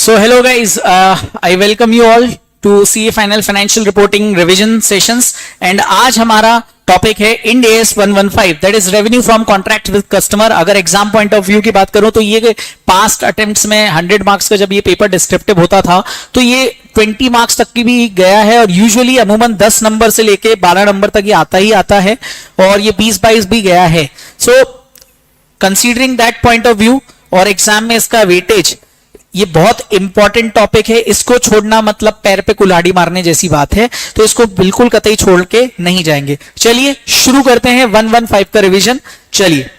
So hello guys, I welcome you all to CA Final Financial Reporting Revision Sessions and आज हमारा topic है Ind AS 115 that is revenue from contract with customer. अगर exam point of view की बात करूं तो ये past attempts में 100 मार्क्स का जब ये पेपर डिस्क्रिप्टिव होता था तो ये 20 मार्क्स तक की भी गया है और यूजुअली अमूमन 10 नंबर से लेके 12 नंबर तक ये आता ही आता है और ये 20-22 भी गया है। So considering that point of view और एग्जाम में इसका वेटेज, ये बहुत इंपॉर्टेंट टॉपिक है, इसको छोड़ना मतलब पैर पे कुल्हाड़ी मारने जैसी बात है, तो इसको बिल्कुल कतई छोड़ के नहीं जाएंगे। चलिए शुरू करते हैं 115 का रिवीजन। चलिए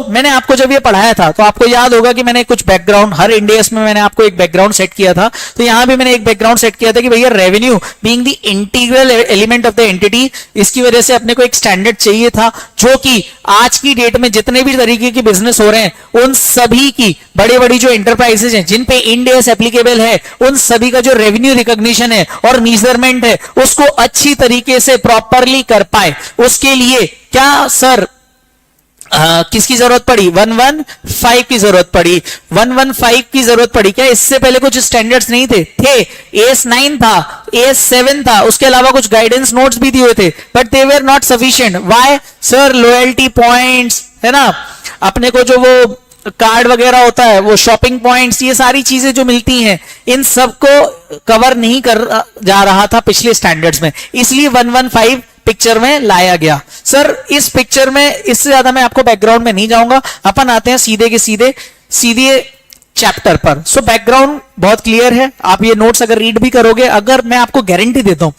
मैंने आपको जब ये पढ़ाया था तो आपको याद होगा कि मैंने कुछ बैकग्राउंड, हर इंड AS में मैंने आपको एक बैकग्राउंड सेट किया था, तो यहां भी मैंने एक बैकग्राउंड सेट किया था कि भैया revenue being the integral element of the entity, इसकी वजह से अपने को एक स्टैंडर्ड चाहिए था जो कि आज की डेट में जितने भी तरीके के बिजनेस हो रहे हैं उन सभी की, बड़ी बड़ी जो एंटरप्राइजेज हैं जिन पे इंड AS एप्लीकेबल है, उन सभी का जो रेवेन्यू रिकॉग्निशन है और मेजरमेंट है उसको अच्छी तरीके से प्रॉपरली कर पाए। उसके लिए क्या सर किसकी जरूरत पड़ी? 115 की जरूरत पड़ी। 115 की जरूरत पड़ी। क्या इससे पहले कुछ स्टैंडर्ड्स नहीं थे? AS 9 था, AS 7 था, उसके अलावा कुछ गाइडेंस नोट्स भी दिए थे, but they were not sufficient. Why sir? Loyalty points है ना, अपने को जो वो कार्ड वगैरह होता है, वो शॉपिंग पॉइंट्स, ये सारी चीजें जो मिलती हैं, इन सबको कवर नहीं कर जा रहा था पिछले स्टैंडर्ड्स में, इसलिए 115 पिक्चर में लाया गया। सर इस पिक्चर में इससे ज्यादा मैं आपको बैकग्राउंड में नहीं जाऊंगा, अपन आते हैं सीधे के सीधे चैप्टर पर। सो बैकग्राउंड बहुत क्लियर है, आप ये नोट्स अगर रीड भी करोगे, अगर मैं आपको गारंटी देता हूं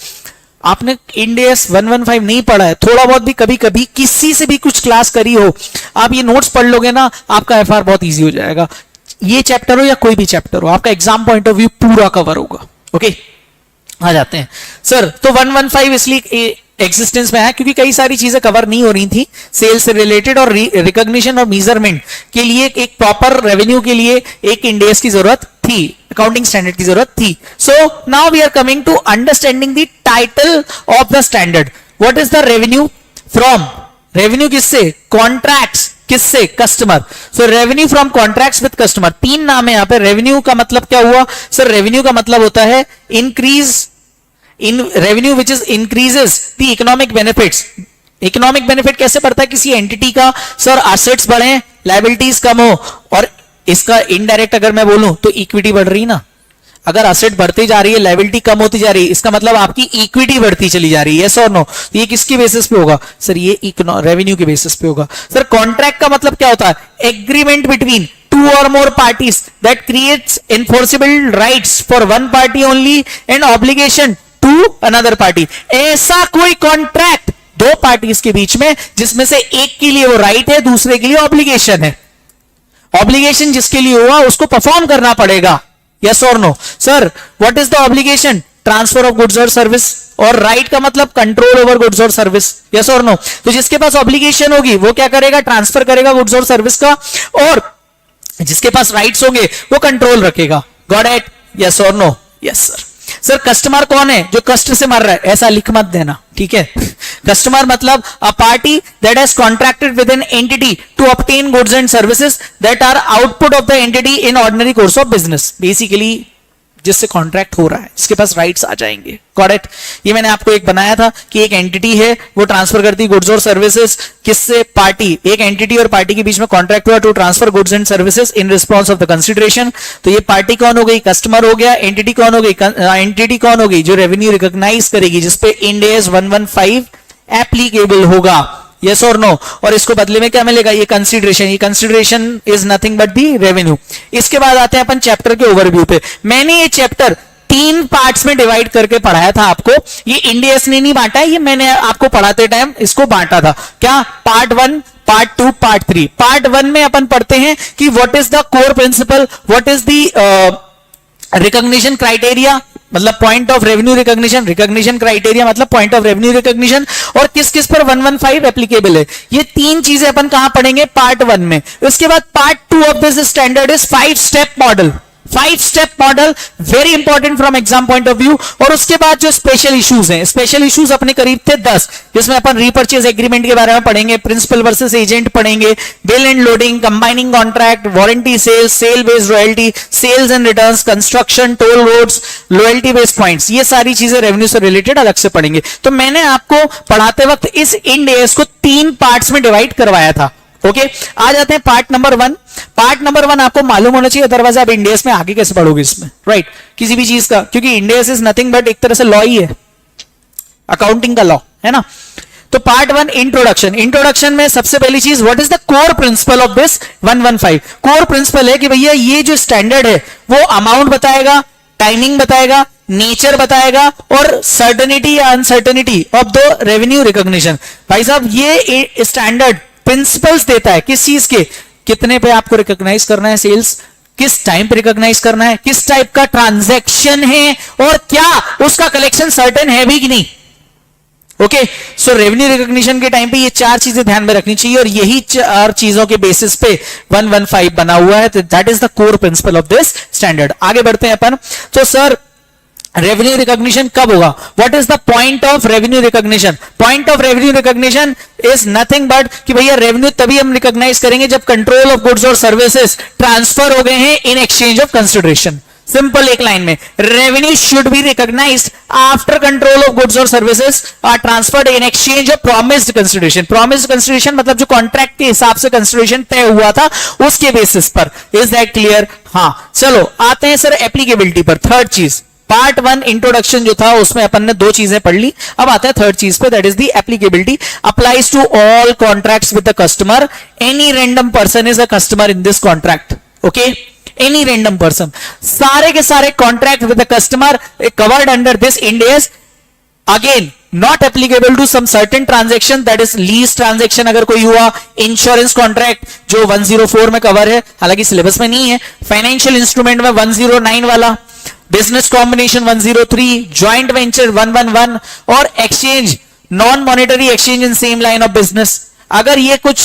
आपने इंड AS 115 नहीं पढ़ा है, थोड़ा बहुत भी कभी कभी किसी से भी कुछ क्लास करी हो, आप ये नोट्स पढ़ लोगे ना, आपका FR बहुत ईजी हो जाएगा। ये चैप्टर हो या कोई भी चैप्टर हो, आपका एग्जाम पॉइंट ऑफ व्यू पूरा कवर होगा। ओके, आ जाते हैं सर। तो 115 इसलिए एग्जिस्टेंस में है क्योंकि कई सारी चीजें कवर नहीं हो रही थी सेल्स से रिलेटेड, और रिकॉग्निशन और मेजरमेंट के लिए एक प्रॉपर रेवेन्यू के लिए एक इंड AS की जरूरत थी, अकाउंटिंग स्टैंडर्ड की जरूरत थी। So now we are coming to understanding the title of the standard. What is the revenue from? Revenue किससे? कॉन्ट्रैक्ट्स। किससे? Customer. So revenue from contracts with customer, तीन नाम है यहां पे। रेवेन्यू का मतलब क्या हुआ सर? रेवेन्यू का मतलब होता है increase in revenue which is increases the economic benefits. Economic benefit कैसे बढ़ता है किसी एंटिटी का? सर एसेट्स बढ़े, लायबिलिटीज कम हो, और इसका इनडायरेक्ट अगर मैं बोलूं तो इक्विटी बढ़ रही ना। अगर असेट बढ़ती जा रही है, लायबिलिटी कम होती जा रही है, इसका मतलब आपकी इक्विटी बढ़ती चली जा रही है। यस और नो? ये किसकी बेसिस पे होगा सर? ये रेवेन्यू के बेसिस पे होगा। सर कॉन्ट्रैक्ट का मतलब क्या होता है? Agreement between two or more parties that creates enforceable rights for one party only and obligation to another party। ऐसा कोई कॉन्ट्रैक्ट दो पार्टीज के बीच में जिसमें से एक के लिए वो राइट है, दूसरे के लिए ऑब्लिगेशन है। ऑब्लिगेशन जिसके लिए हुआ उसको परफॉर्म करना पड़ेगा। यस और no? Sir what is the obligation? Transfer of goods और सर्विस, और राइट का मतलब कंट्रोल ओवर गुड्स और सर्विस। यस और नो? तो जिसके पास ऑब्लिगेशन होगी वो क्या करेगा? ट्रांसफर करेगा गुड्स और सर्विस का, और जिसके पास राइट्स होंगे वो कंट्रोल रखेगा। Got it? यस और no? Yes sir. Sir customer कौन है? जो कष्ट से मर रहा है, ऐसा लिख मत देना, ठीक है? कस्टमर मतलब a party that has contracted with an entity to obtain goods and services that are output of the entity in ordinary course of business. Basically जिससे कॉन्ट्रैक्ट हो रहा है इसके पास राइट्स आ जाएंगे। Got it? ये मैंने आपको एक बनाया था कि एक एंटिटी है वो ट्रांसफर करती गुड्स और सर्विसेज किससे? पार्टी। एक एंटिटी और पार्टी के बीच में कॉन्ट्रैक्ट हुआ to transfer goods and services in response of the consideration. तो ये पार्टी कौन हो गई? कस्टमर हो गया। एंटिटी कौन हो गई? एंटिटी कौन हो गई? जो रेवेन्यू रिकॉग्नाइज करेगी, जिसपे इंड AS 115 एप्लीकेबल होगा। यस और नो? और इसको बदले में क्या मिलेगा? ये कंसीडरेशन। ये consideration is nothing but the revenue. इसके बाद आते हैं अपन चैप्टर के ओवरव्यू पे। मैंने ये चैप्टर 3 पार्ट्स में डिवाइड करके पढ़ाया था आपको। ये इंड AS ने नहीं बांटा है, ये मैंने आपको पढ़ाते टाइम इसको बांटा था। क्या? Part 1, part 2, part 3। पार्ट 1 में अपन पढ़ते हैं कि what is the core principle, what is the recognition criteria, मतलब point of revenue recognition, recognition criteria मतलब पॉइंट ऑफ रेवेन्यू रिकॉग्निशन, और किस किस पर 115 एप्लीकेबल है। ये तीन चीजें अपन कहां पढ़ेंगे? पार्ट 1 में। उसके बाद part 2 of this standard is 5 step model. 5 step model, very important from exam point of view. और उसके बाद जो स्पेशल इश्यूज हैं, स्पेशल इश्यूज अपने करीब थे 10, जिसमें अपन रीपर्चेज एग्रीमेंट के बारे में पढ़ेंगे, प्रिंसिपल वर्सेस एजेंट पढ़ेंगे, bill and loading, combining contract, warranty sales, sale based royalty, sales and returns, construction, toll roads, loyalty based points, ये सारी चीजें रेवेन्यू से रिलेटेड अलग से पढ़ेंगे। तो मैंने आपको पढ़ाते वक्त इस इंड एएस को 3 पार्ट्स में डिवाइड करवाया था। ओके, आ जाते हैं पार्ट नंबर 1। पार्ट नंबर 1 आपको मालूम होना चाहिए, अदरवाइज आप इंड एएस में आगे कैसे पढ़ोगे इसमें, राइट? किसी भी चीज का, क्योंकि Ind AS is nothing but एक तरह से लॉ ही है, अकाउंटिंग का लॉ है ना। तो पार्ट 1 इंट्रोडक्शन। इंट्रोडक्शन में सबसे पहली चीज, what is the core principle of this 115? Core principle है कि भैया ये जो स्टैंडर्ड है वो अमाउंट बताएगा, टाइमिंग बताएगा, नेचर बताएगा और सर्टेनिटी या uncertainty of the revenue recognition. भाई साहब ये स्टैंडर्ड प्रिंसिपल्स देता है किस चीज के, कितने पे आपको रिकॉग्नाइज करना है सेल्स, किस टाइम पे रिकॉग्नाइज करना है, किस टाइप का ट्रांजैक्शन है और क्या उसका कलेक्शन सर्टेन है भी कि नहीं। ओके, सो रेवेन्यू रिकॉग्निशन के टाइम पे ये 4 चीजें ध्यान में रखनी चाहिए और यही 4 चीजों के बेसिस पे 115 बना हुआ है। That is the core principle of this standard. आगे बढ़ते हैं अपन। तो सर रेवेन्यू रिकॉग्निशन कब होगा? What is the point of revenue recognition? Point of revenue recognition is nothing but कि भैया रेवेन्यू तभी हम रिकॉग्नाइज करेंगे जब कंट्रोल ऑफ गुड्स और सर्विसेज ट्रांसफर हो गए हैं in exchange of consideration. Simple एक लाइन में, revenue should be recognized after control of goods और services are transferred in exchange of promised consideration. Promised consideration मतलब जो कॉन्ट्रैक्ट के हिसाब से कंसिडरेशन तय हुआ था उसके बेसिस पर। Is that clear? हाँ, चलो आते हैं सर एप्लीकेबिलिटी पर। थर्ड चीज, पार्ट 1 इंट्रोडक्शन जो था उसमें अपन ने 2 चीजें पढ़ ली, अब आता है थर्ड चीज पे, that is the applicability. Applies to all contracts with the customer, any random person is a customer in this contract. Okay, any random person, सारे के सारे contract with the customer covered under this Ind AS. Again not applicable to some certain transaction, that is lease transaction अगर कोई हुआ, insurance contract जो 104 में cover है, हालांकि सिलेबस में नहीं है, फाइनेंशियल इंस्ट्रूमेंट में 109 वाला, बिजनेस कॉम्बिनेशन 103, ज्वाइंट वेंचर 111 और exchange, non monetary exchange in same line of business. अगर ये कुछ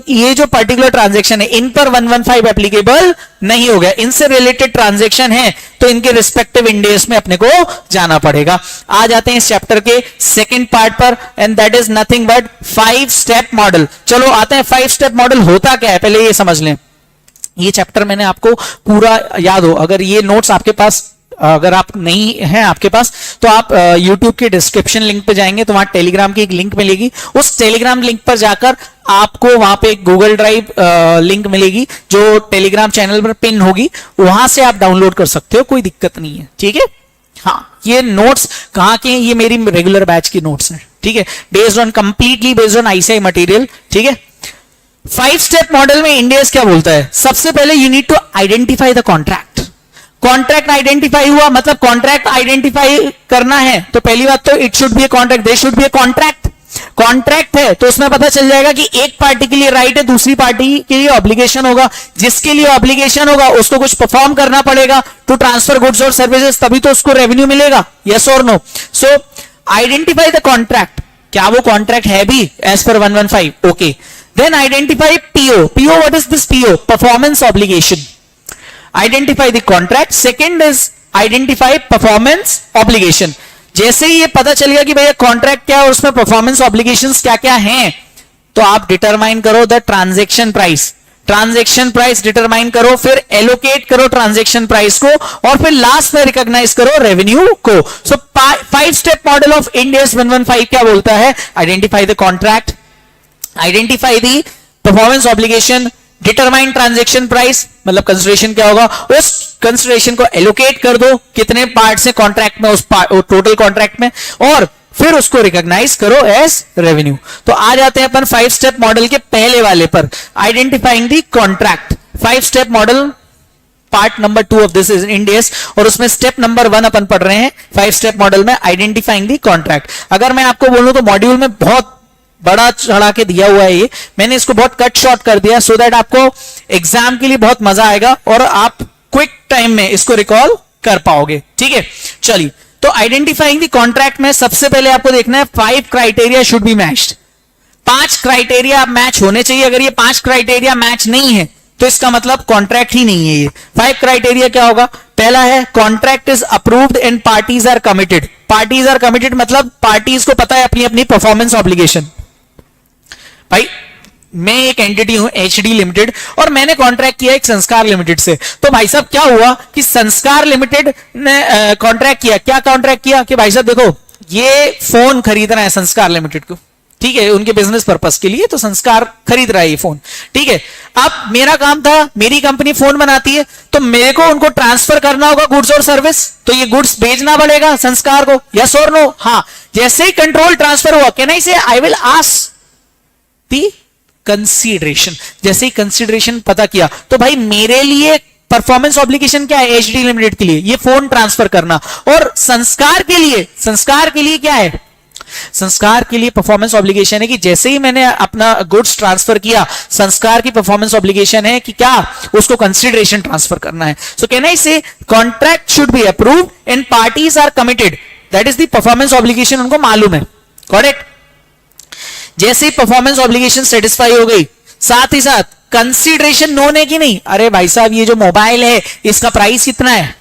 ये जो पर्टिकुलर ट्रांजैक्शन है इन पर 115 एप्लीकेबल नहीं हो गया, इनसे रिलेटेड ट्रांजैक्शन है तो इनके रिस्पेक्टिव इंड एएस में अपने को जाना पड़ेगा। आ जाते हैं इस चैप्टर के सेकंड पार्ट पर, and that is nothing but 5 step model. चलो आते हैं 5 स्टेप मॉडल होता क्या है, पहले ये समझ लें। ये चैप्टर मैंने आपको पूरा याद हो, अगर ये नोट्स आपके पास अगर आप नहीं है आपके पास तो आप YouTube के डिस्क्रिप्शन लिंक पे जाएंगे तो वहां टेलीग्राम की एक लिंक मिलेगी, उस टेलीग्राम लिंक पर जाकर आपको वहां पे एक गूगल ड्राइव लिंक मिलेगी जो टेलीग्राम चैनल पर पिन होगी, वहां से आप डाउनलोड कर सकते हो, कोई दिक्कत नहीं है। ठीक है, हाँ, ये नोट्स कहां के हैं? ये मेरी रेगुलर बैच की नोट्स हैं। ठीक है, based on completely based on ICI material. ठीक है, 5 स्टेप मॉडल में इंड एएस क्या बोलता है? सबसे पहले you need to identify the contract. Contract identify हुआ मतलब कॉन्ट्रैक्ट आइडेंटिफाई करना है तो पहली बात तो it should be a contract, there should be a contract. Contract है तो उसमें पता चल जाएगा कि एक पार्टी के लिए राइट है, दूसरी पार्टी के लिए ऑब्लिगेशन होगा, जिसके लिए ऑब्लिगेशन होगा उसको कुछ परफॉर्म करना पड़ेगा टू ट्रांसफर गुड्स और सर्विसेज, तभी तो उसको रेवेन्यू मिलेगा। यस और no? So identify the contract, क्या वो कॉन्ट्रैक्ट है भी as per 115? Okay, then identify PO. PO, what is this PO? Performance obligation. Identify the contract. Second is identify performance obligation. जैसे ही ये पता चल गया कि भैया कॉन्ट्रैक्ट क्या है और उसमें परफॉर्मेंस ऑब्लिगेशंस क्या क्या हैं, तो आप डिटरमाइन करो the transaction price. Transaction price determine करो, फिर एलोकेट करो ट्रांजैक्शन प्राइस को और फिर लास्ट में रिकॉग्नाइज करो रेवेन्यू को। सो 5 step model of Ind AS 115 क्या बोलता है? Identify the contract, identify the performance obligation, determine transaction price मतलब कंसिडरेशन क्या होगा, उस कंसिडरेशन को एलोकेट कर दो कितने पार्ट से कॉन्ट्रैक्ट में, उस टोटल कॉन्ट्रैक्ट में, और फिर उसको रिकॉग्नाइज करो एज रेवेन्यू। तो आ जाते हैं अपन 5 स्टेप मॉडल के पहले वाले पर, identifying the contract. 5 step model part number 2 of this is Ind AS और उसमें स्टेप नंबर 1 अपन पढ़ रहे हैं 5 स्टेप मॉडल में, आइडेंटिफाइंग दी कॉन्ट्रैक्ट। अगर मैं आपको बोलूं तो मॉड्यूल में बहुत बड़ा चढ़ा के दिया हुआ है, ये मैंने इसको बहुत कट शॉर्ट कर दिया सो दैट आपको एग्जाम के लिए बहुत मजा आएगा और आप क्विक टाइम में इसको रिकॉल कर पाओगे। ठीक है, चलिए, तो आइडेंटिफाइंग द कॉन्ट्रैक्ट में सबसे पहले आपको देखना है 5 criteria should be matched. 5 criteria match होने चाहिए। अगर ये 5 क्राइटेरिया मैच नहीं है तो इसका मतलब कॉन्ट्रैक्ट ही नहीं है ये। 5 क्राइटेरिया क्या होगा? पहला है contract is approved and parties are committed. Parties are committed मतलब पार्टीज को पता है अपनी अपनी परफॉर्मेंस ऑब्लिगेशन। भाई मैं एक एंटिटी हूं एचडी लिमिटेड और मैंने कॉन्ट्रैक्ट किया एक संस्कार लिमिटेड से, तो भाई साहब क्या हुआ कि संस्कार लिमिटेड ने कॉन्ट्रैक्ट किया। क्या कॉन्ट्रैक्ट किया कि भाई साहब देखो ये फोन खरीदना है संस्कार लिमिटेड को, ठीक है, उनके बिजनेस पर्पस के लिए, तो संस्कार खरीद रहा है ये फोन, ठीक है। अब मेरा काम था, मेरी कंपनी फोन बनाती है तो मेरे को उनको ट्रांसफर करना होगा गुड्स और सर्विस, तो ये गुड्स भेजना पड़ेगा संस्कार को, यस और नो? हाँ। जैसे ही कंट्रोल ट्रांसफर हुआ, कैन आई से I will ask the consideration. जैसे ही कंसीडरेशन पता किया तो भाई मेरे लिए परफॉर्मेंस ऑब्लिगेशन क्या है एचडी लिमिटेड के लिए? ये फोन ट्रांसफर करना। और संस्कार के लिए क्या है? संस्कार के लिए परफॉर्मेंस ऑब्लिगेशन है कि जैसे ही मैंने अपना गुड्स ट्रांसफर किया, संस्कार की परफॉर्मेंस ऑब्लिगेशन है कि क्या उसको कंसीडरेशन ट्रांसफर करना है। सो can I say contract should be approved and parties are committed, that is the performance obligation, उनको मालूम है, करेक्ट। जैसे ही परफॉर्मेंस ऑब्लिगेशन सेटिस्फाई हो गई, साथ ही साथ कंसीडरेशन नोन है कि नहीं? अरे भाई साहब ये जो मोबाइल है इसका प्राइस कितना है?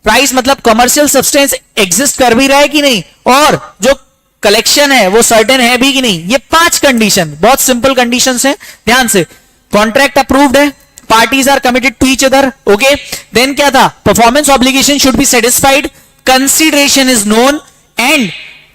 प्राइस मतलब कमर्शियल सब्सटेंस एग्जिस्ट कर भी रहा है कि नहीं, और जो कलेक्शन है वो सर्टेन है भी कि नहीं। ये 5 कंडीशन, बहुत सिंपल कंडीशंस हैं, ध्यान से। कॉन्ट्रैक्ट अप्रूव्ड है, parties are committed to each other, okay. Then क्या था? Performance obligation should be satisfied, consideration is known, and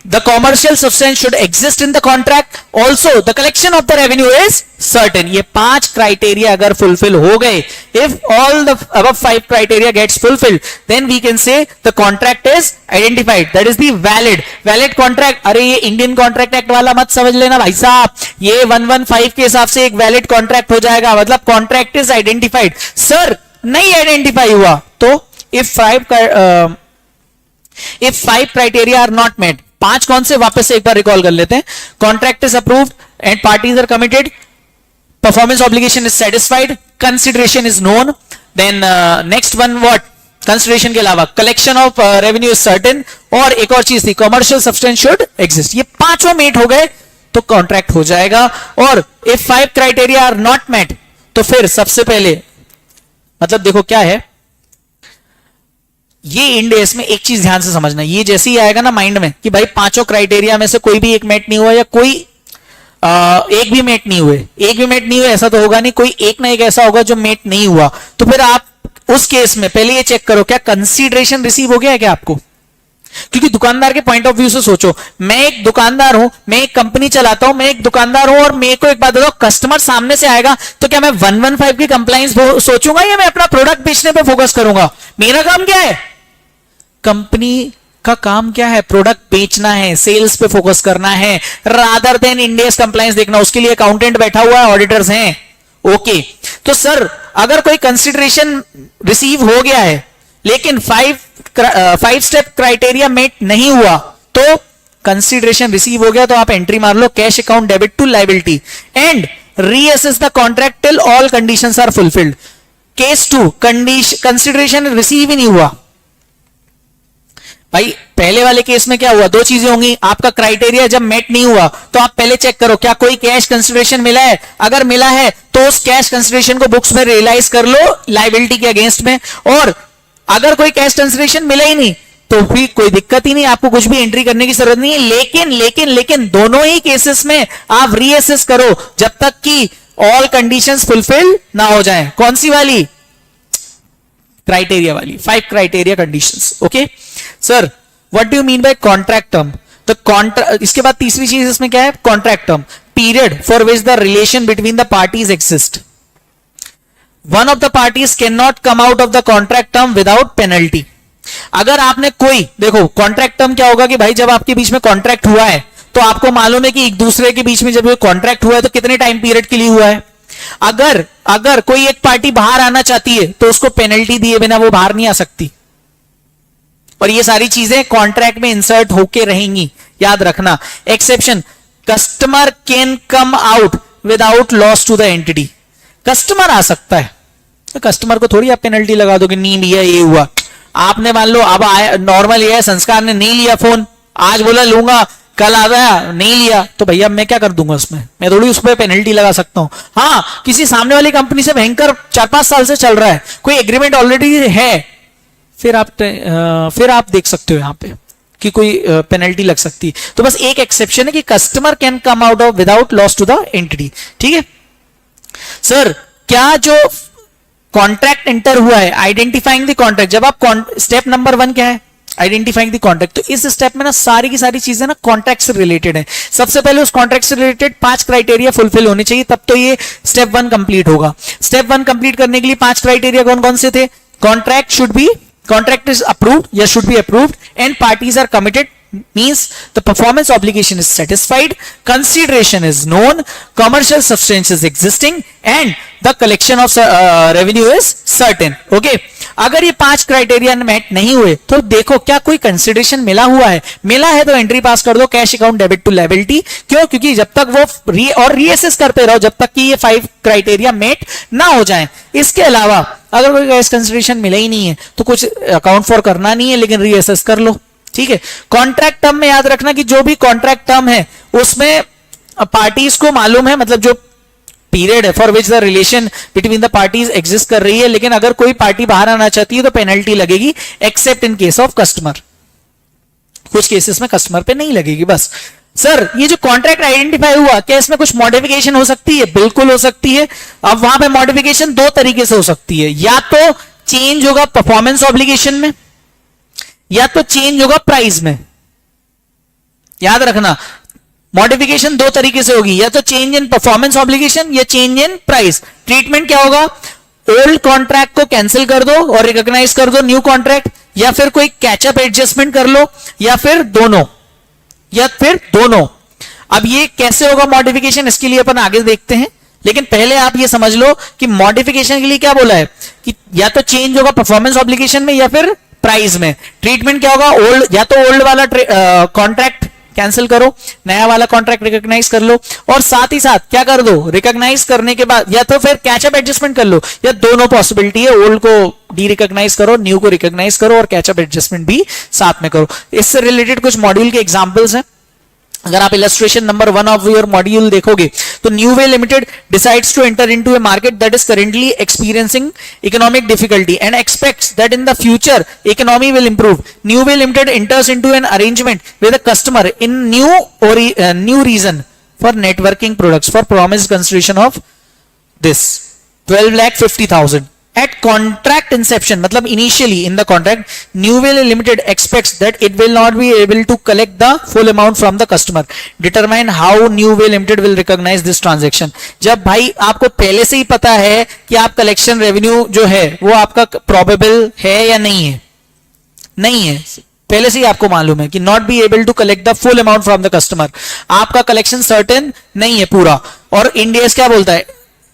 the commercial substance should exist in the contract, also the collection of the revenue is certain। ये 5 criteria अगर fulfill हो गए, if all the above 5 criteria gets fulfilled, then we can say the contract is identified, that is the valid contract। अरे ये Indian contract act वाला मत समझ लेना भाई साहब, ये 115 के हिसाब से एक वैलिड कॉन्ट्रैक्ट हो जाएगा, मतलब कॉन्ट्रैक्ट इज आइडेंटिफाइड। सर नहीं आइडेंटिफाई हुआ तो if 5 criteria are not met, 5 कौन से वापस से एक बार रिकॉल कर लेते हैं। Contract is approved and parties are committed, performance obligation is satisfied, consideration is known, then next one what? Consideration के अलावा collection of revenue is certain, और एक और चीज थी कमर्शियल सब्सटेंस शुड एग्जिस्ट। ये 5 मीट हो गए तो कॉन्ट्रैक्ट हो जाएगा। और if 5 criteria are not met तो फिर सबसे पहले मतलब देखो क्या है, ये इंड एस में एक चीज ध्यान से समझना, ये जैसे ही आएगा ना माइंड में कि भाई 5 क्राइटेरिया में से कोई भी एक मेट नहीं हुआ या कोई एक भी मेट नहीं हुए, ऐसा तो होगा नहीं, कोई एक ना एक ऐसा होगा जो मेट नहीं हुआ, तो फिर आप उस केस में पहले ये चेक करो क्या कंसीडरेशन रिसीव हो गया है क्या आपको। क्योंकि दुकानदार के पॉइंट ऑफ व्यू से सोचो, मैं एक दुकानदार हूं, मैं एक कंपनी चलाता हूं, मैं एक दुकानदार हूं, और मेरे को एक बात बताओ, कस्टमर सामने से आएगा तो क्या मैं 115 की कंप्लायंस सोचूंगा या मैं अपना प्रोडक्ट बेचने पे फोकस करूंगा? मेरा काम क्या है? कंपनी का काम क्या है? प्रोडक्ट बेचना है, सेल्स पे फोकस करना है, रादर देन इंडियस कंप्लायंस देखना। उसके लिए अकाउंटेंट बैठा हुआ है, ऑडिटर्स हैं, ओके। तो सर अगर कोई कंसीडरेशन रिसीव हो गया है लेकिन 5 स्टेप क्राइटेरिया मेट नहीं हुआ, तो कंसीडरेशन रिसीव हो गया तो आप एंट्री मार लो cash account debit to liability and reassess the contract till all conditions are fulfilled. Case 2 consideration receive ही नहीं हुआ। भाई पहले वाले केस में क्या हुआ? 2 चीजें होंगी, आपका क्राइटेरिया जब मेट नहीं हुआ तो आप पहले चेक करो क्या कोई कैश कंसीडरेशन मिला है, अगर मिला है तो उस कैश कंसीडरेशन को बुक्स में रियलाइज कर लो लायबिलिटी के अगेंस्ट में, और अगर कोई कैश कंसीडरेशन मिला ही नहीं तो फिर कोई दिक्कत ही नहीं, आपको कुछ भी एंट्री करने की जरूरत नहीं है। लेकिन दोनों ही केसेस में आप रीअसेस करो जब तक कि ऑल कंडीशंस फुलफिल ना हो जाए। कौन सी वाली? क्राइटेरिया वाली, 5 criteria conditions, okay. Sir what do you mean by contract term? तो कॉन्ट्रैक्ट, इसके बाद तीसरी चीज इसमें क्या है? Contract term, period for which the relation between the parties exist. One of the parties can not come out of the contract term without penalty. अगर आपने कोई, देखो कॉन्ट्रैक्ट टर्म क्या होगा कि भाई जब आपके बीच में कॉन्ट्रैक्ट हुआ है तो आपको मालूम है कि एक दूसरे के बीच में जब कॉन्ट्रैक्ट हुआ है तो कितने टाइम पीरियड के लिए हुआ है। अगर कोई एक पार्टी बाहर आना चाहती है तो उसको पेनल्टी दिए बिना वो बाहर नहीं आ सकती, और ये सारी चीजें कॉन्ट्रैक्ट में इंसर्ट होके रहेंगी, याद रखना। Exception, customer can come out without loss to the entity. Customer आ सकता है, तो कस्टमर को थोड़ी आप पेनल्टी लगा दोगे, नहीं लिया ये हुआ। आपने मान लो अब आया, नॉर्मल ये है, संस्कार ने नहीं लिया फोन, आज बोला लूंगा, कल आ गया नहीं लिया तो भैया मैं क्या कर दूंगा उसमें, मैं थोड़ी उस पर पेनल्टी लगा सकता हूं। हाँ, किसी सामने वाली कंपनी से भयंकर 4-5 साल से चल रहा है, कोई एग्रीमेंट ऑलरेडी है, फिर आप देख सकते हो यहां पे कि कोई पेनल्टी लग सकती है। तो बस एक एक्सेप्शन है कि customer can come out of without loss to the entity. ठीक है सर, क्या जो कॉन्ट्रैक्ट एंटर हुआ है, आइडेंटिफाइंग द कॉन्ट्रैक्ट, जब आप स्टेप नंबर 1 क्या है, आइडेंटिफाइंग द कॉन्ट्रैक्ट, तो इस स्टेप में ना सारी की सारी चीजें ना कॉन्ट्रैक्ट से रिलेटेड है। सबसे पहले उस कॉन्ट्रैक्ट से रिलेटेड 5 क्राइटेरिया फुलफिल होने चाहिए, तब तो ये स्टेप 1 कंप्लीट होगा। स्टेप 1 कंप्लीट करने के लिए 5 क्राइटेरिया कौन कौन से थे? Contract is approved, yes, should be approved, and parties are committed, means the performance obligation is satisfied, consideration is known, commercial substance is existing, and the collection of revenue is certain. Okay, अगर ये 5 criteria met नहीं हुए तो देखो क्या कोई consideration मिला हुआ है, मिला है तो एंट्री पास कर दो, cash account debit to liability. क्यों? क्योंकि जब तक वो रीअसेस करते रहो जब तक कि ये 5 क्राइटेरिया मेट ना हो जाए। इसके अलावा अगर कोई कैश कंसिडरेशन मिला ही नहीं है तो कुछ अकाउंट फॉर करना नहीं है, लेकिन रीअसेस कर लो। ठीक है, कॉन्ट्रैक्ट टर्म में याद रखना कि जो भी कॉन्ट्रैक्ट टर्म है उसमें पार्टीज को मालूम है, मतलब जो पीरियड है for which the relation between the parties exist कर रही है, लेकिन अगर कोई पार्टी बाहर आना चाहती है तो पेनल्टी लगेगी, accept in case of customer. कुछ केसेस में कस्टमर पे नहीं लगेगी। बस सर, ये जो कॉन्ट्रैक्ट आइडेंटिफाई हुआ, क्या इसमें कुछ मॉडिफिकेशन हो सकती है? बिल्कुल हो सकती है। अब वहां पे मॉडिफिकेशन 2 तरीके से हो सकती है, या तो चेंज होगा परफॉर्मेंस ऑब्लिगेशन में, या तो चेंज होगा प्राइस में। याद रखना, मॉडिफिकेशन 2 तरीके से होगी, या तो चेंज इन परफॉर्मेंस ऑब्लिगेशन या चेंज इन प्राइस। ट्रीटमेंट क्या होगा? ओल्ड कॉन्ट्रैक्ट को कैंसिल कर दो और रिकॉग्नाइज कर दो न्यू कॉन्ट्रैक्ट, या फिर कोई कैचअप एडजस्टमेंट कर लो, या फिर दोनों। अब ये कैसे होगा मॉडिफिकेशन, इसके लिए अपन आगे देखते हैं, लेकिन पहले आप ये समझ लो कि मॉडिफिकेशन के लिए क्या बोला है कि या तो चेंज होगा परफॉर्मेंस ऑब्लिगेशन में या फिर प्राइस में। ट्रीटमेंट क्या होगा? ओल्ड, या तो ओल्ड वाला कॉन्ट्रैक्ट कैंसिल करो, नया वाला कॉन्ट्रैक्ट रिकॉग्नाइज कर लो, और साथ ही साथ क्या कर दो, रिकॉग्नाइज करने के बाद या तो फिर कैचअप एडजस्टमेंट कर लो, या दोनों पॉसिबिलिटी है, ओल्ड को डी रिकॉग्नाइज करो, न्यू को रिकॉग्नाइज करो, और कैचअप एडजस्टमेंट भी साथ में करो। इससे रिलेटेड कुछ मॉड्यूल के एग्जांपल्स हैं। अगर आप illustration number 1 of your module देखोगे तो Newway limited decides to enter into a market that is currently experiencing economic difficulty and expects that in the future economy will improve. Newway limited enters into an arrangement with a customer in new region for networking products for promised consideration of this 12,50,000 at contract inception, मतलब initially in the contract, Newell Limited expects that it will not be able to collect the full amount from the customer. Determine how Newell Limited will recognize this transaction. जब भाई आपको पहले से ही पता है कि आप कलेक्शन रेवेन्यू जो है वो आपका प्रोबेबल है या नहीं है, नहीं है, पहले से ही आपको मालूम है कि not be able to collect the full amount from the customer, आपका कलेक्शन सर्टेन नहीं है पूरा, और इंडिया क्या बोलता है,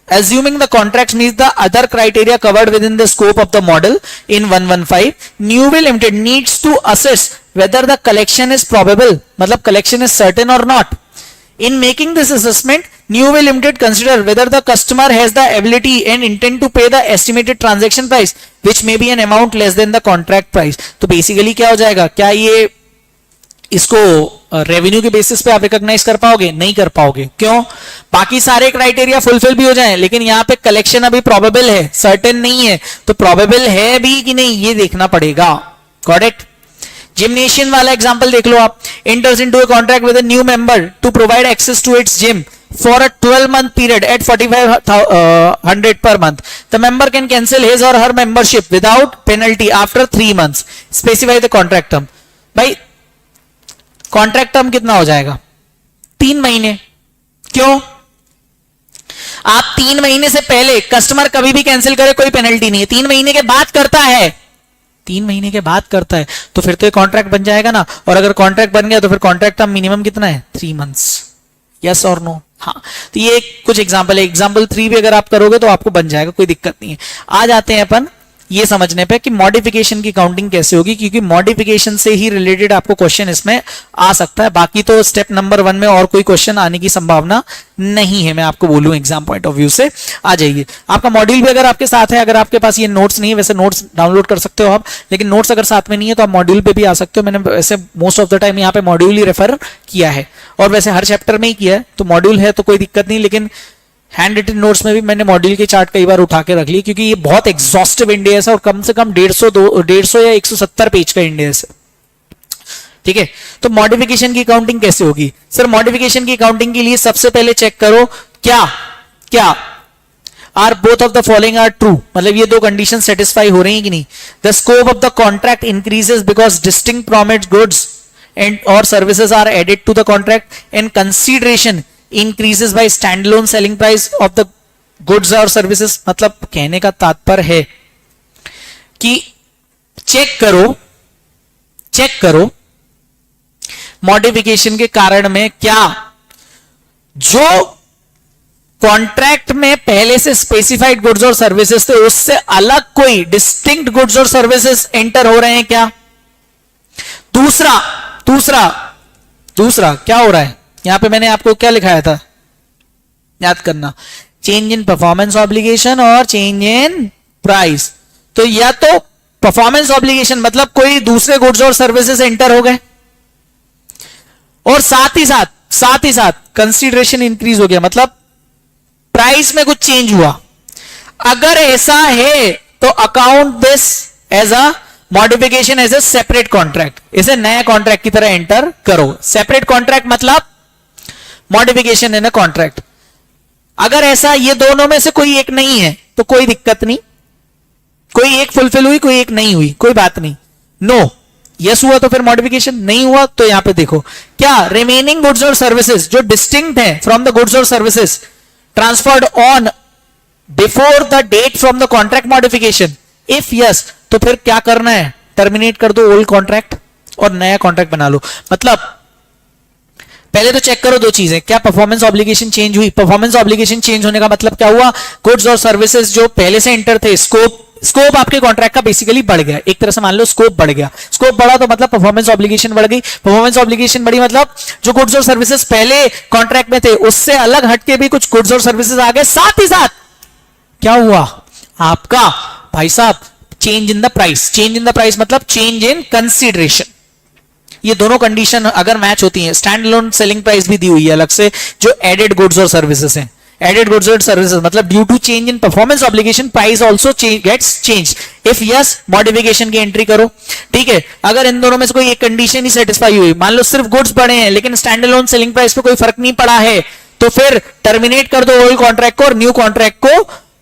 assuming the contracts meets the other criteria covered within the scope of the model in 115, Newell Limited needs to assess whether the collection is probable, मतलब collection is certain or not. In making this assessment, Newell Limited consider whether the customer has the ability and intent to pay the estimated transaction price, which may be an amount less than the contract price. तो basically क्या हो जाएगा, क्या ये इसको revenue के basis पे आप रिकॉग्नाइज कर पाओगे? नहीं कर पाओगे। क्यों? बाकी सारे क्राइटेरिया फुलफिल भी हो जाएं, लेकिन यहाँ पे कलेक्शन अभी प्रोबेबल है, सर्टेन नहीं है, तो प्रोबेबल है भी कि नहीं ये देखना पड़ेगा। Got it? जिम्नेशियम वाला एग्जांपल देख लो आप। Enters into a contract with a new member to provide access to its gym for a 12-month period at 4,500 per month. The member can cancel his or her membership without penalty after 3 months. Specify the contract term. भाई contract term कितना हो जाएगा? 3 महीने। क्यों? आप 3 महीने से पहले कस्टमर कभी भी कैंसिल करे कोई पेनल्टी नहीं है, 3 महीने के बाद करता है, 3 महीने के बाद करता है तो फिर तो कॉन्ट्रैक्ट बन जाएगा ना। और अगर कॉन्ट्रैक्ट बन गया तो फिर कॉन्ट्रैक्ट टर्म मिनिमम कितना है? 3 मंथ्स। यस और नो? हाँ, तो ये कुछ एग्जांपल है। एग्जांपल 3 भी अगर आप करोगे तो आपको बन जाएगा, कोई दिक्कत नहीं है। आ जाते हैं अपन ये समझने पे कि मॉडिफिकेशन की काउंटिंग कैसे होगी, क्योंकि मॉडिफिकेशन से ही रिलेटेड आपको क्वेश्चन इसमें आ सकता है। बाकी तो स्टेप नंबर 1 में और कोई क्वेश्चन आने की संभावना नहीं है, मैं आपको बोलूं एग्जाम पॉइंट ऑफ व्यू से आ जाइए। आपका मॉड्यूल भी अगर आपके साथ है, अगर आपके पास ये नोट्स नहीं है, वैसे नोट्स डाउनलोड कर सकते हो आप, लेकिन नोट्स अगर साथ में नहीं है तो आप मॉड्यूल पे भी आ सकते हो। मैंने वैसे मोस्ट ऑफ द टाइम यहाँ पे मॉड्यूल ही रेफर किया है, और वैसे हर चैप्टर में ही किया है, तो मॉड्यूल है तो कोई दिक्कत नहीं, लेकिन हैंड रिटन नोट्स में भी मैंने मॉड्यूल के चार्ट कई बार उठा के रख लिए, क्योंकि ये बहुत एग्जॉस्टिव इंडेक्स है और कम से कम 150 या 170 पेज का इंडेक्स है। ठीक है, तो मॉडिफिकेशन की काउंटिंग कैसे होगी? सर मॉडिफिकेशन की काउंटिंग के लिए सबसे पहले चेक करो क्या क्या are both of the following are true, मतलब ये दो कंडीशन सेटिस्फाई हो रही है कि नहीं। The scope of the contract increases because distinct promised goods and और services are added to the contract, and consideration increases by standalone selling price of the goods or services। मतलब कहने का तात्पर्य है कि चेक करो मॉडिफिकेशन के कारण में क्या जो कॉन्ट्रैक्ट में पहले से स्पेसिफाइड गुड्स और सर्विसेज थे उससे अलग कोई डिस्टिंक्ट गुड्स और सर्विसेज एंटर हो रहे हैं क्या। दूसरा क्या हो रहा है, यहां पे मैंने आपको क्या लिखाया था, याद करना, चेंज इन परफॉर्मेंस ऑब्लिगेशन और चेंज इन प्राइस। तो या तो परफॉर्मेंस ऑब्लिगेशन मतलब कोई दूसरे गुड्स और सर्विसेज एंटर हो गए, और साथ ही साथ कंसीडरेशन इंक्रीज हो गया, मतलब प्राइस में कुछ चेंज हुआ। अगर ऐसा है तो account this as a modification as a separate contract, इसे नया कॉन्ट्रैक्ट की तरह एंटर करो। सेपरेट कॉन्ट्रैक्ट मतलब मॉडिफिकेशन इन अ कॉन्ट्रैक्ट। अगर ऐसा ये दोनों में से कोई एक नहीं है तो कोई दिक्कत नहीं, कोई एक फुलफिल हुई कोई एक नहीं हुई, कोई बात नहीं। नो यस हुआ तो फिर मॉडिफिकेशन, नहीं हुआ तो यहां पे देखो क्या रिमेनिंग गुड्स और सर्विसेज जो डिस्टिंक्ट है फ्रॉम द गुड्स और services transferred on before the date from the contract modification. If yes तो फिर क्या करना है, टर्मिनेट कर दो ओल्ड कॉन्ट्रैक्ट और नया कॉन्ट्रैक्ट बना लो। मतलब पहले तो चेक करो दो चीजें, क्या परफॉर्मेंस ऑब्लिगेशन चेंज हुई। परफॉर्मेंस ऑब्लिगेशन चेंज होने का मतलब क्या हुआ, गुड्स और सर्विसेज जो पहले से एंटर थे, स्कोप आपके कॉन्ट्रैक्ट का बेसिकली बढ़ गया, एक तरह से मान लो स्कोप बढ़ गया। स्कोप बढ़ा तो मतलब परफॉर्मेंस ऑब्लिगेशन बढ़ गई, परफॉर्मेंस ऑब्लिगेशन बढ़ी मतलब जो गुड्स और सर्विसेज पहले कॉन्ट्रैक्ट में थे उससे अलग हटके भी कुछ गुड्स और सर्विसेज आ गए। साथ ही साथ क्या हुआ आपका भाई साहब, change in the price. Change in the price मतलब चेंज इन कंसीडरेशन। ये दोनों कंडीशन अगर मैच होती हैं, स्टैंड अलोन सेलिंग प्राइस भी दी हुई है अलग से जो एडेड गुड्स और सर्विसेज हैं। एडेड गुड्स और सर्विसेज मतलब due to change in performance obligation price also gets change. If yes modification की एंट्री करो। ठीक है, अगर इन दोनों में से कोई एक कंडीशन ही सेटिस्फाई हुई, मान लो सिर्फ गुड्स बढ़े हैं लेकिन स्टैंड अलोन सेलिंग प्राइस पे कोई फर्क नहीं पड़ा है, तो फिर टर्मिनेट कर दो ओल्ड कॉन्ट्रैक्ट को और न्यू कॉन्ट्रैक्ट को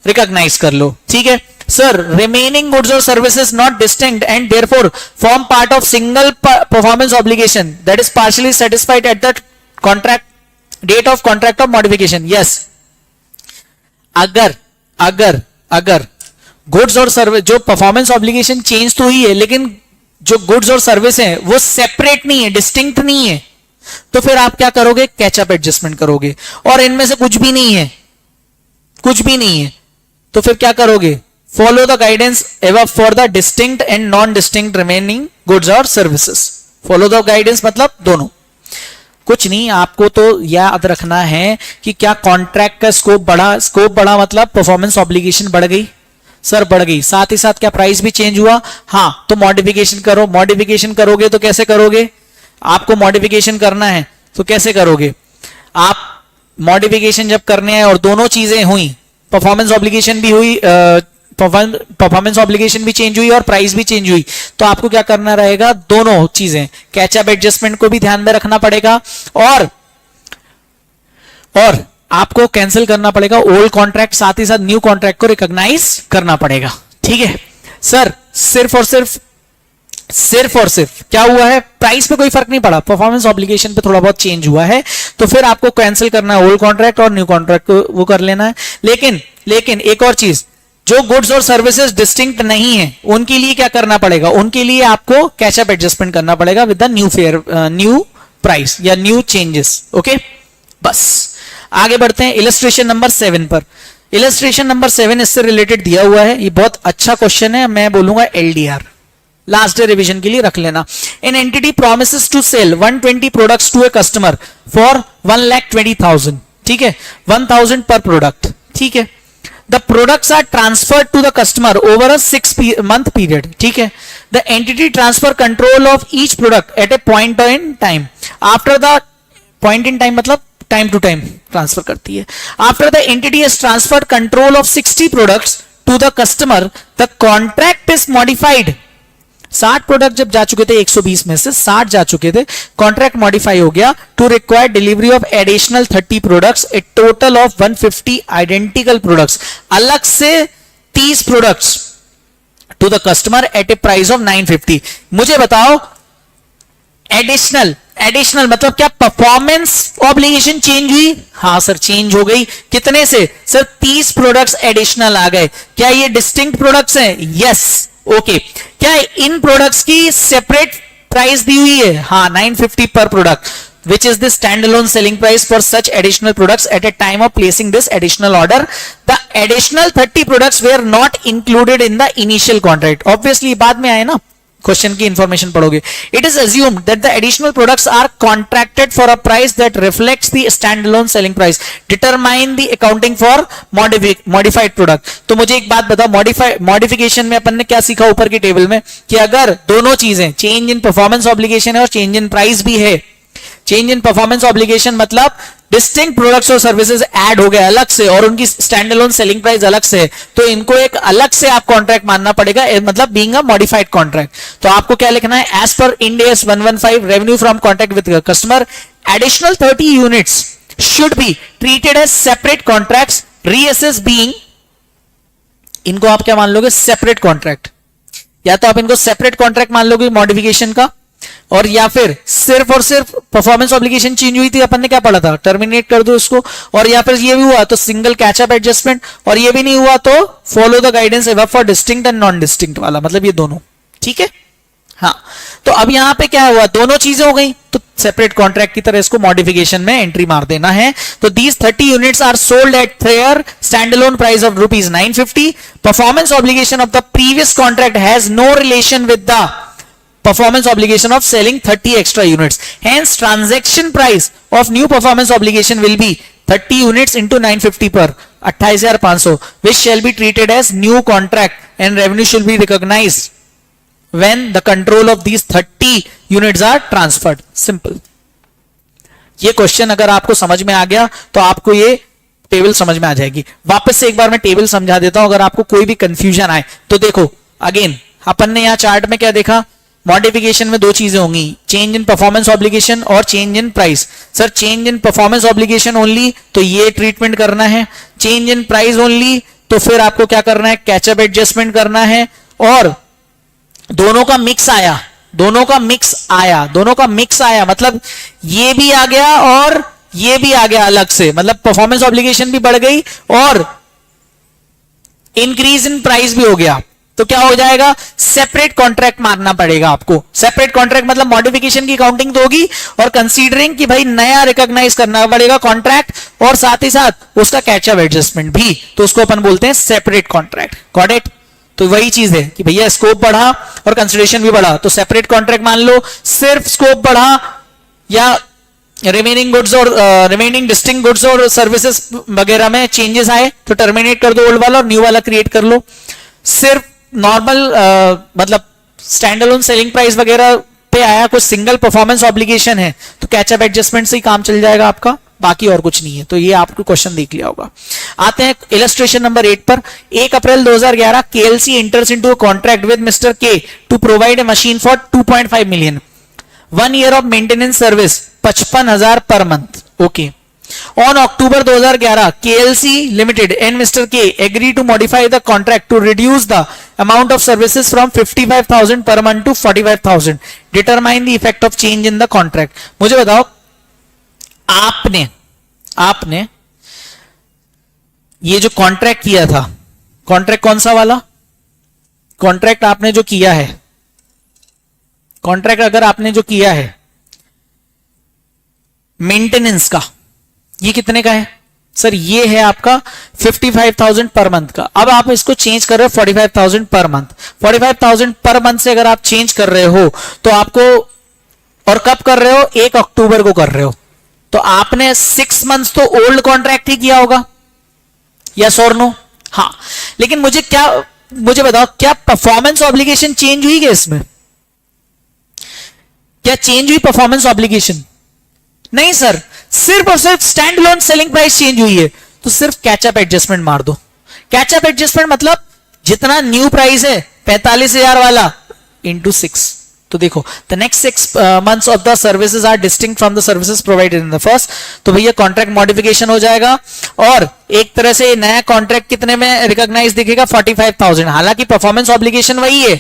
रिकॉग्नाइज कर लो। ठीक है sir, remaining goods or services not distinct and therefore form part of single performance obligation that is partially satisfied at the contract date of contract of modification। yes, अगर goods और service जो performance obligation change तो हुई है लेकिन जो goods और service है वो सेपरेट नहीं है, डिस्टिंक्ट नहीं है, तो फिर आप क्या करोगे, कैचअप एडजस्टमेंट करोगे। और इनमें से कुछ भी नहीं है तो फिर क्या करोगे, follow the guidance above for the distinct and non-distinct remaining goods or services। follow the guidance मतलब दोनों, कुछ नहीं। आपको तो याद रखना है कि क्या कॉन्ट्रैक्ट का स्कोप बढ़ा मतलब परफॉर्मेंस ऑब्लिगेशन बढ़ गई, सर बढ़ गई। साथ ही साथ क्या प्राइस भी चेंज हुआ, हाँ, तो मॉडिफिकेशन करो। मॉडिफिकेशन करोगे तो कैसे करोगे, आपको मॉडिफिकेशन करना है तो कैसे करोगे आप, मॉडिफिकेशन जब करने हैं और दोनों चीजें हुई, परफॉर्मेंस ऑब्लिगेशन भी हुई, परफॉर्मेंस ऑब्लिगेशन भी चेंज हुई और प्राइस भी चेंज हुई, तो आपको क्या करना रहेगा, दोनों चीजें, कैचअप एडजस्टमेंट को भी ध्यान में रखना पड़ेगा और आपको कैंसिल करना पड़ेगा ओल्ड कॉन्ट्रैक्ट, साथ ही साथ न्यू कॉन्ट्रैक्ट को रिकॉग्नाइज करना पड़ेगा। ठीक है सर, सिर्फ और सिर्फ क्या हुआ है, प्राइस पे कोई फर्क नहीं पड़ा, परफॉर्मेंस ऑब्लिगेशन पे थोड़ा बहुत चेंज हुआ है, तो फिर आपको कैंसिल करना है ओल्ड कॉन्ट्रैक्ट और न्यू कॉन्ट्रैक्ट को वो कर लेना है। लेकिन एक और चीज, जो गुड्स और सर्विसेज डिस्टिंक्ट नहीं है उनके लिए क्या करना पड़ेगा, उनके लिए आपको कैचअप एडजस्टमेंट करना पड़ेगा विद द न्यू प्राइस या न्यू चेंजेस। ओके, बस आगे बढ़ते हैं इलस्ट्रेशन नंबर 7 पर। इलस्ट्रेशन नंबर 7 इससे रिलेटेड दिया हुआ है, ये बहुत अच्छा क्वेश्चन है, मैं बोलूंगा एलडीआर लास्ट डे रिवीजन के लिए रख लेना। An entity promises to sell 120 products to a customer for 1,20,000, ठीक है, 1,000 पर प्रोडक्ट, ठीक है। The products are transferred to the customer over a 6-month period, ठीक है। The entity transfer control of each product at a point in time, after the point in time मतलब time to time transfer करती है। After the entity has transferred control of 60 products to the customer, the contract is modified. 60 product जब जा चुके थे, 120 में से 60 जा चुके थे, कॉन्ट्रैक्ट मॉडिफाई हो गया to require delivery of additional 30 products, a total of 150 identical products, अलग से 30 products to the customer at a price of 950। मुझे बताओ एडिशनल मतलब क्या परफॉर्मेंस ऑब्लिगेशन चेंज हुई? हाँ सर चेंज हो गई। कितने से? सर 30 प्रोडक्ट्स एडिशनल आ गए। क्या ये डिस्टिंक्ट प्रोडक्ट्स हैं? Yes, okay. क्या इन प्रोडक्ट्स की सेपरेट प्राइस दी हुई है? हाँ 950 पर product, which is the standalone selling price for such additional products at a time of placing this additional order. The additional 30 products were not included in the initial contract. Obviously बाद में आए ना, question की information पढ़ोगे। It is assumed that the additional products are contracted for a price that reflects the standalone selling price. Determine the accounting for modified product. तो मुझे एक बात बताओ, मॉडिफिकेशन में अपन ने क्या सीखा ऊपर की टेबल में, कि अगर दोनों चीजें चेंज इन परफॉर्मेंस ऑब्लिगेशन है और चेंज इन प्राइस भी है, चेंज इन परफॉर्मेंस ऑब्लिगेशन मतलब डिस्टिंक्ट प्रोडक्ट्स और सर्विसेज ऐड हो गए अलग से और उनकी स्टैंड अलोन सेलिंग प्राइस अलग से है, तो इनको एक अलग से आप कॉन्ट्रैक्ट मानना पड़ेगा, मतलब बीइंग अ मॉडिफाइड कॉन्ट्रैक्ट। तो आपको क्या लिखना है? As per Ind AS 115 revenue from contract with customer, additional 30 units should be treated as separate contracts, reassess being, इनको आप क्या मान लोगे? Separate contract. या तो आप इनको सेपरेट कॉन्ट्रैक्ट मान लोगे मॉडिफिकेशन का, और या फिर सिर्फ और सिर्फ परफॉर्मेंस ऑब्लिगेशन चेंज हुई थी, अपन ने क्या पढ़ा था? टर्मिनेट कर दो इसको। और या फिर ये भी हुआ तो सिंगल कैचअप एडजस्टमेंट, और ये भी नहीं हुआ तो follow the guidance above for distinct and non distinct वाला, मतलब ये दोनों, ठीक है। हाँ, तो अब यहां पे क्या हुआ? दोनों चीजें हो गई, तो सेपरेट कॉन्ट्रैक्ट की तरह इसको मॉडिफिकेशन में एंट्री मार देना है। तो these 30 units are sold at their standalone price of ₹950। Performance obligation of the previous contract has no relation with the performance obligation of selling 30 extra units. Hence, transaction price of new performance obligation will be 30 units into 950 per 28,500, which shall be treated as new contract and revenue should be recognized when the control of these 30 units are transferred. Simple. ये question अगर आपको समझ में आ गया तो आपको ये table समझ में आ जाएगी। वापस से एक बार मैं टेबल समझा देता हूं, अगर आपको कोई भी कंफ्यूजन आए तो देखो। अगेन अपन ने यहां चार्ट में क्या देखा? मॉडिफिकेशन में दो चीजें होंगी, चेंज इन परफॉर्मेंस ऑब्लिगेशन और change in price. Sir change in performance obligation only, तो ये ट्रीटमेंट करना है। चेंज इन प्राइस ओनली, तो फिर आपको क्या करना है? कैचअप एडजस्टमेंट करना है। और दोनों का मिक्स आया, दोनों का मिक्स आया मतलब ये भी आ गया और ये भी आ गया अलग से, मतलब परफॉर्मेंस ऑब्लिगेशन भी बढ़ गई और इंक्रीज इन प्राइस भी हो गया। तो क्या हो जाएगा? सेपरेट कॉन्ट्रैक्ट मानना पड़ेगा आपको। सेपरेट कॉन्ट्रैक्ट मतलब मॉडिफिकेशन की काउंटिंग तो होगी और कंसीडरिंग कि भाई नया रिकॉग्नाइज करना पड़ेगा कॉन्ट्रैक्ट और साथ ही साथ उसका कैचअप एडजस्टमेंट भी, तो उसको अपन बोलते हैं सेपरेट कॉन्ट्रैक्ट। Got it? तो वही चीज है कि भैया स्कोप बढ़ा और कंसिडरेशन भी बढ़ा, तो सेपरेट कॉन्ट्रैक्ट मान लो। सिर्फ स्कोप बढ़ा या रिमेनिंग गुड्स और रिमेनिंग डिस्टिंक्ट गुड्स और सर्विसेज वगैरह में चेंजेस आए तो टर्मिनेट कर दो ओल्ड वाला और न्यू वाला क्रिएट कर लो। सिर्फ नॉर्मल मतलब स्टैंड अलोन सेलिंग प्राइस वगैरह पे आया, कुछ सिंगल परफॉर्मेंस ऑब्लिगेशन है तो कैचअप एडजस्टमेंट से ही काम चल जाएगा आपका, बाकी और कुछ नहीं है। तो ये आपको क्वेश्चन देख लिया होगा। आते हैं इलस्ट्रेशन नंबर 8 पर। 1 अप्रैल 2011 KLC enters into a contract with Mr. K to provide a machine for 2.5 million. 1 year of maintenance service 55,000 per month. Okay. On October 2011, KLC Limited and Mr. K agreed to modify the contract to reduce the amount of services from 55,000 per month to 45,000. Determine the effect of change in the contract. मुझे बताओ, आपने ये जो contract किया था, contract कौन सा वाला? कॉन्ट्रैक्ट आपने जो किया है, कॉन्ट्रैक्ट अगर आपने जो किया है मेंटेनेंस का, ये कितने का है? सर ये है आपका 55,000 पर मंथ का। अब आप इसको चेंज कर रहे हो 45,000 पर मंथ। 45,000 पर मंथ से अगर आप चेंज कर रहे हो तो आपको, और कब कर रहे हो, 1 अक्टूबर को कर रहे हो, तो आपने 6 मंथ्स तो ओल्ड कॉन्ट्रैक्ट ही किया होगा, यस और नो? हाँ, लेकिन मुझे बताओ क्या परफॉर्मेंस ऑब्लिगेशन चेंज हुई क्या इसमें? क्या चेंज हुई परफॉर्मेंस ऑब्लिगेशन? नहीं सर, सिर्फ और सिर्फ stand loan selling price change हुई है, तो सिर्फ कैचअप एडजस्टमेंट मार दो। कैचअप एडजस्टमेंट मतलब जितना न्यू प्राइस है 45,000 वाला इंटू 6। तो देखो, the next 6 months of the services are distinct from the services provided in the first. तो भैया कॉन्ट्रैक्ट मॉडिफिकेशन हो जाएगा, और एक तरह से नया कॉन्ट्रैक्ट कितने में रिकॉग्नाइज दिखेगा? 45,000। हालांकि परफॉर्मेंस ऑब्लिगेशन वही है,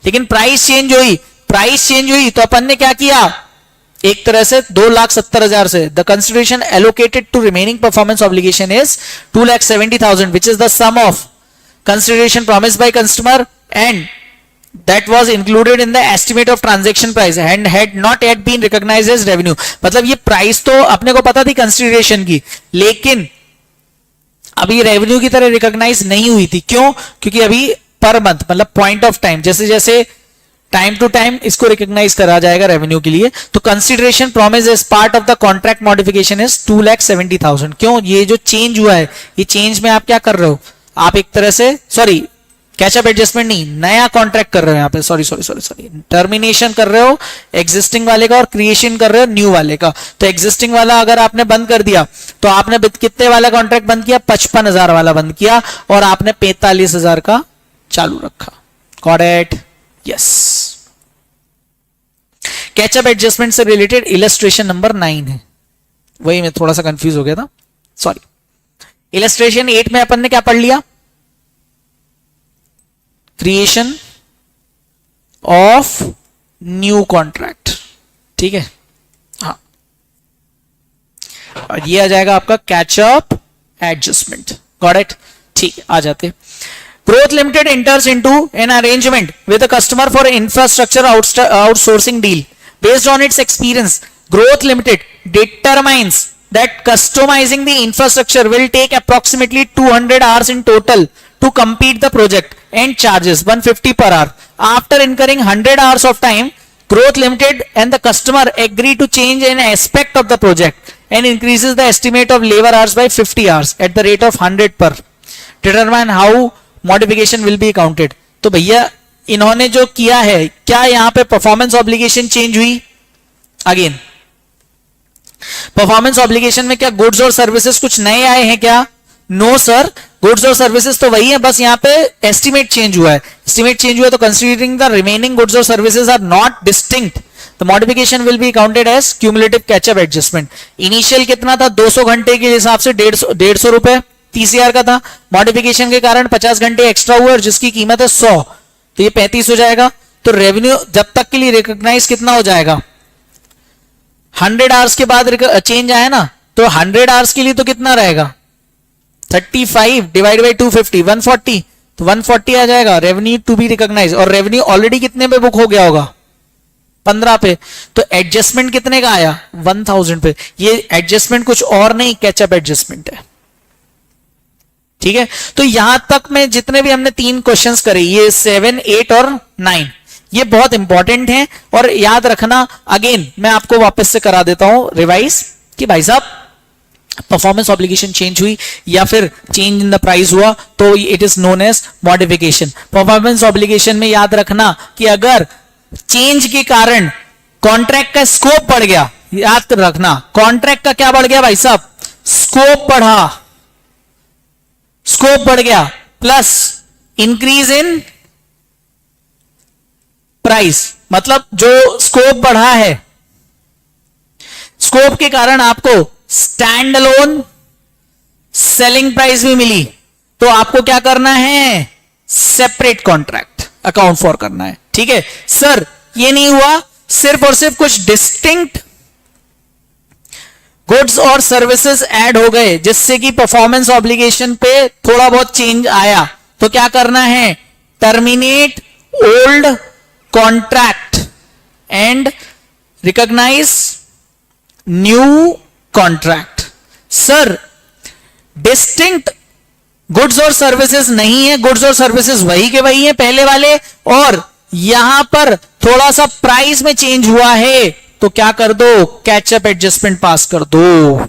लेकिन प्राइस चेंज हुई। प्राइस चेंज हुई तो अपन ने क्या किया? एक तरह से 2,70,000 से the consideration allocated to remaining performance obligation is 2,70,000, which is the sum of consideration promised by customer and that was included in the estimate of transaction price and had not yet been recognized as revenue। मतलब ये price तो अपने को पता थी consideration की, लेकिन अभी रेवेन्यू की तरह रिकॉग्नाइज नहीं हुई थी। क्यों? क्योंकि अभी पर मंथ मतलब पॉइंट ऑफ टाइम, जैसे जैसे टाइम टू टाइम इसको रिकॉग्नाइज करा जाएगा रेवेन्यू के लिए। तो consideration promise as part of the contract modification is 2,70,000। क्यों? ये जो चेंज हुआ है, ये चेंज में आप क्या कर रहे हो? आप एक तरह से, सॉरी कैचअप एडजस्टमेंट नहीं, नया कॉन्ट्रैक्ट कर रहे हो यहाँ पे, सॉरी टर्मिनेशन कर रहे हो एक्जिस्टिंग वाले का और क्रिएशन कर रहे हो न्यू वाले का। तो एक्जिस्टिंग वाला अगर आपने बंद कर दिया तो आपने कितने वाला कॉन्ट्रैक्ट बंद किया? 55,000 वाला बंद किया, और आपने 45,000 का चालू रखा। Got it? Yes. Catchup adjustment से रिलेटेड इलस्ट्रेशन नंबर 9 है, वही मैं थोड़ा सा कंफ्यूज हो गया था, सॉरी। इलस्ट्रेशन 8 में अपन ने क्या पढ़ लिया? क्रिएशन ऑफ न्यू कॉन्ट्रैक्ट, ठीक है। हाँ, और ये आ जाएगा आपका कैचअप एडजस्टमेंट। Got it? ठीक है, आ जाते। Growth limited enters into an arrangement with a customer for infrastructure outsourcing deal. Based on its experience, Growth Limited determines that customizing the infrastructure will take approximately 200 hours in total to complete the project and charges 150 per hour. After incurring 100 hours of time, Growth Limited and the customer agree to change an aspect of the project and increases the estimate of labor hours by 50 hours at the rate of 100 per. Determine how modification will be counted. तो भैया इन्होंने जो किया है, क्या यहां पे performance obligation change हुई? अगेन परफॉर्मेंस ऑब्लिगेशन में क्या गुड्स और सर्विसेज कुछ नए आए हैं क्या? नो सर, गुड्स और सर्विसेज तो वही है, बस यहाँ पे एस्टिमेट चेंज हुआ है। एस्टिमेट चेंज हुआ तो कंसीडरिंग द रिमेनिंग गुड्स और services are not distinct, the modification will be counted as cumulative catchup adjustment. Initial कितना था? 200 घंटे के हिसाब से 150 रुपए 30,000 का था। मॉडिफिकेशन के कारण 50 घंटे एक्स्ट्रा हुए और जिसकी कीमत है 100, तो ये 35 हो जाएगा। तो रेवेन्यू जब तक के लिए रिकॉग्नाइज कितना हो जाएगा? 100 आवर्स के बाद चेंज आया ना, तो 100 आवर्स के लिए तो कितना रहेगा? 35 डिवाइड बाई 250 140, तो 140 आ जाएगा रेवेन्यू टू बी रिकॉग्नाइज। और रेवेन्यू ऑलरेडी कितने पे बुक हो गया होगा? 15 पे। तो एडजस्टमेंट कितने का आया? 1000 पे। ये एडजस्टमेंट कुछ और नहीं, कैचअप एडजस्टमेंट है, ठीक है। तो यहां तक में जितने भी हमने 3 क्वेश्चंस करे, ये 7, 8 और 9, ये बहुत इंपॉर्टेंट हैं और याद रखना। अगेन मैं आपको वापस से करा देता हूं रिवाइज कि भाई साहब परफॉर्मेंस ऑब्लिगेशन चेंज हुई या फिर चेंज इन द प्राइस हुआ तो it is known as modification. Performance obligation में याद रखना कि अगर चेंज के कारण कॉन्ट्रैक्ट का स्कोप बढ़ गया, याद रखना कॉन्ट्रैक्ट का क्या बढ़ गया भाई साहब? स्कोप बढ़ा, स्कोप बढ़ गया प्लस इंक्रीज इन प्राइस, मतलब जो स्कोप बढ़ा है, स्कोप के कारण आपको स्टैंड अलोन सेलिंग प्राइस भी मिली, तो आपको क्या करना है? सेपरेट कॉन्ट्रैक्ट अकाउंट फॉर करना है, ठीक है। सर ये नहीं हुआ, सिर्फ और सिर्फ कुछ डिस्टिंक्ट गुड्स और सर्विसेज ऐड हो गए जिससे कि परफॉर्मेंस ऑब्लिगेशन पे थोड़ा बहुत चेंज आया, तो क्या करना है? Terminate old contract and recognize new contract. Sir distinct goods और सर्विसेज नहीं है, गुड्स और सर्विसेज वही के वही है पहले वाले, और यहां पर थोड़ा सा प्राइस में चेंज हुआ है, तो क्या कर दो, कैचअप एडजस्टमेंट पास कर दो।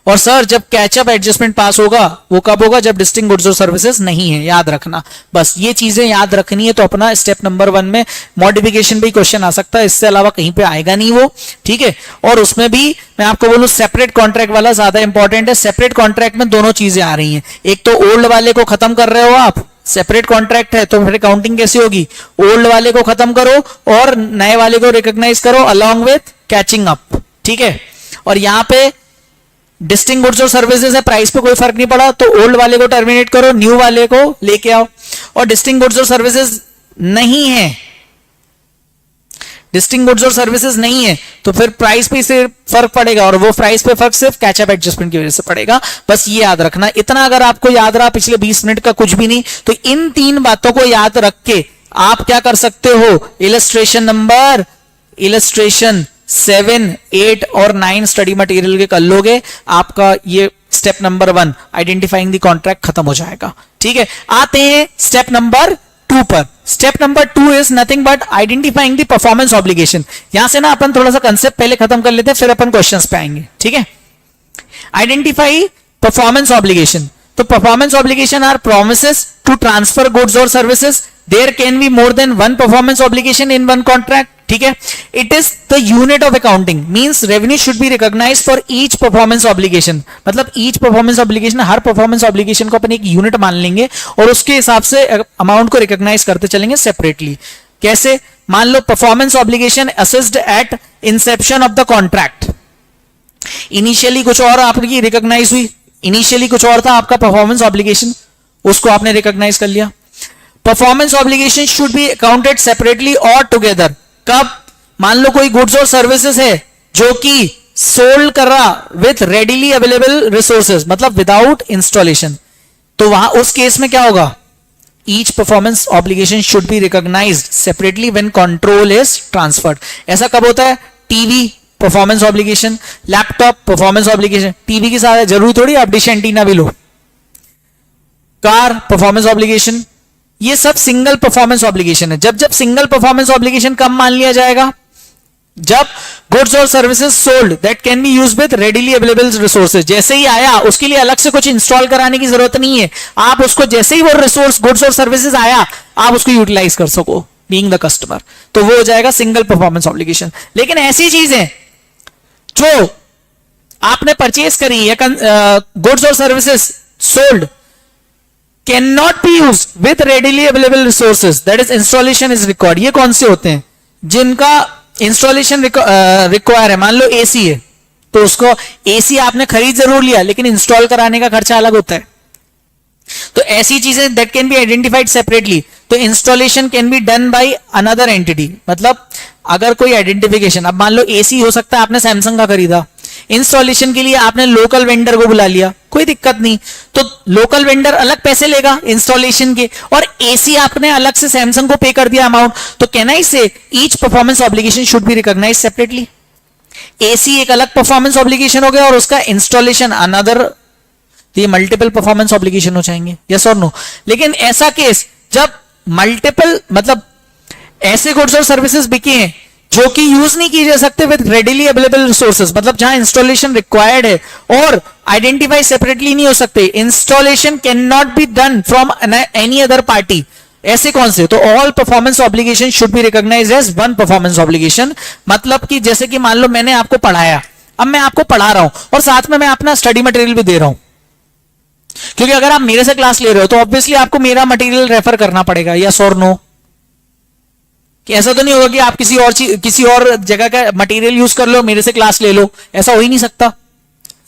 और सर जब कैचअप एडजस्टमेंट पास होगा वो कब होगा, जब डिस्टिंक्ट गुड्स और सर्विसेज नहीं है, याद रखना। बस ये चीजें याद रखनी है। तो अपना स्टेप नंबर 1 में मॉडिफिकेशन भी क्वेश्चन आ सकता है, इससे अलावा कहीं पे आएगा नहीं वो, ठीक है। और उसमें भी मैं आपको बोलूं सेपरेट कॉन्ट्रैक्ट वाला ज्यादा इंपॉर्टेंट है। सेपरेट कॉन्ट्रैक्ट में दोनों चीजें आ रही हैं, एक तो ओल्ड वाले को खत्म कर रहे हो आप, सेपरेट कॉन्ट्रैक्ट है तो फिर काउंटिंग कैसे होगी, ओल्ड वाले को खत्म करो और नए वाले को रिकॉग्नाइज करो अलोंग विथ कैचिंग अप, ठीक है। और यहां पे डिस्टिंक्ट गुड्स और सर्विसेज है, प्राइस पे कोई फर्क नहीं पड़ा, तो ओल्ड वाले को टर्मिनेट करो, न्यू वाले को लेके आओ। और डिस्टिंक्ट गुड्स और सर्विसेज नहीं है, डिस्टिंक्ट गुड्स और सर्विसेज नहीं है, तो फिर प्राइस पे से फर्क पड़ेगा, और वो प्राइस पे फर्क सिर्फ कैचअप एडजस्टमेंट की वजह से पड़ेगा। बस ये याद रखना, इतना अगर आपको याद रहा पिछले 20 मिनट का कुछ भी नहीं, तो इन 3 बातों को याद रख के आप क्या कर सकते हो, इलस्ट्रेशन 7, 8 और 9 स्टडी मटेरियल के कर लोगे, आपका ये step number 1 identifying the contract खत्म हो जाएगा, ठीक है। आते हैं स्टेप नंबर 2 पर। Step number 2 is nothing but identifying the performance obligation. यहां से ना अपन थोड़ा सा कंसेप्ट पहले खत्म कर लेते हैं, फिर अपन क्वेश्चंस पे आएंगे, ठीक है। Identify performance obligation. तो performance obligation are promises to transfer goods और services, there can be more than one performance obligation in one contract, ठीक है। It is the unit of accounting, means revenue should be recognize for each performance obligation. मतलब each performance obligation, हर performance obligation को अपन एक unit मान लेंगे और उसके हिसाब से अमाउंट को रिकॉग्नाइज करते चलेंगे सेपरेटली। कैसे, मान लो performance obligation assessed at inception of the contract, initially कुछ और आपकी रिकॉग्नाइज हुई, इनिशियली कुछ और था आपका परफॉर्मेंस ऑब्लिगेशन, उसको आपने रिकॉग्नाइज कर लिया। Performance obligation should B accounted separately और टुगेदर। कब, मान लो कोई गुड्स और सर्विसेज है जो कि सोल्ड कर रहा विथ रेडिली अवेलेबल रिसोर्सेज, मतलब विदाउट इंस्टॉलेशन, तो वहां उस केस में क्या होगा, each performance obligation should be recognized separately when control is transferred. ऐसा कब होता है, TV performance obligation, laptop performance obligation, TV की साथ जरूरी थोड़ी आप डिश एंटीना भी लो, कार परफॉर्मेंस ऑब्लिगेशन, ये सब सिंगल परफॉर्मेंस ऑब्लिगेशन है। जब जब सिंगल परफॉर्मेंस ऑब्लिगेशन कब मान लिया जाएगा, जब गुड्स और services sold that can be used with readily available resources, जैसे ही आया उसके लिए अलग से कुछ इंस्टॉल कराने की जरूरत नहीं है, आप उसको जैसे ही वो रिसोर्स गुड्स और सर्विसेज आया आप उसको यूटिलाइज कर सको बीइंग द कस्टमर, तो वो हो जाएगा सिंगल परफॉर्मेंस ऑब्लिगेशन। लेकिन ऐसी चीजें जो आपने परचेज करी या गुड्स और services sold cannot be used with readily available resources, that is installation is required, ये कौन से होते हैं, जिनका इंस्टॉलेशन रिक्वायर है। मान लो एसी है तो उसको एसी आपने खरीद जरूर लिया लेकिन इंस्टॉल कराने का खर्चा अलग होता है, तो ऐसी चीजें that can be identified separately. तो installation can be done by another entity, मतलब अगर कोई आइडेंटिफिकेशन, अब मान लो एसी हो सकता है आपने सैमसंग का खरीदा, इंस्टॉलेशन के लिए आपने लोकल वेंडर को बुला लिया, कोई दिक्कत नहीं, तो लोकल वेंडर अलग पैसे लेगा इंस्टॉलेशन के, और एसी आपने अलग से सैमसंग को पे कर दिया अमाउंट, तो can I say each performance obligation should be recognized separately. AC एक अलग परफॉर्मेंस ऑब्लिगेशन हो गया और उसका इंस्टॉलेशन अनदर, तो ये मल्टीपल परफॉर्मेंस ऑब्लिगेशन हो जाएंगे, यस और नो। लेकिन ऐसा केस जब मल्टीपल, मतलब ऐसे गुड्स और सर्विसेज बिके हैं जो कि यूज नहीं किए जा सकते विद रेडिली अवेलेबल रिसोर्सेज, मतलब जहां इंस्टॉलेशन रिक्वायर्ड है और आइडेंटिफाई सेपरेटली नहीं हो सकते, installation can not be done from any other party, ऐसे कौन से, तो all performance obligation should be recognized as one performance obligation. मतलब कि जैसे कि मान लो मैंने आपको पढ़ाया, अब मैं आपको पढ़ा रहा हूं और साथ में मैं अपना स्टडी मटेरियल भी दे रहा हूं, क्योंकि अगर आप मेरे से क्लास ले रहे हो तो ऑब्वियसली आपको मेरा मटेरियल रेफर करना पड़ेगा, यस और नो। कि ऐसा तो नहीं होगा कि आप किसी और जगह का मटेरियल यूज कर लो मेरे से क्लास ले लो, ऐसा हो ही नहीं सकता,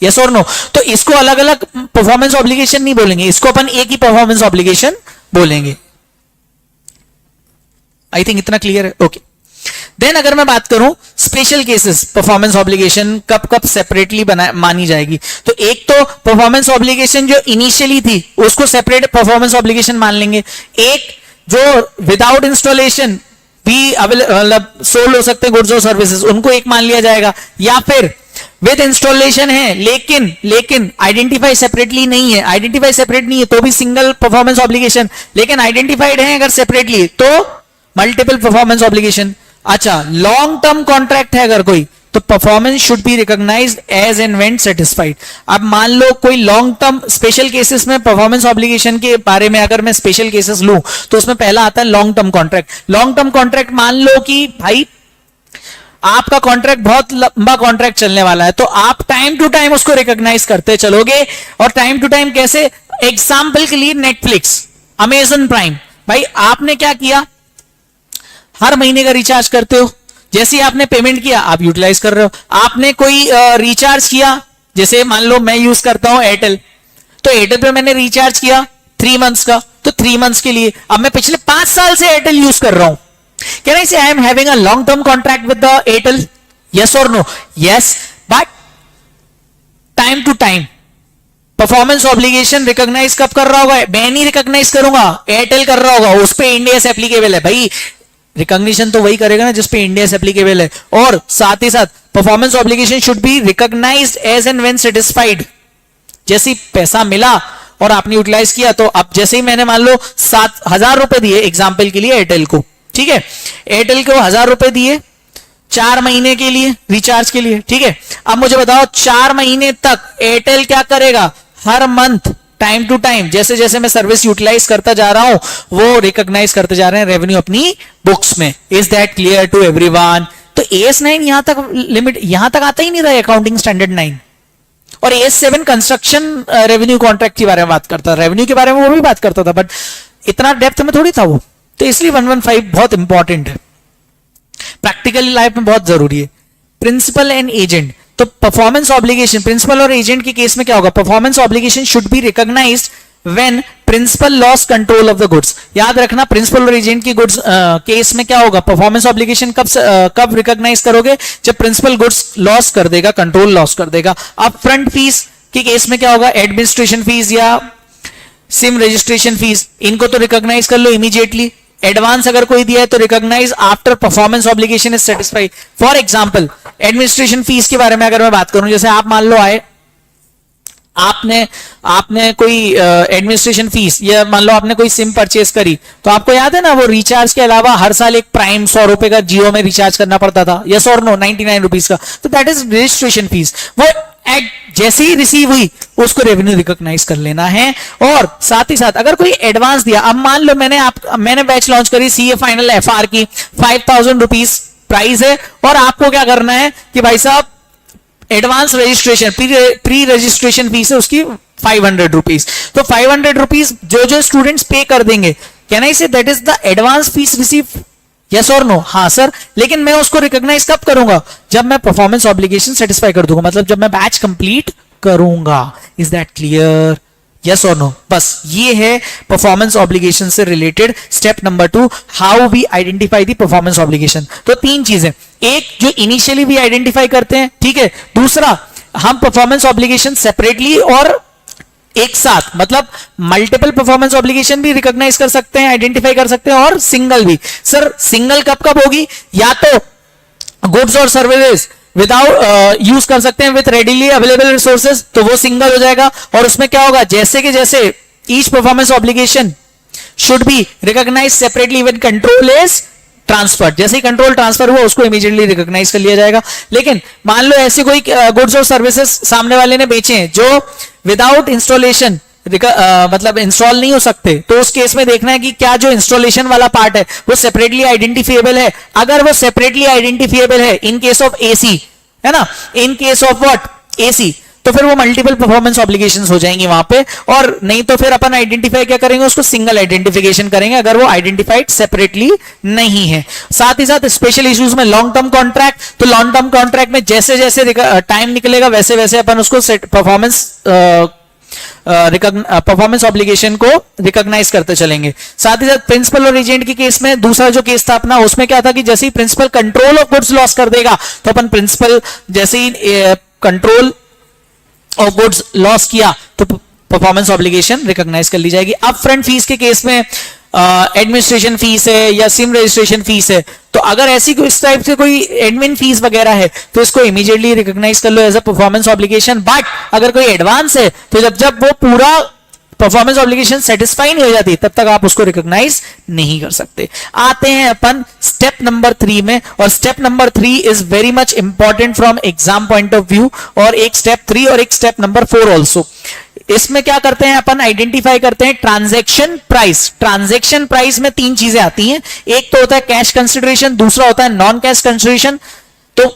यस और नो। तो इसको अलग अलग परफॉर्मेंस ऑब्लिगेशन नहीं बोलेंगे, इसको अपन एक ही परफॉर्मेंस ऑब्लिगेशन बोलेंगे। आई थिंक इतना क्लियर है, ओके। देन अगर मैं बात करूं स्पेशल केसेस परफॉर्मेंस ऑब्लिगेशन कब कब सेपरेटली मानी जाएगी, तो एक तो परफॉर्मेंस ऑब्लिगेशन जो इनिशियली थी उसको सेपरेट परफॉर्मेंस ऑब्लिगेशन मान लेंगे, एक जो विदाउट इंस्टॉलेशन भी मतलब सोल्ड हो सकते हैं गुड्स और सर्विसेज, उनको एक मान लिया जाएगा, या फिर विद इंस्टॉलेशन है, लेकिन आइडेंटिफाई सेपरेटली नहीं है, आइडेंटिफाई सेपरेट नहीं है तो भी सिंगल परफॉर्मेंस ऑब्लिगेशन, लेकिन आइडेंटिफाइड है अगर सेपरेटली तो मल्टीपल परफॉर्मेंस ऑब्लिगेशन। अच्छा, लॉन्ग टर्म कॉन्ट्रैक्ट है अगर कोई, तो performance should be recognized as and when satisfied. अब मान लो कोई लॉन्ग टर्म स्पेशल केसेस में परफॉर्मेंस ऑब्लिगेशन के बारे में अगर मैं स्पेशल केसेस लूं तो उसमें पहला आता है long term contract. Long term contract मान लो कि भाई आपका कॉन्ट्रैक्ट बहुत लंबा कॉन्ट्रैक्ट चलने वाला है, तो आप टाइम टू टाइम उसको रिकॉग्नाइज करते चलोगे। और टाइम टू टाइम कैसे? एग्जाम्पल के लिए नेटफ्लिक्स, अमेजन प्राइम, भाई आपने क्या किया, हर महीने का रिचार्ज करते हो, जैसे ही आपने पेमेंट किया आप यूटिलाइज कर रहे हो। आपने कोई रिचार्ज किया, जैसे मान लो मैं यूज करता हूं एयरटेल, तो एयरटेल पे मैंने रिचार्ज किया 3 मंथ्स का, तो 3 मंथ्स के लिए अब मैं पिछले 5 साल से एयरटेल यूज कर रहा हूं। Can I say I am having a long-term contract with the Airtel? Yes or no? Yes, but time to time performance obligation recognize कब कर रहा होगा? मैं नहीं रिकॉग्नाइज करूंगा, एयरटेल कर रहा होगा, उस पे इंडिया एप्लीकेबल है। भाई रिकॉग्निशन तो वही करेगा ना जिस पे इंडिया एप्लीकेबल है। और साथ ही साथ performance obligation should be recognized as and when satisfied. जैसे पैसा मिला और आपने यूटिलाइज किया, तो अब जैसे ही मैंने मान लो 7,000 रुपए दिए एग्जाम्पल के लिए एयरटेल को, ठीक है, एयरटेल को 1,000 रुपए दिए 4 महीने के लिए रिचार्ज के लिए, ठीक है। अब मुझे बताओ 4 महीने तक एयरटेल क्या करेगा? हर मंथ टाइम टू टाइम जैसे जैसे मैं सर्विस यूटिलाइज करता जा रहा हूं वो रिकॉग्नाइज करते जा रहे हैं रेवेन्यू अपनी बुक्स में। Is that clear to everyone? तो AS9 यहां तक लिमिट, यहां तक आता ही नहीं था अकाउंटिंग स्टैंडर्ड 9, और AS7 कंस्ट्रक्शन रेवेन्यू कॉन्ट्रैक्ट के बारे में बात करता था, रेवेन्यू के बारे में वो भी बात करता था, बट इतना डेप्थ में थोड़ी था वो। तो इसलिए 115 बहुत इंपॉर्टेंट है, प्रैक्टिकल लाइफ में बहुत जरूरी है। प्रिंसिपल एंड एजेंट, तो परफॉर्मेंस ऑब्लिगेशन प्रिंसिपल और एजेंट के केस में क्या होगा? Performance obligation should be recognized when principal loss control of the goods. याद रखना प्रिंसिपल और एजेंट की गुड्स केस में क्या होगा? परफॉर्मेंस ऑब्लिगेशन कब रिकॉग्नाइज करोगे? जब प्रिंसिपल गुड्स लॉस कर देगा, कंट्रोल लॉस कर देगा। अब फ्रंट फीस के केस में क्या होगा? एडमिनिस्ट्रेशन फीस या सिम रजिस्ट्रेशन फीस, इनको तो रिकॉग्नाइज कर लो इमीडिएटली। एडवांस अगर कोई दिया है तो recognize after performance obligation is satisfied. For example administration fees के बारे में अगर मैं बात करूं, जैसे आप मान लो आए, आपने कोई एडमिनिस्ट्रेशन फीस या मान लो आपने कोई सिम परचेस करी, तो आपको याद है ना वो रिचार्ज के अलावा हर साल एक प्राइम 100 रुपए का जियो में रिचार्ज करना पड़ता था, यस और नो, 99 रुपीज का, तो दैट इज रजिस्ट्रेशन फीस। वो जैसे ही रिसीव हुई उसको रेवेन्यू रिकॉग्नाइज कर लेना है। और साथ ही साथ अगर कोई एडवांस दिया, अब मान लो मैंने बैच लॉन्च करी सीए फाइनल एफआर की, 5,000 रुपीज प्राइस है, और आपको क्या करना है कि भाई साहब advance registration pre registration fees है उसकी 500 रुपीज, तो 500 रुपीज जो स्टूडेंट्स पे कर देंगे, can I say that is the advance fees receive? Yes और नो? हाँ सर, लेकिन मैं उसको रिकॉग्नाइज कब करूंगा? जब मैं परफॉर्मेंस ऑब्लिगेशन सेटिस्फाई कर दूंगा, मतलब जब मैं बैच कंप्लीट करूंगा। Is that clear? यस और नो? बस ये है परफॉर्मेंस ऑब्लिगेशन से related step number 2, how we identify the performance obligation. तो 3 चीजें, एक जो इनिशियली भी आइडेंटिफाई करते हैं, ठीक है, दूसरा हम परफॉर्मेंस ऑब्लिगेशन सेपरेटली और एक साथ, मतलब मल्टीपल परफॉर्मेंस ऑब्लिगेशन भी रिकॉग्नाइज कर सकते हैं, आइडेंटिफाई कर सकते हैं, और सिंगल भी। सर सिंगल कब होगी? या तो गुड्स और सर्विसेज विदाउट यूज कर सकते हैं विद रेडिली अवेलेबल रिसोर्सेज, तो वो सिंगल हो जाएगा। और उसमें क्या होगा? जैसे कि जैसे each performance obligation should be recognise separately when control is transfer, जैसे ही कंट्रोल ट्रांसफर हुआ उसको इमीडिएटली रिकॉग्नाइज कर लिया जाएगा। लेकिन मान लो ऐसे कोई गुड्स और सर्विसेज सामने वाले ने बेचे हैं जो विदाउट इंस्टॉलेशन मतलब इंस्टॉल नहीं हो सकते, तो उस केस में देखना है कि क्या जो इंस्टॉलेशन वाला पार्ट है वो सेपरेटली आइडेंटिफिएबल है। अगर वो सेपरेटली आइडेंटिफिएबल है इन केस ऑफ एसी, है ना, इन केस ऑफ व्हाट? एसी, तो फिर वो मल्टीपल परफॉर्मेंस ऑब्लिगेशंस हो जाएंगी वहां पे। और नहीं तो फिर अपन आइडेंटिफाई क्या करेंगे? उसको सिंगल आइडेंटिफिकेशन करेंगे अगर वो आइडेंटिफाइड सेपरेटली नहीं है। साथ ही साथ स्पेशल इश्यूज में लॉन्ग टर्म कॉन्ट्रैक्ट, तो लॉन्ग टर्म कॉन्ट्रैक्ट में जैसे जैसे टाइम निकलेगा वैसे वैसे अपन उसको परफॉर्मेंस ऑब्लिगेशन को रिकॉग्नाइज करते चलेंगे। साथ ही साथ प्रिंसिपल और एजेंट के केस में दूसरा जो केस था अपना, उसमें क्या था कि जैसे ही principal control of goods loss कर देगा, तो अपन प्रिंसिपल जैसे ही कंट्रोल ऑफ गुड्स लॉस किया तो परफॉर्मेंस ऑब्लिगेशन रिकॉग्नाइज कर ली जाएगी। अब फ्रंट फीस के केस में एडमिनिस्ट्रेशन फीस है या सिम रजिस्ट्रेशन फीस है, तो अगर ऐसी कोई इस टाइप से कोई एडमिन फीस वगैरह है तो इसको इमीडिएटली रिकॉग्नाइज कर लो as a performance obligation. But अगर कोई एडवांस है तो जब वो पूरा परफॉर्मेंस ऑब्लिगेशन सेटिस्फाई नहीं हो जाती तब तक आप उसको रिकॉग्नाइज नहीं कर सकते। आते हैं अपन स्टेप नंबर 3 में, और step number 3 is very much important from exam point of view, और एक स्टेप 3 और एक स्टेप नंबर 4 ऑल्सो। इसमें क्या करते हैं अपन, आइडेंटिफाई करते हैं ट्रांजैक्शन प्राइस। ट्रांजैक्शन प्राइस में 3 चीजें आती हैं, एक तो होता है कैश कंसिडरेशन, दूसरा होता है नॉन कैश कंसिडरेशन। तो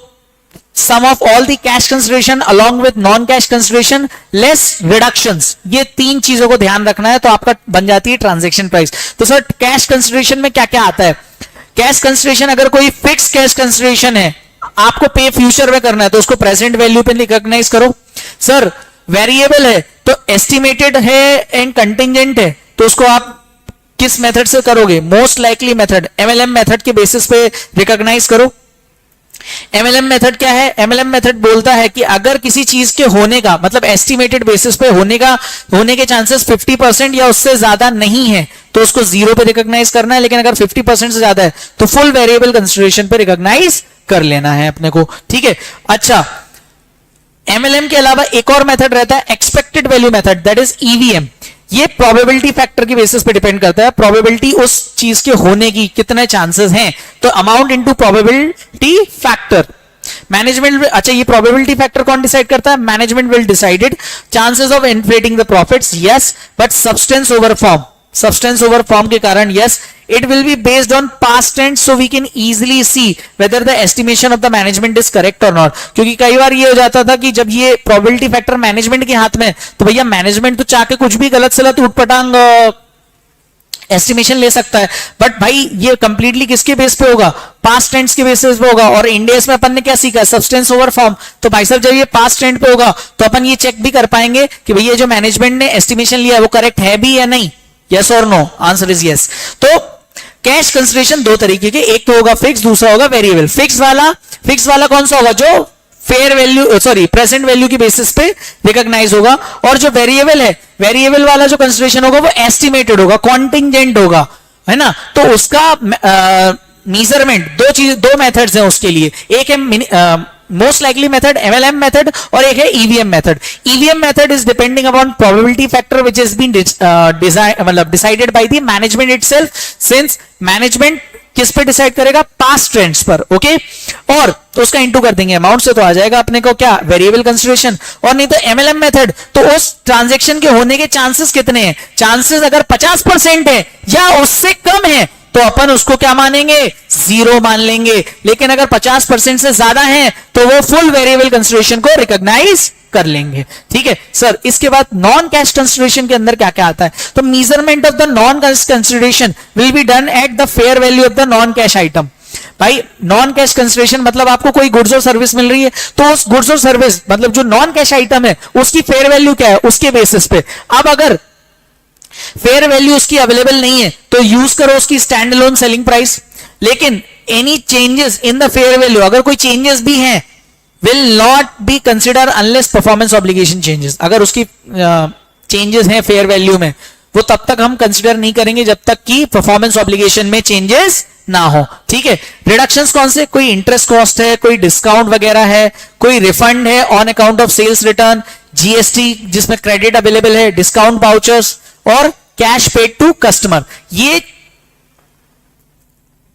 sum of all the cash consideration along with non cash consideration less reductions, ये 3 चीजों को ध्यान रखना है तो आपका बन जाती है ट्रांजैक्शन प्राइस। तो सर कैश कंसिडरेशन में क्या क्या आता है? कैश कंसिडरेशन, अगर कोई फिक्स कैश कंसिडरेशन है, आपको पे फ्यूचर में करना है तो उसको प्रेजेंट वैल्यू पे रिकॉग्नाइज करो। सर वेरिएबल है तो एस्टिमेटेड है एंड कंटिंजेंट है तो उसको आप किस मेथड से करोगे? Most likely method, MLM method के बेसिस पे रिकॉग्नाइज करो। एमएलएम मेथड क्या है? एमएलएम मेथड बोलता है कि अगर किसी चीज के होने का मतलब एस्टिमेटेड बेसिस पे होने के चांसेस 50% या उससे ज्यादा नहीं है तो उसको 0 पे रिकॉग्नाइज करना है, लेकिन अगर 50% से ज्यादा है तो फुल वेरिएबल कंसिडरेशन पे रिकॉग्नाइज कर लेना है अपने को, ठीक है। अच्छा, एमएलएम के अलावा एक और मेथड रहता है expected value method, that is EVM. ये प्रोबेबिलिटी फैक्टर की बेसिस पे डिपेंड करता है, प्रोबेबिलिटी उस चीज के होने की कितने चांसेस हैं, तो amount into probability factor. Management, अच्छा ये प्रोबेबिलिटी फैक्टर कौन डिसाइड करता है? Management will decided. Chances of inflating the profits, yes, but substance over form, substance over form के कारण yes, it will be based on past tense so we can easily see whether the estimation of the management is correct or not। क्योंकि कई बार ये हो जाता था कि जब ये प्रोबेबिलिटी फैक्टर मैनेजमेंट के हाथ में तो भैया मैनेजमेंट तो चाह के कुछ भी गलत सलत उठपटांग एस्टिमेशन ले सकता है, बट भाई ये कंप्लीटली किसके बेस पे होगा? पास्ट टेंस के बेसिस पे होगा। और इंडियस में अपन ने क्या सीखा? Substance over form. तो भाई साहब जब ये पास्ट टेंस पे होगा तो अपन ये चेक भी कर पाएंगे कि भैया जो मैनेजमेंट ने एस्टिमेशन लिया है वो करेक्ट है भी या नहीं, यस और नो? Answer is yes. तो कैश कंसिडरेशन 2 तरीके के, एक तो होगा फिक्स, दूसरा होगा वेरिएबल। फिक्स वाला कौन सा होगा? जो fair value sorry present value की बेसिस पे रिकॉग्नाइज होगा। और जो वेरिएबल है, वेरिएबल वाला जो कंसिडरेशन होगा वो एस्टिमेटेड होगा, कॉन्टिंजेंट होगा, है ना। तो उसका मेजरमेंट, 2 मेथड्स हैं उसके लिए, एक है most likely method MLM method और एक है EVM method. EVM method is depending upon probability factor which is been decided by the management itself, since management किस पे डिसाइड करेगा? पास्ट ट्रेंड्स पर, ओके। और तो उसका इंटू कर देंगे अमाउंट से तो आ जाएगा अपने को क्या? Variable consideration. और नहीं तो एमएलएम मेथड, तो उस ट्रांजैक्शन के होने के चांसेस कितने हैं? चांसेस अगर 50% है या उससे कम है तो अपन उसको क्या मानेंगे? 0 मान लेंगे। लेकिन अगर 50% से ज्यादा है तो वो फुल वेरिएबल कंसिडरेशन को रिकॉग्नाइज कर लेंगे, ठीक है सर। इसके बाद नॉन कैश कंसिडरेशन के अंदर क्या क्या आता है? तो measurement of the non cash consideration will be done at the fair value of the non cash item. भाई नॉन कैश कंसिडरेशन मतलब आपको कोई गुड्स और सर्विस मिल रही है तो उस गुड्स और सर्विस मतलब जो नॉन कैश आइटम है उसकी फेयर वैल्यू क्या है, उसके बेसिस पे। अब अगर फेयर वैल्यू उसकी अवेलेबल नहीं है तो यूज करो उसकी स्टैंड अलोन सेलिंग प्राइस। लेकिन any changes in the fair value, अगर कोई चेंजेस भी हैं, will not be consider unless performance obligation changes. अगर उसकी चेंजेस हैं फेयर वैल्यू में वो तब तक हम कंसिडर नहीं करेंगे जब तक कि परफॉर्मेंस ऑब्लिगेशन में चेंजेस ना हो, ठीक है। रिडक्शंस कौन से? कोई इंटरेस्ट कॉस्ट है, कोई डिस्काउंट वगैरह है, कोई रिफंड है on account of sales return, GST जिसमें क्रेडिट अवेलेबल है, डिस्काउंट वाउचर्स और कैश पेड टू कस्टमर। ये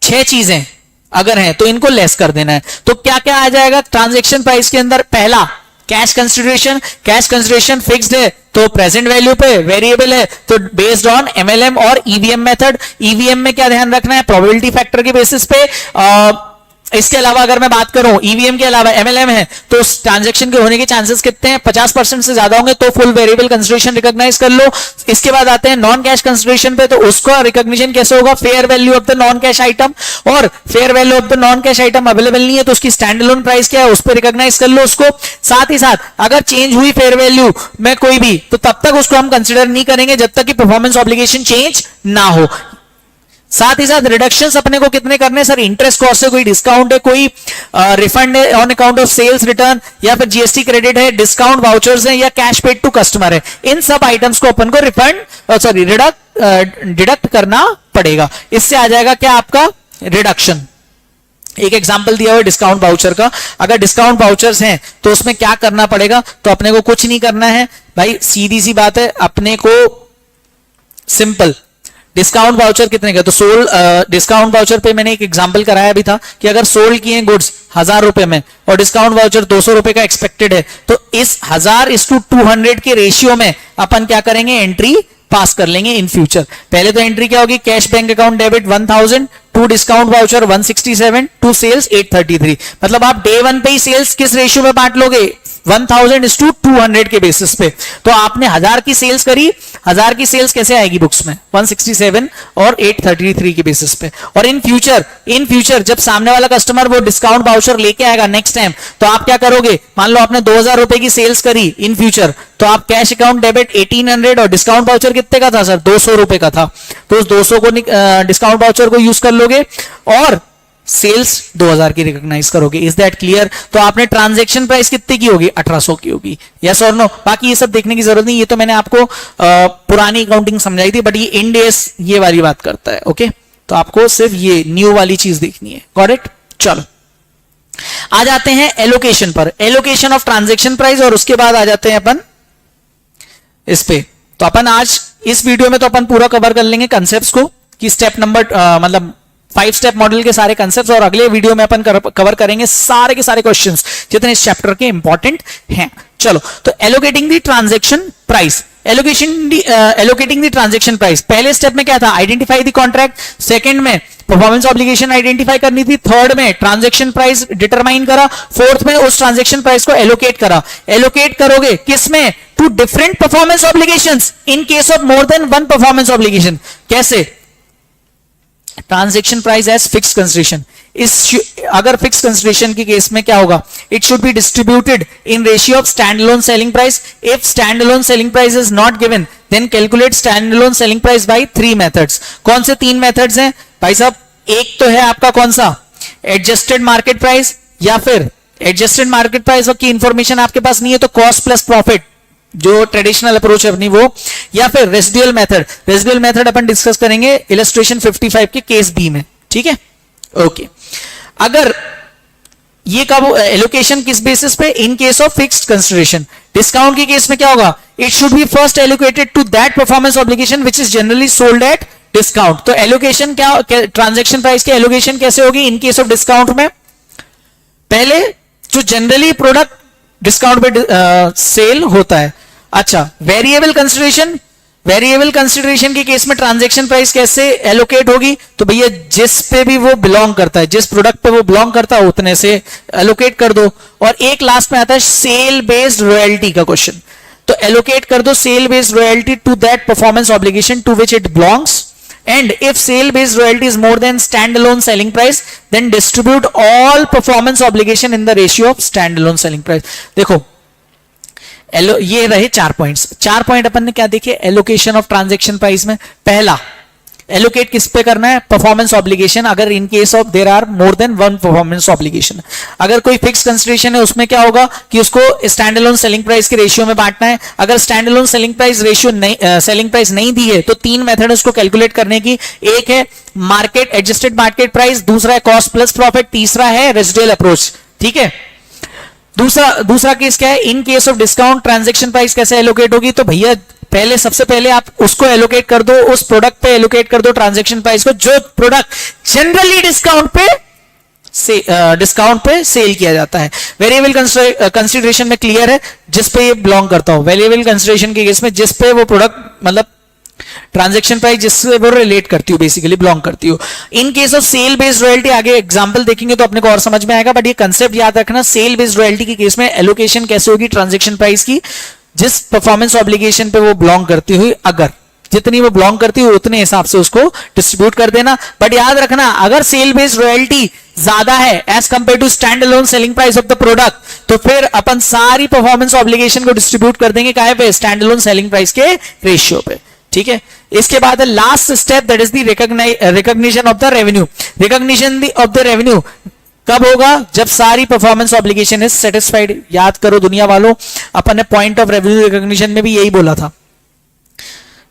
6 चीजें अगर हैं तो इनको लेस कर देना है। तो क्या क्या आ जाएगा ट्रांजैक्शन प्राइस के अंदर? पहला cash consideration, cash consideration fixed है तो प्रेजेंट वैल्यू पे, वेरिएबल है तो बेस्ड ऑन एमएलएम और ईवीएम मेथड। ईवीएम में क्या ध्यान रखना है? प्रोबेबिलिटी फैक्टर के बेसिस पे। इसके अलावा अगर मैं बात करूं ईवीएम के अलावा एमएलएम है तो उस ट्रांजैक्शन के होने के चांसेस कितने हैं? 50% से ज्यादा होंगे तो फुल वेरिएबल कंसिडरेशन रिकॉग्नाइज कर लो। इसके बाद आते हैं नॉन कैश कंसिडरेशन पे, तो उसका रिकॉग्निशन कैसे होगा? Fair value of the non cash item, और fair value of the non cash item available नहीं है तो उसकी स्टैंड अलोन प्राइस क्या है उस पर रिकॉग्नाइज कर लो उसको। साथ ही साथ अगर चेंज हुई फेयर वैल्यू में कोई भी तो तब तक उसको हम कंसिडर नहीं करेंगे जब तक कि परफॉर्मेंस ऑब्लिगेशन चेंज ना हो। साथ ही साथ रिडक्शंस अपने को कितने करने? सर इंटरेस्ट कॉस्ट है, कोई डिस्काउंट है, कोई रिफंड है on account of sales return, या फिर जीएसटी क्रेडिट है, डिस्काउंट वाउचर्स है, या कैश पेड टू कस्टमर है। इन सब आइटम्स को अपन को रिफंड रिडक्ट डिडक्ट करना पड़ेगा। इससे आ जाएगा क्या आपका रिडक्शन। एक एग्जांपल दिया हुआ है डिस्काउंट वाउचर का। अगर डिस्काउंट वाउचर्स हैं तो उसमें क्या करना पड़ेगा, तो अपने को कुछ नहीं करना है भाई, सीधी सी बात है, अपने को सिंपल डिस्काउंट वाउचर कितने का, तो सोल्ड डिस्काउंट वाउचर पे मैंने एक एग्जांपल कराया भी था कि अगर सोल्ड किए गुड्स 1000 रुपए में और डिस्काउंट वाउचर 200 रुपए का एक्सपेक्टेड है, तो इस 1000:200 के रेशियो में अपन क्या करेंगे, एंट्री पास कर लेंगे इन फ्यूचर। पहले तो एंट्री क्या होगी, cash bank account debit 1000, to discount voucher 167, to sales 833। मतलब आप डे वन पे ही सेल्स किस रेशियो में बांट लोगे, 1000:200 के बेसिस पे। तो आपने 1000 की सेल्स करी, 1000 की सेल्स कैसे आएगी बुक्स में, 167 और 833 के बेसिस पे। और इन फ्यूचर जब सामने वाला कस्टमर वो डिस्काउंट वाउचर लेके आएगा नेक्स्ट टाइम, तो आप क्या करोगे, मान लो आपने 2000 रुपए की सेल्स करी इन फ्यूचर, तो आप कैश अकाउंट डेबिट 1800 और डिस्काउंट वाउचर कितने का था सर, 200 रुपए का था, तो उस 200 को डिस्काउंट वाउचर को यूज कर लोगे और सेल्स 2000 की रिकॉग्नाइज करोगे। Is that clear. तो आपने ट्रांजैक्शन प्राइस कितने की होगी, 1800 की होगी, यस और नो। बाकी ये सब देखने की जरूरत नहीं, ये तो मैंने आपको पुरानी अकाउंटिंग समझाई थी, बट ये इंड एस ये वाली बात करता है। ओके, तो आपको सिर्फ ये न्यू वाली चीज देखनी है। करेक्ट। चलो आ जाते हैं एलोकेशन पर, एलोकेशन ऑफ ट्रांजैक्शन प्राइस, और उसके बाद आ जाते हैं अपन इस पे। तो अपन आज इस वीडियो में तो अपन पूरा कवर कर लेंगे कंसेप्ट्स को, कि स्टेप नंबर मतलब 5 स्टेप मॉडल के सारे कंसेप्ट्स, और अगले वीडियो में अपन कवर करेंगे सारे के सारे क्वेश्चंस जितने इस चैप्टर के इंपॉर्टेंट हैं। चलो, तो allocating the transaction price, allocating the transaction price. पहले स्टेप में क्या था, आइडेंटिफाई द कॉन्ट्रैक्ट, सेकंड में परफॉर्मेंस ऑब्लिगेशन आइडेंटिफाई करनी थी, थर्ड में ट्रांजैक्शन प्राइस डिटरमाइन करा, फोर्थ में उस ट्रांजैक्शन प्राइस को एलोकेट करा। एलोकेट करोगे किसमें, to different performance obligations in case of more than one performance obligation. कैसे, transaction price as fix consideration. अगर फिक्स कंसिडरेशन के केस में क्या होगा, it should be distributed in ratio of stand alone selling price. If stand alone selling price is not given, then calculate stand alone selling price by 3 methods. कौन से 3 methods हैं भाई साहब, एक तो है आपका कौन सा, एडजस्टेड मार्केट प्राइस, या फिर एडजस्टेड मार्केट प्राइस की इंफॉर्मेशन आपके पास नहीं है तो कॉस्ट प्लस प्रॉफिट जो ट्रेडिशनल अप्रोच है अपनी वो, या फिर रेसिडुअल मेथड। रेसिडुअल मेथड अपन डिस्कस करेंगे इलस्ट्रेशन 55 के केस बी में, ठीक है। ओके, अगर ये कब एलोकेशन किस बेसिस पे, in case of fixed consideration. Discount के केस में क्या होगा, it should be first allocated to that performance obligation which is generally sold at discount. तो एलोकेशन क्या, ट्रांजैक्शन प्राइस की एलोकेशन कैसे होगी इन केस ऑफ डिस्काउंट में, पहले जो जनरली प्रोडक्ट डिस्काउंट पे सेल होता है। अच्छा, वेरिएबल कंसिडरेशन, वेरिएबल कंसिडरेशन के केस में ट्रांजैक्शन प्राइस कैसे एलोकेट होगी, तो भैया जिस पे भी वो बिलोंग करता है, जिस प्रोडक्ट पे वो बिलोंग करता है उतने से एलोकेट कर दो। और एक लास्ट में आता है सेल बेस्ड रॉयल्टी का क्वेश्चन, तो एलोकेट कर दो sale based royalty to that performance obligation to which it belongs. And if sale based royalty is more than standalone selling price, then distribute all performance obligation in the ratio of standalone selling price. देखो ये रहे 4 points. 4 point अपन ने क्या देखे allocation of transaction price में। पहला, allocate किस पे करना है, परफॉर्मेंस ऑब्लिगेशन, अगर in case of there are more than one performance obligation. अगर कोई फिक्स कंसिडरेशन है उसमें क्या होगा कि उसको स्टैंड अलोन सेलिंग प्राइस के रेशियो में बांटना है। अगर stand alone selling price ratio नहीं, सेलिंग प्राइस नहीं दी है तो 3 मेथड उसको कैलकुलेट करने की। एक है मार्केट एडजस्टेड मार्केट प्राइस, दूसरा है कॉस्ट प्लस प्रॉफिट, तीसरा है रेसिडुअल अप्रोच, ठीक है। दूसरा केस क्या है, इन case of discount transaction price कैसे एलोकेट होगी, तो भैया पहले सबसे पहले आप उसको एलोकेट कर दो, उस प्रोडक्ट पे एलोकेट कर दो ट्रांजैक्शन प्राइस को जो प्रोडक्ट जनरली डिस्काउंट पे सेल किया जाता है। वेरिएबल कंसिडरेशन में क्लियर है, जिस पे ये बिलोंग करता हो। वेरिएबल कंसिडरेशन के केस में जिस पे वो प्रोडक्ट मतलब ट्रांजैक्शन प्राइस जिससे वो रिलेट करती हो, बेसिकली बिलोंग करती हो। In case of sale based royalty, आगे एग्जांपल देखेंगे तो अपने को और समझ में आएगा, बट ये कंसेप्ट याद रखना, सेल बेस्ड रॉयल्टी के केस में एलोकेशन कैसे होगी ट्रांजैक्शन प्राइस की, जिस परफॉर्मेंस ऑब्लिगेशन पे वो बिलोंग करती हुई, अगर जितनी वो बिलोंग करती है उतने हिसाब से उसको डिस्ट्रीब्यूट कर देना। बट याद रखना, अगर सेल बेस्ड रॉयल्टी ज्यादा है as compared to stand alone selling price of the product, तो फिर अपन सारी परफॉर्मेंस ऑब्लिगेशन को डिस्ट्रीब्यूट कर देंगे काहे पे, स्टैंड अलोन सेलिंग प्राइस के रेशियो पे, ठीक है। इसके बाद last step, that is the recognition of the revenue. Recognition of the revenue कब होगा, जब सारी परफॉर्मेंस ऑब्लिगेशन इज सेटिस्फाइड। याद करो दुनिया वालों, अपन ने पॉइंट ऑफ रेवेन्यू रिकॉग्निशन में भी यही बोला था,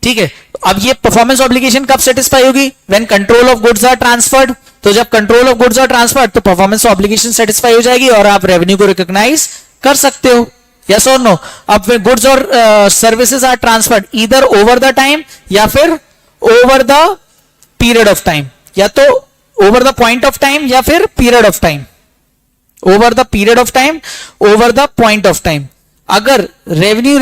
ठीक है, अब ये परफॉर्मेंस ऑब्लिगेशन कब सेटिस्फाई होगी? When control of goods are transferred. तो जब control of goods are transferred तो परफॉर्मेंस ऑब्लिगेशन सेटिस्फाई हो जाएगी और आप रेवेन्यू को रिकॉग्नाइज कर सकते हो। यस और नो? अब गुड्स और services are transferred either over the time या फिर over the period of time, या तो over the point of time या फिर period of time, over the period of time, over the point of time. अगर revenue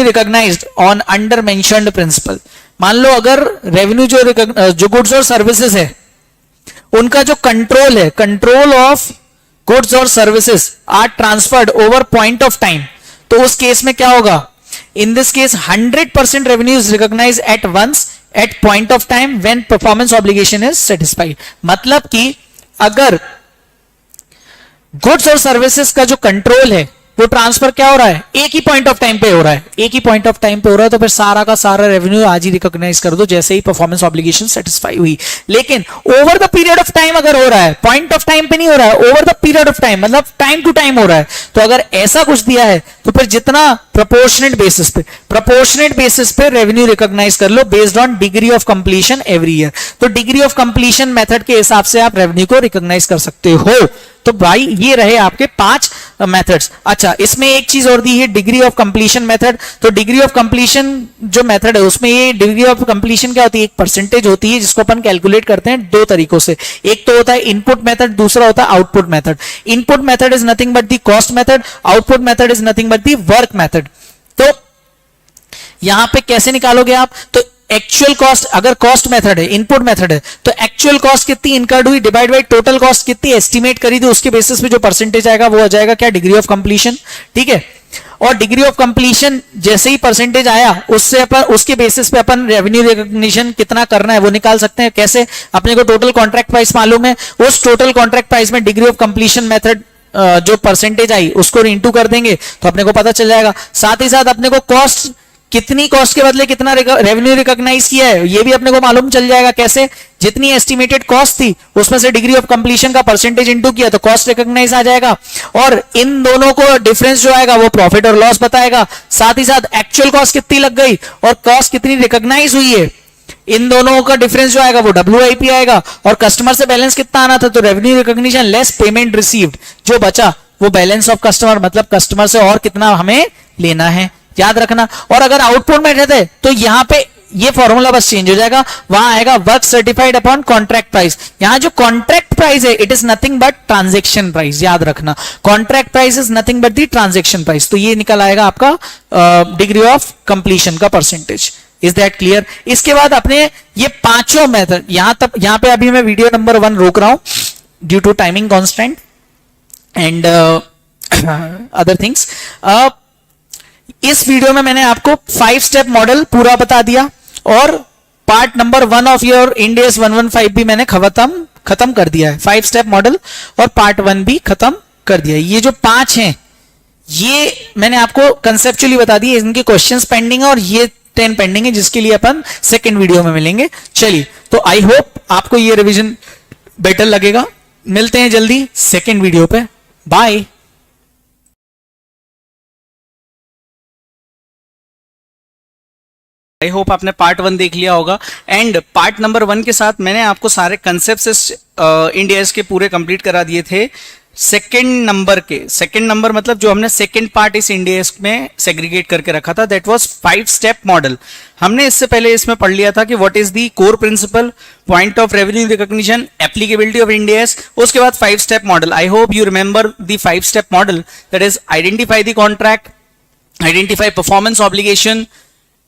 recognized on under mentioned principle, मान लो अगर रेवेन्यू जो गुड्स और सर्विसेज है उनका जो कंट्रोल है, कंट्रोल ऑफ गुड्स और services are transferred over point of time, तो उस केस में क्या होगा? In this case 100% revenue is recognised at once at point of time when performance obligation is satisfied. मतलब कि अगर गुड्स और सर्विसेज का जो कंट्रोल है वो ट्रांसफर क्या हो रहा है? एक ही पॉइंट ऑफ टाइम पे हो रहा है, एक ही पॉइंट ऑफ टाइम पे हो रहा है, तो फिर सारा का सारा रेवेन्यू आज ही रिकॉग्नाइज कर दो जैसे ही परफॉर्मेंस ऑब्लिगेशन सेटिस्फाई हुई। लेकिन over the period of time अगर हो रहा है, पॉइंट ऑफ टाइम पे नहीं हो रहा है, over the period of time मतलब टाइम टू टाइम हो रहा है, तो अगर ऐसा कुछ दिया है तो फिर जितना प्रोपोर्शनेट बेसिस पे रेवेन्यू रिकॉग्नाइज कर लो based on degree of completion every year. तो डिग्री ऑफ कंप्लीशन मेथड के हिसाब से आप रेवेन्यू को रिकॉग्नाइज कर सकते हो। तो भाई ये रहे आपके 5 मेथड्स। अच्छा, इसमें एक चीज और दी है, डिग्री ऑफ कंप्लीशन मेथड। तो डिग्री ऑफ कंप्लीशन जो मेथड है उसमें ये डिग्री ऑफ कंप्लीशन क्या होती है? एक परसेंटेज होती है जिसको अपन कैलकुलेट करते हैं 2 तरीकों से। एक तो होता है इनपुट मेथड, दूसरा होता है output method. Input method is nothing but the cost method, output method is nothing but the work method. तो यहां पे कैसे निकालोगे आप? तो एक्चुअल कॉस्ट, अगर कॉस्ट मेथड है, इनपुट मेथड है, तो एक्चुअल कॉस्ट कितनी इनकर्ड हुई डिवाइड बाय टोटल कॉस्ट कितनी एस्टिमेट करी थी, उसके बेसिस पे जो परसेंटेज आएगा वो आ जाएगा क्या? Degree of completion. ठीक है, और डिग्री ऑफ कंप्लीशन जैसे ही परसेंटेज आया उससे अपन उसके बेसिस पे अपन रेवेन्यू रिकॉग्निशन कितना करना है वो निकाल सकते हैं। कैसे? अपने को टोटल कॉन्ट्रैक्ट प्राइस मालूम है, उस टोटल कॉन्ट्रैक्ट प्राइस में डिग्री ऑफ कंप्लीशन मेथड जो परसेंटेज आई उसको इनटू कर देंगे तो अपने को पता चल जाएगा। साथ ही साथ अपने को कॉस्ट, कितनी कॉस्ट के बदले कितना रेवेन्यू रिकॉग्नाइज किया है ये भी अपने को मालूम चल जाएगा। कैसे? जितनी एस्टिमेटेड कॉस्ट थी उसमें से डिग्री ऑफ कंप्लीशन का परसेंटेज इनटू किया तो कॉस्ट रिकॉग्नाइज आ जाएगा, और इन दोनों को डिफरेंस जो आएगा वो प्रॉफिट और लॉस बताएगा। साथ ही साथ एक्चुअल कॉस्ट कितनी लग गई और कॉस्ट कितनी रिकॉग्नाइज हुई है, इन दोनों का डिफरेंस जो आएगा वो WIP आएगा, और कस्टमर से बैलेंस कितना आना था तो revenue recognition less payment received, जो बचा वो बैलेंस ऑफ कस्टमर, मतलब कस्टमर से और कितना हमें लेना है, याद रखना। और अगर आउटपुट मेथड है तो यहां पे ये फॉर्मूला बस चेंज हो जाएगा, वहां आएगा work certified upon contract price. यहां जो कॉन्ट्रैक्ट प्राइस है it is nothing but transaction price, याद रखना contract price is nothing but the transaction price. तो ये निकल आएगा आपका डिग्री ऑफ कंप्लीशन का परसेंटेज। Is that clear? इसके बाद अपने ये 5 मेथड, यहां पे अभी मैं वीडियो नंबर 1 रोक रहा हूं due to timing constant and other things. इस वीडियो में मैंने आपको 5 स्टेप मॉडल पूरा बता दिया और part number 1 of your Ind AS 115 भी मैंने खत्म कर दिया है। 5 स्टेप मॉडल और पार्ट 1 भी खत्म कर दिया है। ये जो 5 हैं ये मैंने आपको कंसेप्चुअली बता दिए, इनके क्वेश्चंस पेंडिंग है और ये 10 पेंडिंग है जिसके लिए अपन सेकेंड वीडियो में मिलेंगे। चलिए, तो आई होप आपको ये रिवीजन बेटर लगेगा। मिलते हैं जल्दी सेकेंड वीडियो पे। बाय। आई होप आपने पार्ट 1 देख लिया होगा एंड पार्ट नंबर 1 के साथ मैंने आपको सारे कंसेप्ट्स इंड AS के पूरे कंप्लीट करा दिए थे। सेकेंड नंबर मतलब जो हमने सेकेंड पार्ट इस इंड AS में सेग्रीगेट करके रखा था दैट वाज 5 स्टेप मॉडल। हमने इससे पहले इसमें पढ़ लिया था कि what is the core principle, point of revenue recognition, applicability of Ind AS, उसके बाद 5 step model. I hope you remember the 5 step model that is identify the contract, identify performance obligation,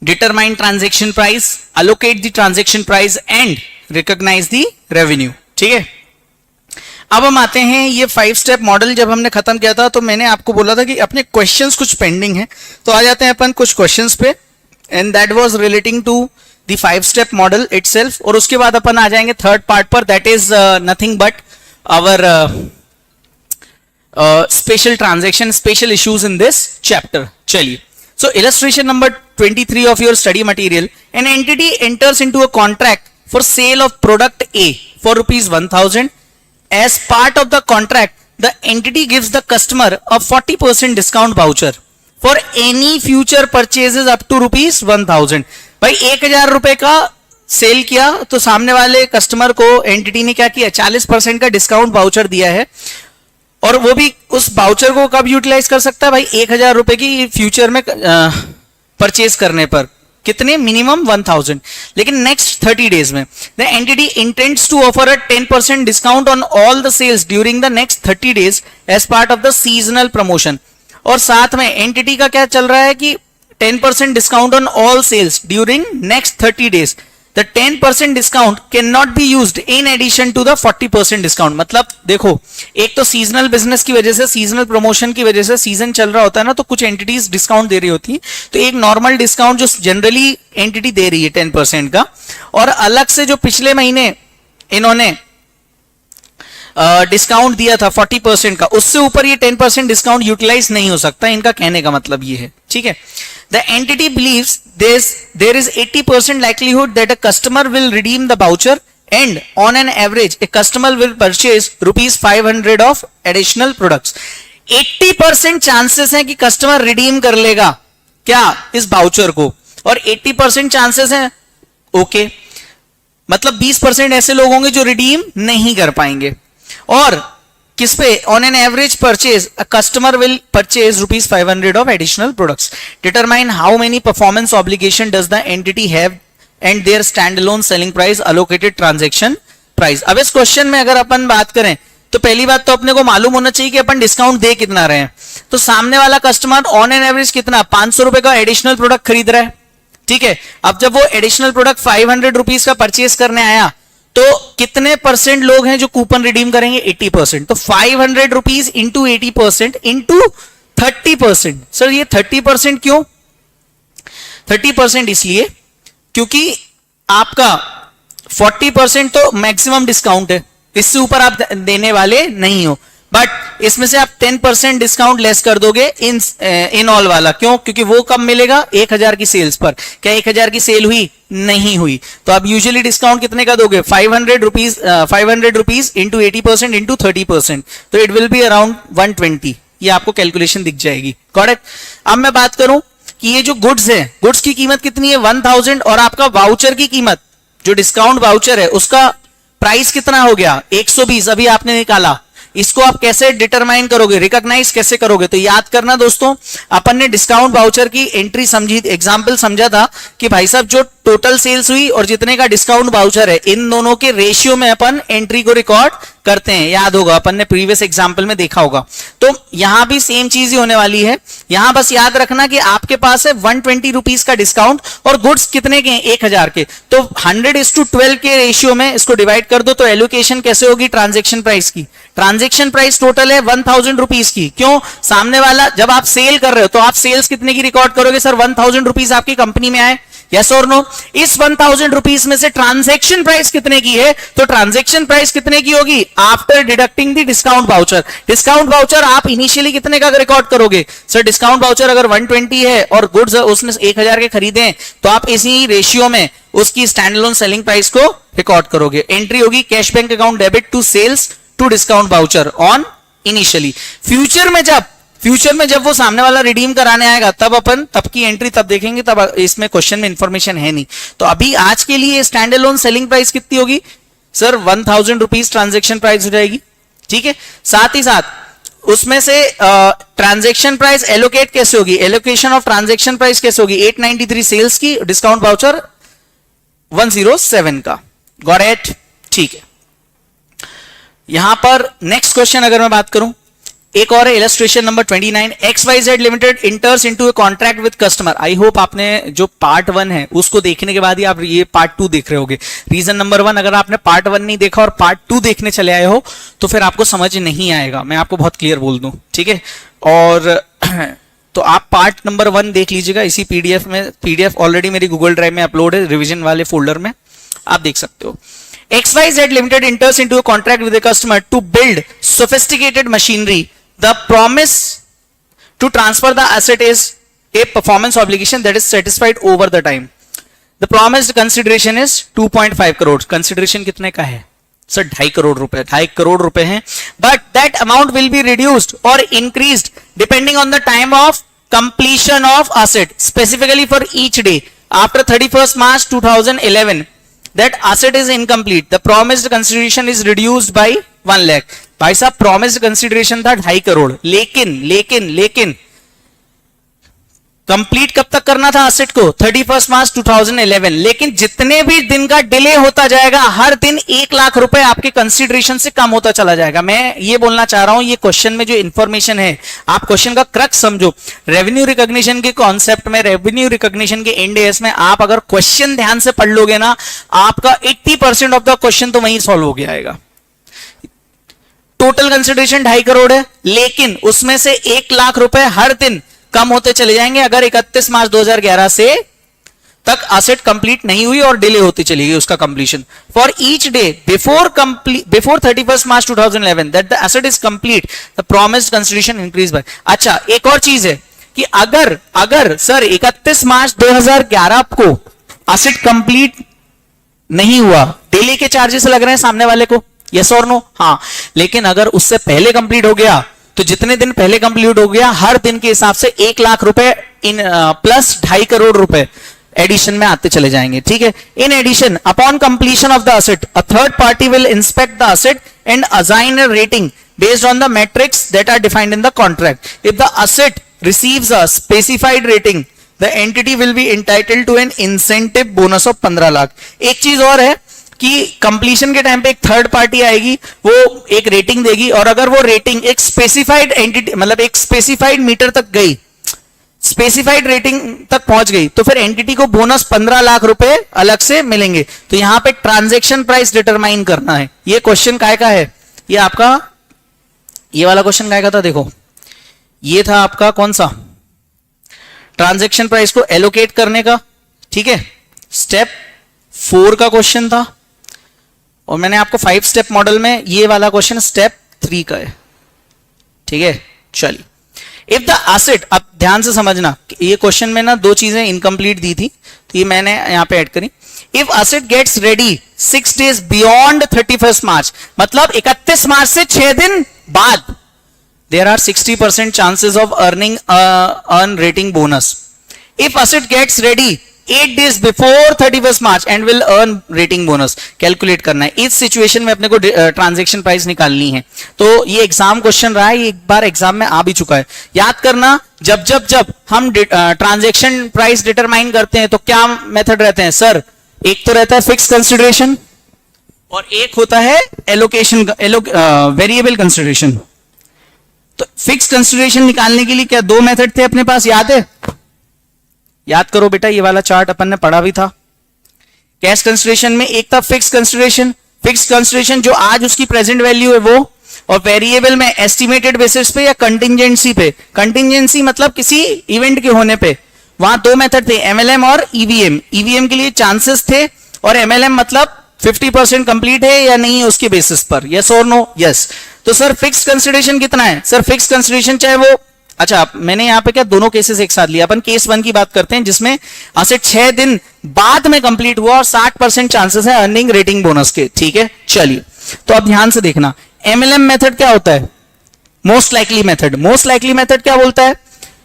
determine transaction price, allocate the transaction price and recognize the revenue। ठीक है, अब हम आते हैं ये 5 step model जब हमने खत्म किया था तो मैंने आपको बोला था कि अपने क्वेश्चंस कुछ पेंडिंग है, तो आ जाते हैं अपन कुछ क्वेश्चंस पे and that was relating to the 5 step model itself. और उसके बाद अपन आ जाएंगे थर्ड पार्ट पर that is nothing but our special transaction, special issues in this chapter. चलिए, so illustration number 23 of your study material, an entity enters into a contract for sale of product A for rupees 1000. As part of the contract, the entity gives the customer a 40% discount voucher for any future purchases up to ₹1000। भाई 1000 रुपए का cell किया तो सामने वाले customer को entity ने क्या किया, 40% का डिस्काउंट वाउचर दिया है, और वो भी उस वाउचर को कब यूटिलाइज कर सकता है भाई, 1000 रुपए की फ्यूचर में परचेज करने पर, कितने, मिनिमम 1000। लेकिन नेक्स्ट 30 डेज में the entity intends to offer a 10% discount on all the sales during the next 30 days as part of the seasonal promotion. और साथ में एंटिटी का क्या चल रहा है कि 10% discount on all sales during next 30 days. The 10% discount can not be used in addition to the 40% discount. मतलब देखो, एक तो सीजनल बिजनेस की वजह से, सीजनल प्रमोशन की वजह से, सीजन चल रहा होता है ना, तो कुछ एंटिटीज डिस्काउंट दे रही होती है, तो एक नॉर्मल डिस्काउंट जो जनरली एंटिटी दे रही है 10% का, और अलग से जो पिछले महीने इन्होंने डिस्काउंट दिया था 40% का, उससे ऊपर ये 10% डिस्काउंट यूटिलाइज नहीं हो सकता। इनका कहने का मतलब ये है, ठीक है। The entity believes there is 80% likelihood that a customer will redeem the voucher, and on an average a customer will purchase ₹500 of additional products। 80% chances हैं कि कस्टमर रिडीम कर लेगा क्या, इस वाउचर को, और 80% चांसेस हैं, ओके, मतलब 20% ऐसे लोग होंगे जो रिडीम नहीं कर पाएंगे। और किस पे, on an average purchase a customer will purchase ₹500 of additional products. Determine how many performance obligation does the entity have and their stand alone selling price allocated transaction price. अब इस क्वेश्चन में अगर अपन बात करें तो पहली बात तो अपने को मालूम होना चाहिए कि अपन डिस्काउंट दे कितना रहे हैं। तो सामने वाला कस्टमर ऑन एन एवरेज कितना, 500 रुपए का एडिशनल प्रोडक्ट खरीद रहा है, ठीक है। अब जब वो एडिशनल प्रोडक्ट 500 रुपीज का परचेज करने आया तो कितने परसेंट लोग हैं जो कूपन रिडीम करेंगे, 80%। तो 500 रुपीज इंटू 80% इंटू 30%। सर ये 30% क्यों, 30% इसलिए क्योंकि आपका 40% तो मैक्सिमम डिस्काउंट है, इससे ऊपर आप देने वाले नहीं हो, बट इसमें से आप 10% डिस्काउंट लेस कर दोगे इन ऑल वाला। क्यों, क्योंकि वो कब मिलेगा, 1000 की सेल्स पर। क्या 1000 की सेल हुई, नहीं हुई, तो आप यूजुअली डिस्काउंट कितने का दोगे, 500 रुपीज इंटू 80% इंटू 30%, तो इट विल बी अराउंड 120। ये आपको कैलकुलेशन दिख जाएगी, गॉट इट। अब मैं बात करूं कि ये जो गुड्स है, गुड्स की कीमत कितनी है, 1000, और आपका वाउचर की कीमत, जो डिस्काउंट वाउचर है उसका प्राइस कितना हो गया, 120 अभी आपने निकाला। इसको आप कैसे डिटरमाइन करोगे, रिकॉग्नाइज कैसे करोगे, तो याद करना दोस्तों, अपन ने डिस्काउंट वाउचर की एंट्री समझी, एग्जांपल समझा था कि भाई साहब जो टोटल सेल्स हुई और जितने का डिस्काउंट वाउचर है, इन दोनों के रेशियो में अपन एंट्री को रिकॉर्ड करते हैं। याद होगा, अपन ने प्रीवियस एग्जांपल में देखा होगा। तो यहां भी सेम चीज ही होने वाली है। यहां बस याद रखना कि आपके पास है 120 रुपीज का डिस्काउंट और गुड्स कितने के हैं, 1000 के, तो 100:12 के रेशियो में इसको डिवाइड कर दो। तो एलोकेशन कैसे होगी, ट्रांजेक्शन प्राइस की। ट्रांजेक्शन प्राइस टोटल है 1000 रुपीज की। क्यों, सामने वाला जब आप सेल कर रहे हो तो आप सेल्स कितने की रिकॉर्ड करोगे, सर 1000 रुपीज आपकी कंपनी में आए, यस और नो। इस 1000 रुपीज में से ट्रांजैक्शन प्राइस कितने की है, तो ट्रांजैक्शन प्राइस कितने की होगी, after deducting the discount voucher. Discount voucher आप इनिशियली कितने का रिकॉर्ड करोगे, सर डिस्काउंट वाउचर अगर 120 है और गुड्स उसने 1000 के खरीदे हैं, तो आप इसी रेशियो में उसकी स्टैंड अलोन सेलिंग प्राइस को रिकॉर्ड करोगे। एंट्री होगी cash bank account debit to sales to discount voucher on initially. Future में जब वो सामने वाला रिडीम कराने आएगा तब की एंट्री तब देखेंगे, तब इसमें क्वेश्चन में इंफॉर्मेशन है नहीं। तो अभी आज के लिए स्टैंड अलोन सेलिंग प्राइस कितनी होगी, सर 1000 रुपीज ट्रांजेक्शन प्राइस हो जाएगी, ठीक है। साथ ही साथ उसमें से ट्रांजेक्शन प्राइस एलोकेट कैसे होगी, एलोकेशन ऑफ ट्रांजेक्शन प्राइस कैसे होगी, 893 सेल्स की, डिस्काउंट वाउचर 107 का, गॉट इट, ठीक है। यहां पर नेक्स्ट क्वेश्चन अगर मैं बात करूं, एक और है illustration number 29। XYZ limited इंटर्स into a contract with customer. I hope आपने जो पार्ट 1 है उसको देखने के बाद ही आप ये पार्ट 2 देख रहे होगे। रीजन नंबर 1, अगर आपने पार्ट 1 नहीं देखा और पार्ट 2 देखने चले आए हो तो फिर आपको समझ नहीं आएगा, मैं आपको बहुत क्लियर बोल दूं, ठीक है। और तो आप पार्ट नंबर 1 देख लीजिएगा इसी पीडीएफ में। पीडीएफ ऑलरेडी मेरी गूगल ड्राइव में अपलोड है, रिविजन वाले फोल्डर में आप देख सकते हो। XYZ Limited enters into a contract with a customer to build sophisticated machinery. The promise to transfer the asset is a performance obligation that is satisfied over the time. The promised consideration is 2.5 crore. Consideration कितने का है, sir 2.5 crore रुपए, 2.5 करोड़ रुपए हैं, but that amount will be reduced or increased depending on the time of completion of asset specifically for each day after 31st March 2011 that asset is incomplete, the promised consideration is reduced by 1 lakh. भाई साहब promised consideration था 2.5 करोड़, लेकिन complete कब तक करना था asset को? 31 मार्च 2011। लेकिन जितने भी दिन का डिले होता जाएगा हर दिन 1 लाख रुपए आपके कंसीडरेशन से कम होता चला जाएगा। मैं ये बोलना चाह रहा हूं, ये क्वेश्चन में जो इंफॉर्मेशन है आप क्वेश्चन का क्रक्स समझो। रेवेन्यू रिकॉग्निशन के कॉन्सेप्ट में, रेवेन्यू रिकॉग्निशन के इंड एएस में आप अगर क्वेश्चन ध्यान से पढ़ लोगे ना, आपका 80% ऑफ द क्वेश्चन तो वहीं सॉल्व हो गया आएगा। टोटल कंसिडरेशन 2.5 करोड़ है, लेकिन उसमें से 1 लाख रुपए हर दिन कम होते चले जाएंगे अगर 31 मार्च 2011 से तक एसेट कंप्लीट नहीं हुई और डिले होती चली गई उसका completion. For each day before 31 March 2011 that the asset is complete the promised consideration increase by. अच्छा, एक और चीज है कि अगर सर 31 मार्च 2011 को एसेट कंप्लीट नहीं हुआ, डिले के चार्जेस लग रहे हैं सामने वाले को, यस और नो? हाँ। लेकिन अगर उससे पहले कंप्लीट हो गया तो जितने दिन पहले कंप्लीट हो गया हर दिन के हिसाब से 1 लाख रुपए इन प्लस 2.5 करोड़ रुपए एडिशन में आते चले जाएंगे। ठीक है। In addition upon completion of the asset a third party will inspect the asset and assign a rating based on the matrix that are defined in the contract. If the asset receives a specified rating the entity will be entitled to an incentive bonus of 15 lakh. एक चीज और है कि completion के time पे एक third party आएगी, वो एक रेटिंग देगी, और अगर वो रेटिंग एक स्पेसिफाइड एंटिटी मतलब एक स्पेसिफाइड मीटर तक गई, स्पेसिफाइड रेटिंग तक पहुंच गई, तो फिर एंटिटी को बोनस 15 लाख रुपए अलग से मिलेंगे। तो यहां पे ट्रांजैक्शन प्राइस डिटरमाइन करना है। ये क्वेश्चन काय का है? ये आपका ये वाला क्वेश्चन काय का था? देखो, ये था आपका कौन सा? ट्रांजैक्शन प्राइस को एलोकेट करने का। ठीक है, स्टेप 4 का क्वेश्चन था, और मैंने आपको 5 स्टेप मॉडल में ये वाला क्वेश्चन स्टेप 3 का है। ठीक है, चलिए। इफ द एसेट, अब ध्यान से समझना, ये क्वेश्चन में ना 2 चीजें इनकम्प्लीट दी थी, तो ये मैंने यहां पे ऐड करी। If asset gets ready 6 days beyond 31 March, मतलब 31 मार्च से 6 दिन बाद, there are 60% chances of earn rating bonus. If asset gets ready 8 days before 31st March and will earn rating bonus, calculate करना है। इस सिचुएशन में अपने को ट्रांजैक्शन प्राइस निकालनी है। तो ये एग्जाम क्वेश्चन रहा है, ये एक बार एग्जाम में आ भी चुका है। याद करना, जब हम ट्रांजैक्शन प्राइस डिटरमाइन करते हैं तो क्या मेथड रहते हैं सर? एक तो रहता है फिक्स कंसिडरेशन और एक होता है एलोकेशन, वेरिएबल कंसिडरेशन। तो फिक्स कंसिडरेशन निकालने के लिए क्या 2 मेथड थे अपने पास, याद है? याद करो बेटा, ये वाला चार्ट अपन ने पढ़ा भी था। कैश कंसिडरेशन में एक था फिक्स कंसिडरेशन जो आज उसकी प्रेजेंट वैल्यू है वो, और वेरिएबल में एस्टिमेटेड बेसिस पे या कंटिंजेंसी पे। कंटिंजेंसी मतलब किसी इवेंट के होने पे। वहां 2 मेथड थे, एमएलएम और ईवीएम। ईवीएम के लिए चांसेस थे, और एमएलएम मतलब 50% कंप्लीट है या नहीं उसके बेसिस पर, यस और नो? यस। तो सर फिक्स कंसिडरेशन कितना है? सर फिक्स कंसिडरेशन चाहे वो, अच्छा मैंने यहां पे क्या दोनों केसेस एक साथ लिया। अपन केस 1 की बात करते हैं जिसमें एसेट 6 दिन बाद में कंप्लीट हुआ और 60% चांसेस है अर्निंग रेटिंग बोनस के। ठीक है, चलिए। तो अब ध्यान से देखना, एमएलएम मेथड क्या होता है? Most likely method. Most likely method क्या बोलता है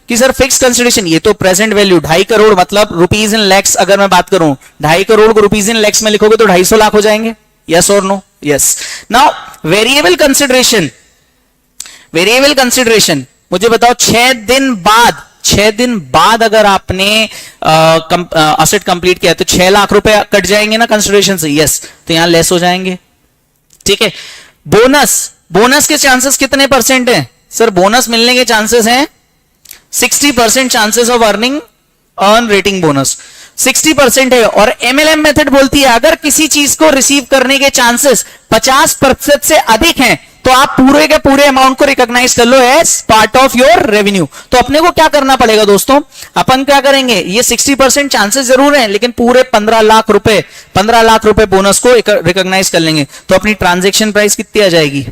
कि सर फिक्स कंसिडरेशन, ये तो प्रेजेंट वैल्यू 2.5 करोड़ मतलब रुपीज इन लैक्स, अगर मैं बात करूं 2.5 करोड़ को रुपीज इन लैक्स में लिखोगे तो 250 लाख हो जाएंगे, यस और no? Yes. Now variable consideration मुझे बताओ, 6 दिन बाद अगर आपने एसेट कंप्लीट किया तो 6 लाख रुपए कट जाएंगे ना कंसिडरेशन से, यस। तो यहां लेस हो जाएंगे। ठीक है। बोनस के चांसेस कितने परसेंट हैं? सर बोनस मिलने के चांसेस हैं 60% chances of earn rating bonus, 60% है। और एमएलएम मेथड बोलती है अगर किसी चीज को रिसीव करने के चांसेस 50% से अधिक हैं तो आप पूरे के पूरे अमाउंट को रिकॉग्नाइज कर लो as part of your revenue. तो अपने को क्या करना पड़ेगा दोस्तों? अपन क्या करेंगे, ये 60% चांसेस जरूर हैं, लेकिन पूरे 15 लाख रुपए बोनस को रिकॉग्नाइज कर लेंगे। तो अपनी ट्रांजैक्शन प्राइस कितनी आ जाएगी?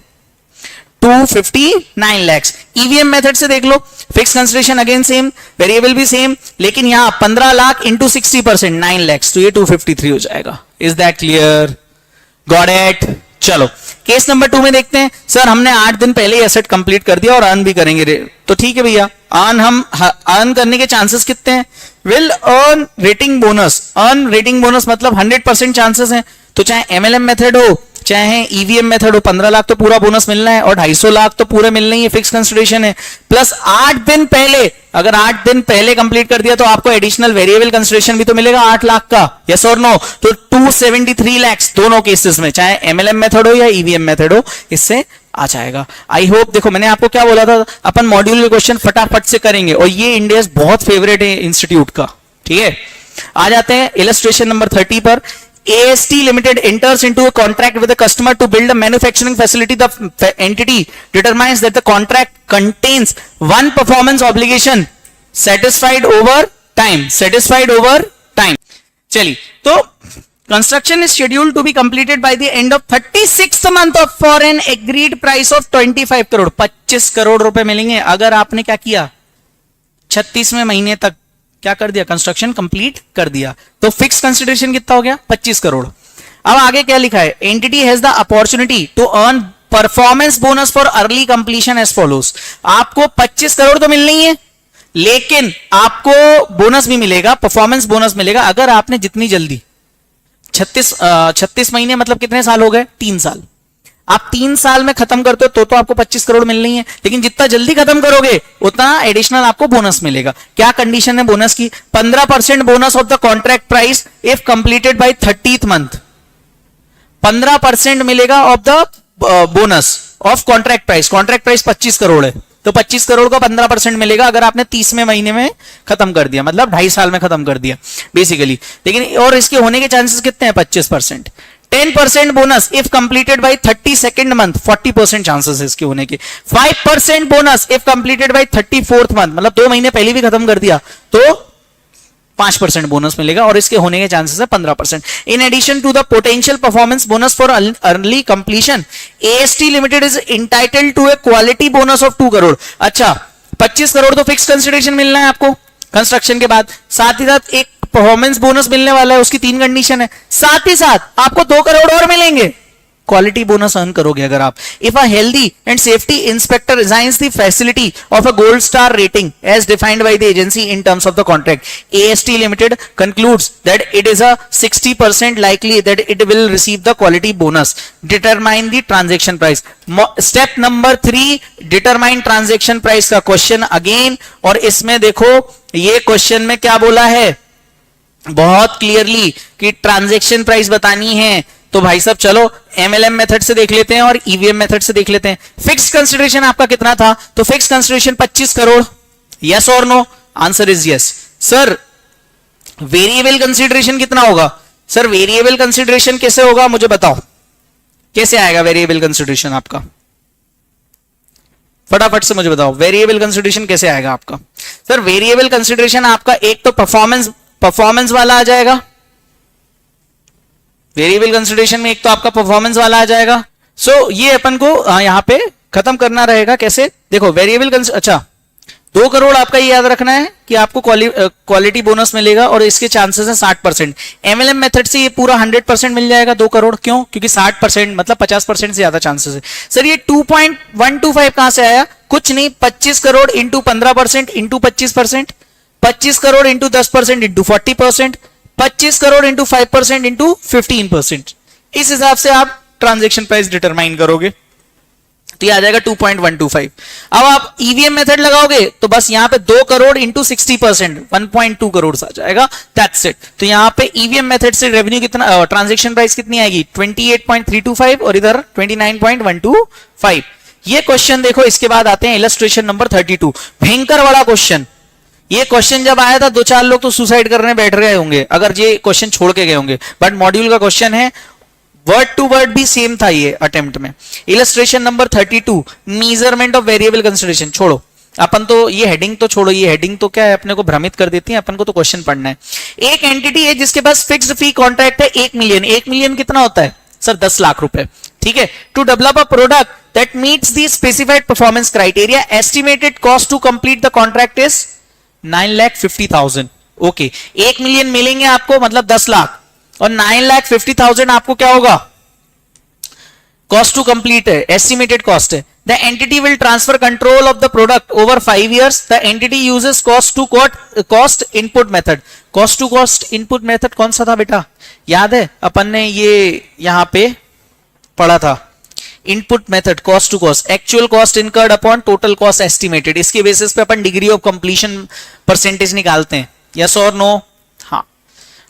259 lakhs। ईवीएम मेथड से देख लो, fix consideration again same, variable भी सेम, लेकिन यहां 15 लाख इंटू 60% 9 lakhs, तो ये 253 हो जाएगा। Is that clear? Got it? चलो केस नंबर 2 में देखते हैं। सर हमने 8 दिन पहले एसेट कंप्लीट कर दिया और अर्न भी करेंगे, तो ठीक है भैया। अर्न हम अर्न करने के चांसेस कितने हैं? Will earn rating bonus. Earn rating bonus मतलब 100% चांसेस हैं। तो चाहे एमएलएम मेथड हो चाहे ईवीएम मेथड हो, 15 लाख तो पूरा बोनस मिलना है और 250 लाख तो पूरे मिलने ही है, फिक्स कंसिडरेशन है। प्लस 8 दिन पहले, अगर 8 दिन पहले कंप्लीट कर दिया तो आपको एडिशनल वेरिएबल कंसिडरेशन भी तो मिलेगा 8 लाख का, यस और नो? तो 273 लाख दोनों केसेस में, चाहे एमएलएम मेथड हो या ईवीएम मेथड हो, इससे आ जाएगा। आई होप, देखो मैंने आपको क्या बोला था, अपन मॉड्यूल के क्वेश्चन फटाफट से करेंगे और ये इंडिया बहुत फेवरेट है इंस्टीट्यूट का, ठीक है। आ जाते हैं इलस्ट्रेशन नंबर 30 पर। AST Limited enters into a contract with a customer to build a manufacturing facility. The entity determines that the contract contains one performance obligation satisfied over time. Satisfied over time. चलिए, तो construction is scheduled to be completed by the end of 36th month of for an agreed price of 25 crore. 25 crore रुपए मिलेंगे अगर आपने क्या किया, 36वें महीने तक क्या कर दिया, कंस्ट्रक्शन कंप्लीट कर दिया। तो फिक्स कंसिडरेशन कितना हो गया, 25 करोड़। अब आगे क्या लिखा है, entity has the opportunity to earn performance bonus for early completion as follows. आपको 25 करोड़ तो मिलनी है, लेकिन आपको बोनस भी मिलेगा, परफॉर्मेंस बोनस मिलेगा अगर आपने जितनी जल्दी 36 महीने मतलब कितने साल हो गए, 3 साल। आप 3 साल में खत्म करते हो तो आपको 25 करोड़ मिलनी है, लेकिन जितना जल्दी खत्म करोगे उतना एडिशनल आपको बोनस मिलेगा। क्या कंडीशन है बोनस की, 15% bonus of the contract price if completed by 30th month. 15% मिलेगा of the bonus of contract price. Contract price 25 crore है, तो 25 करोड़ का 15% मिलेगा अगर आपने 30वें महीने में खत्म कर दिया, मतलब 2.5 साल में खत्म कर दिया बेसिकली। लेकिन और इसके होने के चांसेस कितने हैं, 25%। 10% bonus if completed by 32nd month, 40% chances है इसके होने के। 5% bonus if completed by 34th month, मतलब 2 महीने पहले भी खत्म कर दिया तो 5% बोनस मिलेगा और इसके होने के चांसेस है 15%। In addition to the potential performance bonus for early completion, AST limited is entitled to a quality bonus of 2 crore. अच्छा, 25 करोड़ तो फिक्स कंसिडरेशन मिलना है आपको कंस्ट्रक्शन के बाद, साथ ही साथ एक परफॉर्मेंस बोनस मिलने वाला है, उसकी 3 कंडीशन है, साथ ही साथ आपको 2 करोड़ और मिलेंगे क्वालिटी बोनस अर्न करोगे अगर आप। If a healthy and safety inspector resigns the facility of a gold star rating as defined by the agency in terms of the contract, AST limited concludes that it is a 60% likely that it will receive the quality bonus. Determine the transaction price. Step number 3, determine transaction price का question again. और इसमें देखो ये question में क्या बोला है बहुत क्लियरली कि ट्रांजैक्शन प्राइस बतानी है। तो भाई साहब चलो एमएलएम मेथड से देख लेते हैं और ईवीएम मेथड से देख लेते हैं। फिक्स कंसिडरेशन आपका कितना था, तो फिक्स कंसिडरेशन 25 करोड़, यस और no? Answer is yes. Sir variable consideration कितना होगा, सर वेरिएबल कंसिडरेशन कैसे होगा मुझे बताओ, कैसे आएगा वेरिएबल कंसिडरेशन आपका, फटाफट से मुझे बताओ वेरिएबल कंसिडरेशन कैसे आएगा आपका। सर वेरिएबल कंसिडरेशन आपका एक तो परफॉर्मेंस वाला आ जाएगा, वेरिएबल कंसिडरेशन में एक तो आपका परफॉर्मेंस वाला आ जाएगा। सो ये अपन को यहां पे खत्म करना रहेगा कैसे, देखो वेरिएबल अच्छा 2 करोड़ आपका ये याद रखना है कि आपको क्वालिटी बोनस मिलेगा और इसके चांसेस है 60%। एमएलएम मेथड से ये पूरा 100% मिल जाएगा 2 करोड़, क्यों? क्योंकि 60% मतलब 50% से ज्यादा चांसेस है। सर ये 2.125 कहां से आया, कुछ नहीं, 25 crore into 15% into 25%, 25 crore into 10% into 40%, 25 crore into 5% into 15%। इस हिसाब से आप ट्रांजैक्शन प्राइस डिटरमाइन करोगे तो ये आ जाएगा 2.125। अब आप ईवीएम मेथड लगाओगे तो बस यहां पे 2 करोड़ इंटू 60%, 1.2 करोड़ आ जाएगा, दैट्स इट। तो यहां पे ईवीएम मेथड से रेवेन्यू कितना, ट्रांजैक्शन प्राइस कितनी आएगी, 28.325 और इधर 29.125। ये क्वेश्चन देखो, इसके बाद आते हैं इलस्ट्रेशन नंबर 32, भयंकर बड़ा क्वेश्चन। ये क्वेश्चन जब आया था 2-4 लोग तो सुसाइड करने बैठ गए होंगे अगर ये क्वेश्चन छोड़ के गए होंगे, बट मॉड्यूल का क्वेश्चन है, वर्ड टू वर्ड भी सेम था ये अटेम्प्ट में। Illustration number 32, measurement of variable consideration. छोड़ो अपन तो ये हेडिंग तो छोड़ो, ये हेडिंग तो क्या है अपने को भ्रमित कर देती है, अपन को तो क्वेश्चन पढ़ना है। एक एंटिटी है जिसके पास फिक्स्ड फी कॉन्ट्रैक्ट है 1 मिलियन। 1 मिलियन कितना होता है सर, 10 लाख रुपए, ठीक है। To develop a product that meets the specified performance criteria, estimated cost to complete the contract is 9,50,000। Okay, 1 million मिलेंगे आपको मतलब 10 लाख और 9,50,000 आपको क्या होगा, कॉस्ट टू कंप्लीट है, एस्टिमेटेड कॉस्ट है। the entity will transfer control of the product over 5 years. The entity uses cost input method. Cost to cost input method कौन सा था बेटा, याद है अपन ने ये यहां पे पढ़ा था. Input method cost to cost, actual cost incurred upon total cost estimated. इसके बेसिस पे अपन डिग्री ऑफ कंप्लीशन परसेंटेज निकालते हैं. यस और नो? हाँ,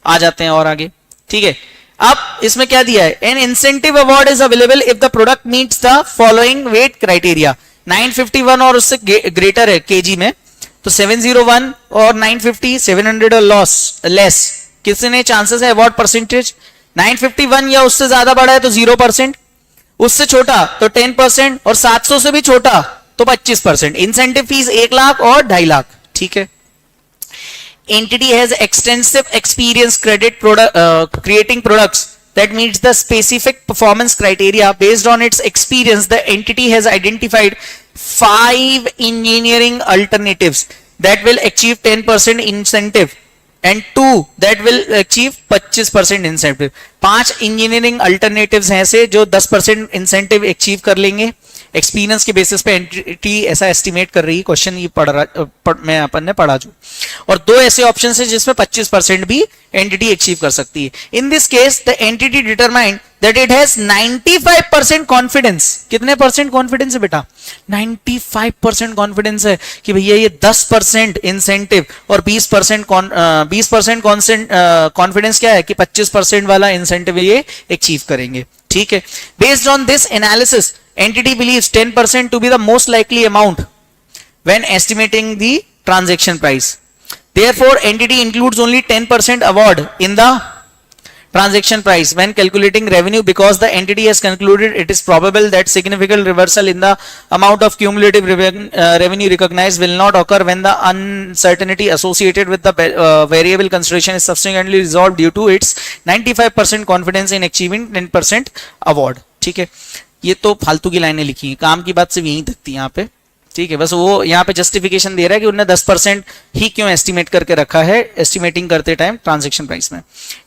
आ जाते हैं और आगे. ठीक है, अब इसमें क्या दिया है, an incentive award is available if the product meets the following weight criteria. 951 और उससे ग्रेटर है केजी में, तो 701 और 950, 700 और लेस, कितने चांसेस है अवार्ड परसेंटेज? 951 या उससे ज्यादा बड़ा है तो 0%, उससे छोटा तो 10%, और 700 से भी छोटा तो 25%. इंसेंटिव फीस 1 लाख और 2.5 लाख. ठीक है. Entity has extensive experience creating products that meets the specific performance criteria. Based on its experience, the entity has identified 5 engineering alternatives that will achieve 10% incentive and 2 that will achieve 25% incentive. 5 engineering alternatives हैं से जो 10% incentive achieve कर लेंगे. Experience के basis पे entity ऐसा estimate कर रही है. क्वेश्चन ये मैं अपन ने पढ़ा जो. और 2 ऐसे ऑप्शन है जिसमें 25% भी एंटिटी अचीव कर सकती है. इन this case the entity determined that it has 95% confidence. कितने परसेंट कॉन्फिडेंस है बेटा? 95% कॉन्फिडेंस है कि भैया ये 10% इंसेंटिव और 20% कॉन्फिडेंस क्या है कि 25% वाला इंसेंटिव ये अचीव करेंगे. ठीक है. Based on this analysis entity believes 10% to be the most likely amount when estimating the transaction price. Therefore, entity includes only 10% award in the transaction price when calculating revenue, because the entity has concluded it is probable that significant reversal in the amount of cumulative revenue recognized will not occur when the uncertainty associated with the variable consideration is subsequently resolved due to its 95% confidence in achieving 10% award. ठीक है. ये तो फालतू की लाइनें लिखी हैं, काम की बात सिर्फ यहीं तक थी यहाँ पे. ठीक है, बस वो यहाँ पे जस्टिफिकेशन दे रहा है कि उन्होंने 10% ही क्यों एस्टिमेट करके रखा है एस्टिमेटिंग करते टाइम ट्रांजैक्शन प्राइस में.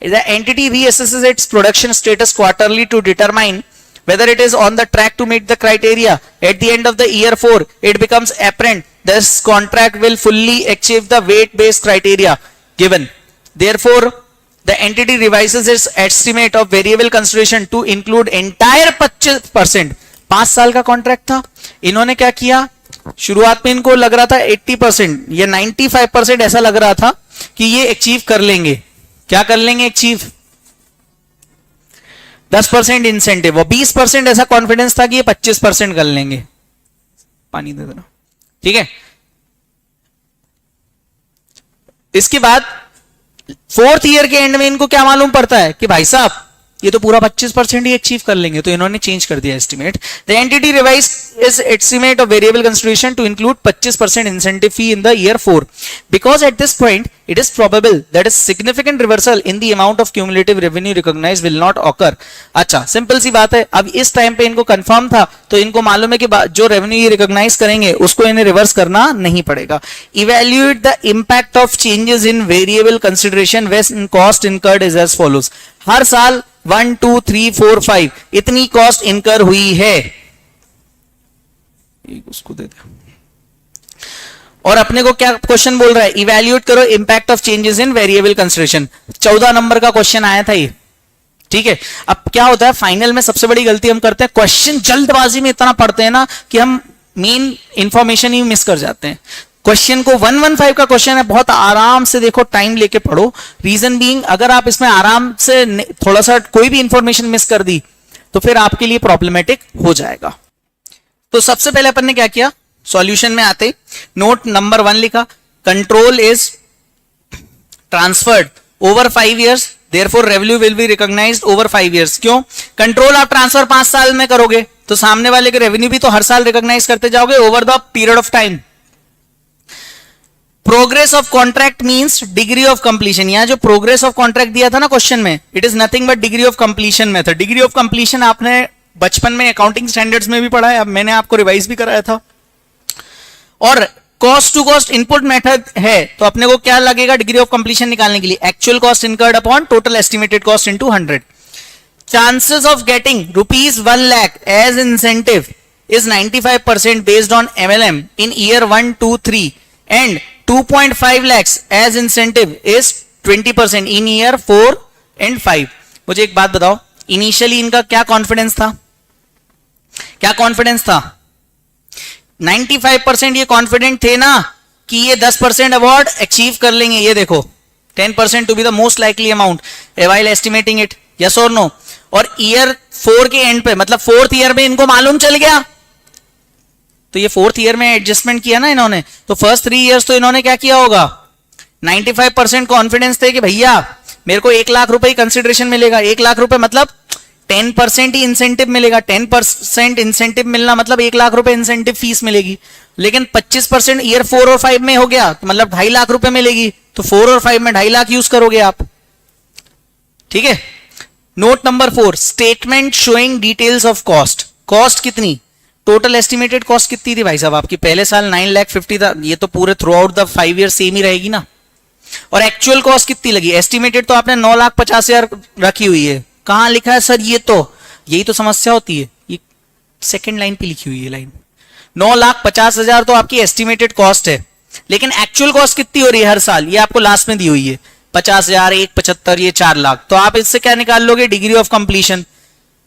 The entity reassesses its production status quarterly to determine whether it is on the track to meet the criteria. At the end of the year 4, it becomes apparent this contract will fully achieve the weight based criteria given. Therefore, the entity revises its estimate of variable consideration to include entire 25%. 5 साल का contract था. इन्होंने क्या किया, शुरुआत में इनको लग रहा था 80% या 95% ऐसा लग रहा था कि ये अचीव कर लेंगे. क्या कर लेंगे अचीव? 10% इंसेंटिव, और 20% ऐसा कॉन्फिडेंस था कि ये 25% कर लेंगे. पानी दे देना. ठीक है. इसके बाद 4th ईयर के एंड में इनको क्या मालूम पड़ता है कि भाई साहब ये तो पूरा 25% ही अचीव कर लेंगे, तो इन्होंने चेंज कर दिया estimate. The entity revise is estimate of variable consideration to include 25% incentive fee in the year 4 because at this point it is probable that a significant reversal in the amount of cumulative revenue recognized will not occur. अच्छा, simple सी बात है. अब इस time पे इनको confirm था, तो इनको मालूम है कि जो रेवेन्यू ये रिकॉग्नाइज करेंगे उसको इन्हें रिवर्स करना नहीं पड़ेगा. Evaluate the impact of changes in variable consideration when cost incurred is as follows. हर साल 1 2 3 4 5 इतनी कॉस्ट इनकर हुई है. उसको दे दे. और अपने को क्या क्वेश्चन बोल रहा है, इवैल्यूएट करो impact of changes in variable consideration. 14 number का क्वेश्चन आया था ये. ठीक है. अब क्या होता है, फाइनल में सबसे बड़ी गलती हम करते हैं, क्वेश्चन जल्दबाजी में इतना पढ़ते हैं ना कि हम मेन इंफॉर्मेशन ही मिस कर जाते हैं. क्वेश्चन को 115 का क्वेश्चन है, बहुत आराम से देखो, टाइम लेके पढ़ो. रीजन बीइंग, अगर आप इसमें आराम से थोड़ा सा कोई भी इंफॉर्मेशन मिस कर दी तो फिर आपके लिए प्रॉब्लमेटिक हो जाएगा. तो सबसे पहले अपन ने क्या किया, सॉल्यूशन में आते नोट नंबर 1 लिखा, control is transferred over 5 years, therefore revenue will be recognised over 5 years. क्यों? कंट्रोल आप ट्रांसफर 5 साल में करोगे तो सामने वाले के रेवेन्यू भी तो हर साल रिकॉग्नाइज करते जाओगे over the period of time. Progress of contract means degree of completion. यहां जो प्रोग्रेस ऑफ कॉन्ट्रैक्ट दिया था ना क्वेश्चन में, it is nothing but degree of completion method. Degree of completion आपने बचपन में अकाउंटिंग स्टैंडर्ड्स में भी पढ़ा है, अब मैंने आपको रिवाइज भी कराया था. और cost to cost input method है, तो अपने को क्या लगेगा डिग्री ऑफ कंप्लीशन निकालने के लिए, actual cost incurred upon total estimated cost into 100. Chances of getting ₹1 lakh as incentive is 95% based on MLM in year 1, 2, 3 and 2.5 lakhs as incentive is 20% in year 4 and 5. मुझे एक बात बताओ, initially इनका क्या confidence था? क्या कॉन्फिडेंस था? 95% ये कॉन्फिडेंट थे ना कि ये 10% अवार्ड अचीव कर लेंगे. ये देखो 10% to be the most likely amount while estimating it. Yes और नो? और ईयर 4 के एंड पे मतलब 4th ईयर में इनको मालूम चल गया, तो ये 4th ईयर में एडजस्टमेंट किया ना इन्होंने, तो फर्स्ट 3 इयर्स तो इन्होंने क्या किया होगा? 95% कॉन्फिडेंस थे कि भैया मेरे को 1 लाख रुपए ही कंसिडरेशन मिलेगा. 1 लाख रुपए मतलब 10% ही इंसेंटिव मिलेगा. 10% इंसेंटिव मिलना मतलब 1 लाख रुपए इंसेंटिव फीस मिलेगी. लेकिन 25% ईयर 4 और 5 में हो गया तो मतलब 2.5 लाख रुपए मिलेगी. तो 4 और 5 में 2.5 लाख यूज करोगे आप. ठीक है. Note number 4, statement showing details of cost. Cost कितनी? टोटल एस्टिमेटेड कॉस्ट कितनी थी भाई साहब आपकी? पहले साल 9,50,000 था. ये तो पूरे throughout the 5 year same ही रहेगी ना. और एक्चुअल कॉस्ट कितनी लगी? एस्टिमेटेड तो आपने 9,50,000 रखी हुई है. कहां लिखा है सर? ये तो यही तो समस्या होती है. ये सेकंड लाइन पे लिखी हुई है लाइन. 9,50,000 तो आपकी एस्टिमेटेड कॉस्ट है, लेकिन एक्चुअल कॉस्ट कितनी हो रही है हर साल? ये आपको लास्ट में दी हुई है 50,000, 1,75,000, ये 4 लाख. तो आप इससे क्या निकाल लोगे? Degree of completion.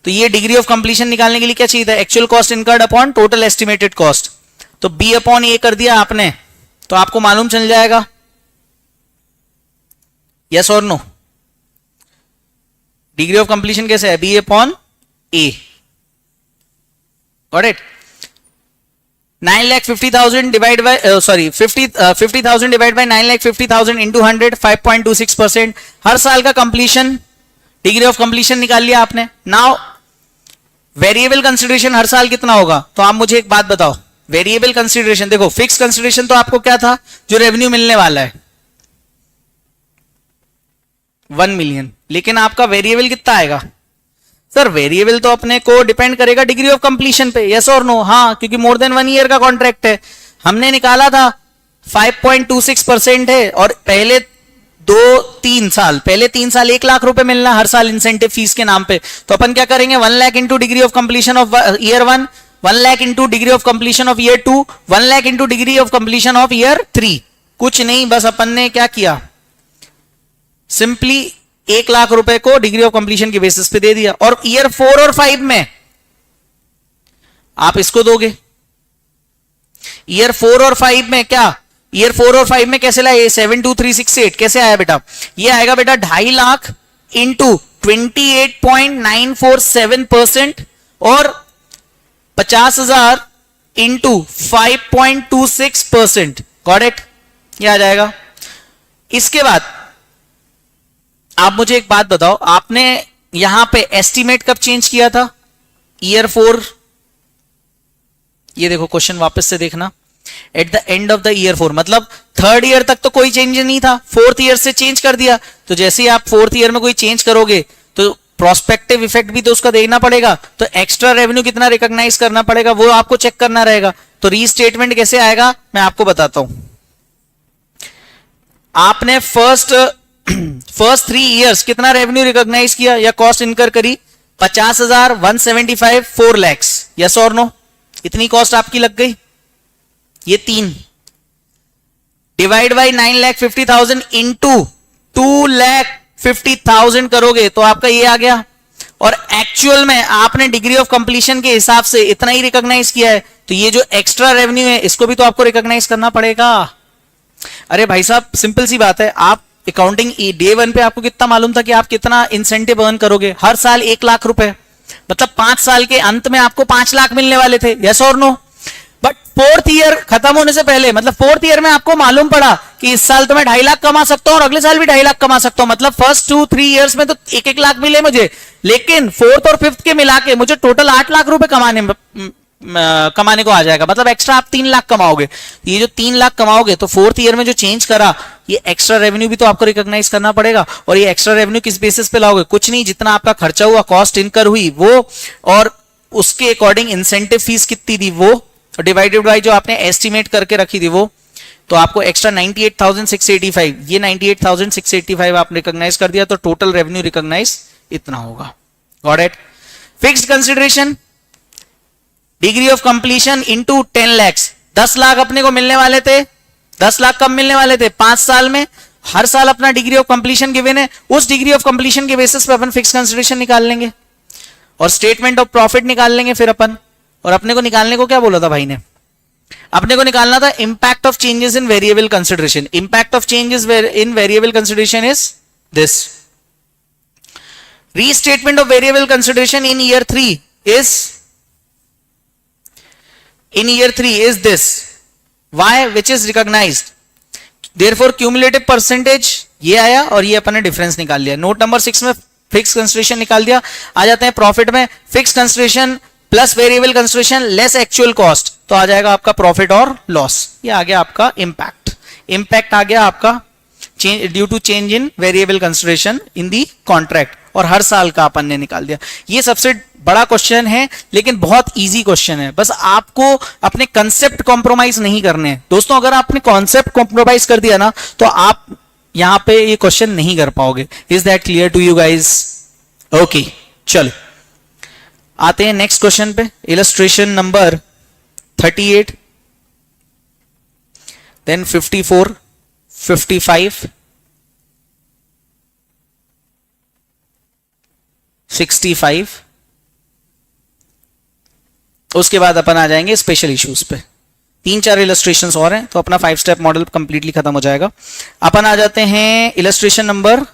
तो ये डिग्री ऑफ कंप्लीशन निकालने के लिए क्या चाहिए था? Actual cost incurred upon total estimated cost. तो बी अपॉन ए कर दिया आपने, तो आपको मालूम चल जाएगा. यस और नो? डिग्री ऑफ कंप्लीशन कैसे है? B upon A. Got it? 9,50,000 divide by 50,000 divide by 9,50,000 into 100, 5.26%. हर साल का कंप्लीशन, डिग्री ऑफ कंप्लीशन निकाल लिया आपने. नाउ वेरिएबल कंसिडरेशन हर साल कितना होगा? तो आप मुझे एक बात बताओ, वेरिएबल कंसिडरेशन देखो, फिक्स कंसिडरेशन तो आपको क्या था? जो रेवेन्यू मिलने वाला है 1 मिलियन, लेकिन आपका वेरिएबल कितना आएगा? सर वेरिएबल तो अपने को डिपेंड करेगा डिग्री ऑफ कंप्लीशन पे. यस और नो? हाँ, क्योंकि मोर देन 1 ईयर का कॉन्ट्रैक्ट है. हमने निकाला था 5.26% है, और पहले 3 साल 1 लाख रुपए मिलना हर साल इंसेंटिव फीस के नाम पे. तो अपन क्या करेंगे? 1 lakh into degree of completion of year 1, 1 lakh into degree of completion of year 2, 1 lakh into degree of completion of year 3. कुछ नहीं, बस अपन ने क्या किया? सिंपली 1 लाख रुपए को डिग्री ऑफ कंप्लीशन के बेसिस पे दे दिया. और ईयर 4 और 5 में आप इसको दोगे. ईयर 4 और 5 में क्या? ईयर 4 और 5 में कैसे लाए? 72368 कैसे आया बेटा? ये आएगा बेटा 2.5 लाख इंटू 28.947% और 50,000 इंटू 5.26%. Got it? ये आ जाएगा. इसके बाद आप मुझे एक बात बताओ, आपने यहां पे एस्टीमेट कब चेंज किया था? ईयर 4. ये देखो क्वेश्चन वापस से देखना. At the end of the year 4 मतलब 3rd ईयर तक तो कोई चेंज नहीं था, 4th ईयर से चेंज कर दिया. तो जैसे ही आप 4th ईयर में कोई चेंज करोगे तो प्रोस्पेक्टिव इफेक्ट भी तो उसका देखना पड़ेगा. तो एक्स्ट्रा रेवेन्यू कितना रिकॉग्नाइज करना पड़ेगा वो आपको चेक करना रहेगा. तो रीस्टेटमेंट कैसे आएगा मैं आपको बताता हूं. आपने फर्स्ट 3 इयर्स कितना रेवेन्यू रिकॉग्नाइज किया या कॉस्ट इनकर करी? 50,000, 175, 4 lakhs. यस और नो? इतनी कॉस्ट आपकी लग गई. ये 3 डिवाइड बाई 9,50,000 इंटू 2,50,000 करोगे तो आपका ये आ गया. और एक्चुअल में आपने डिग्री ऑफ कंप्लीशन के हिसाब से इतना ही रिकॉग्नाइज किया है. तो ये जो एक्स्ट्रा रेवेन्यू है इसको भी तो आपको रिकॉग्नाइज करना पड़ेगा. अरे भाई साहब सिंपल सी बात है. आप अकाउंटिंग डे 1 पे आपको कितना मालूम था कि आप कितना इंसेंटिव अर्न करोगे? हर साल 1 लाख रुपए, मतलब 5 साल के अंत में आपको 5 लाख मिलने वाले थे. यस और नो? बट 4th ईयर खत्म होने से पहले मतलब 4th ईयर में आपको मालूम पड़ा कि इस साल तो मैं 2.5 लाख कमा सकता हूं और अगले साल भी 2.5 लाख कमा सकता हूं. मतलब फर्स्ट 2-3 इयर्स में तो 1-1 लाख मिले मुझे, लेकिन 4th और 5th के मिला के मुझे टोटल 8 लाख रुपए कमाने को आ जाएगा. मतलब एक्स्ट्रा आप 3 लाख कमाओगे. ये जो 3 लाख कमाओगे तो 4th ईयर में जो चेंज करा ये एक्स्ट्रा रेवेन्यू भी तो आपको रिकॉग्नाइज करना पड़ेगा. और ये एक्स्ट्रा रेवेन्यू किस बेसिस पे लाओगे? कुछ नहीं, जितना आपका खर्चा हुआ, कॉस्ट इनकर हुई वो, और उसके अकॉर्डिंग इंसेंटिव फीस कितनी थी वो, डिवाइडेड बाय जो आपने एस्टिमेट करके रखी थी वो. तो आपको एक्स्ट्रा 98,685, ये 98,685 आप रिकॉग्नाइज कर दिया. तो टोटल रेवेन्यू रिकॉग्नाइज इतना होगा. Got it? Fixed consideration degree of completion into 10 lakhs, 10 lakh अपने को मिलने वाले थे। 10 लाख कब मिलने वाले थे? 5 साल में। हर साल अपना डिग्री ऑफ कंप्लीशन गिवन है, उस डिग्री ऑफ कंप्लीशन के बेसिस पे अपन फिक्स कंसिडरेशन निकाल लेंगे और स्टेटमेंट ऑफ प्रॉफिट निकाल लेंगे फिर अपन। और अपने को निकालने को क्या बोला था भाई ने? अपने को निकालना था impact of changes in variable consideration. Impact of changes in variable consideration is this. Restatement of variable consideration in year 3 is this y which is recognized, therefore cumulative percentage ये आया और ये अपन ने डिफरेंस निकाल लिया। नोट नंबर 6 में fix consideration निकाल दिया। आ जाते हैं प्रॉफिट में, fix consideration plus variable consideration less actual cost, तो आ जाएगा आपका प्रॉफिट और लॉस। ये आ गया आपका इंपैक्ट आ गया आपका due to change in variable consideration in the contract, और हर साल का अपन ने निकाल दिया। ये सबसे बड़ा क्वेश्चन है लेकिन बहुत इजी क्वेश्चन है, बस आपको अपने कंसेप्ट कॉम्प्रोमाइज नहीं करने हैं दोस्तों। अगर आपने कॉन्सेप्ट कॉम्प्रोमाइज कर दिया ना तो आप यहां पे ये क्वेश्चन नहीं कर पाओगे। Is that clear to you guys? Okay, चलो आते हैं नेक्स्ट क्वेश्चन पे। इलस्ट्रेशन नंबर 38, देन 54, 55, 65, उसके बाद अपन आ जाएंगे स्पेशल इश्यूज पे। 3-4 इलस्ट्रेशंस और हैं तो अपना 5 स्टेप मॉडल कंप्लीटली खत्म हो जाएगा। अपन आ जाते हैं इलस्ट्रेशन नंबर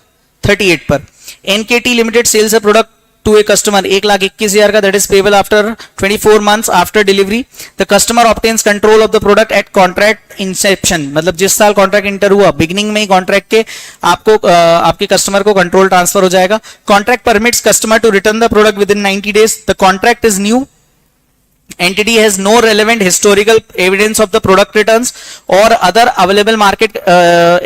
38 पर। NKT limited sells a product to a customer 1,21,000 का, that is payable after 24 months after delivery. The customer obtains control of the product at contract inception, मतलब जिस साल कॉन्ट्रैक्ट इंटर हुआ बिगिनिंग में ही कॉन्ट्रैक्ट के आपको आपके कस्टमर को कंट्रोल ट्रांसफर हो जाएगा। Contract permits customer to return the product within 90 days। The contract is new, entity has no relevant historical evidence of the product returns or other available market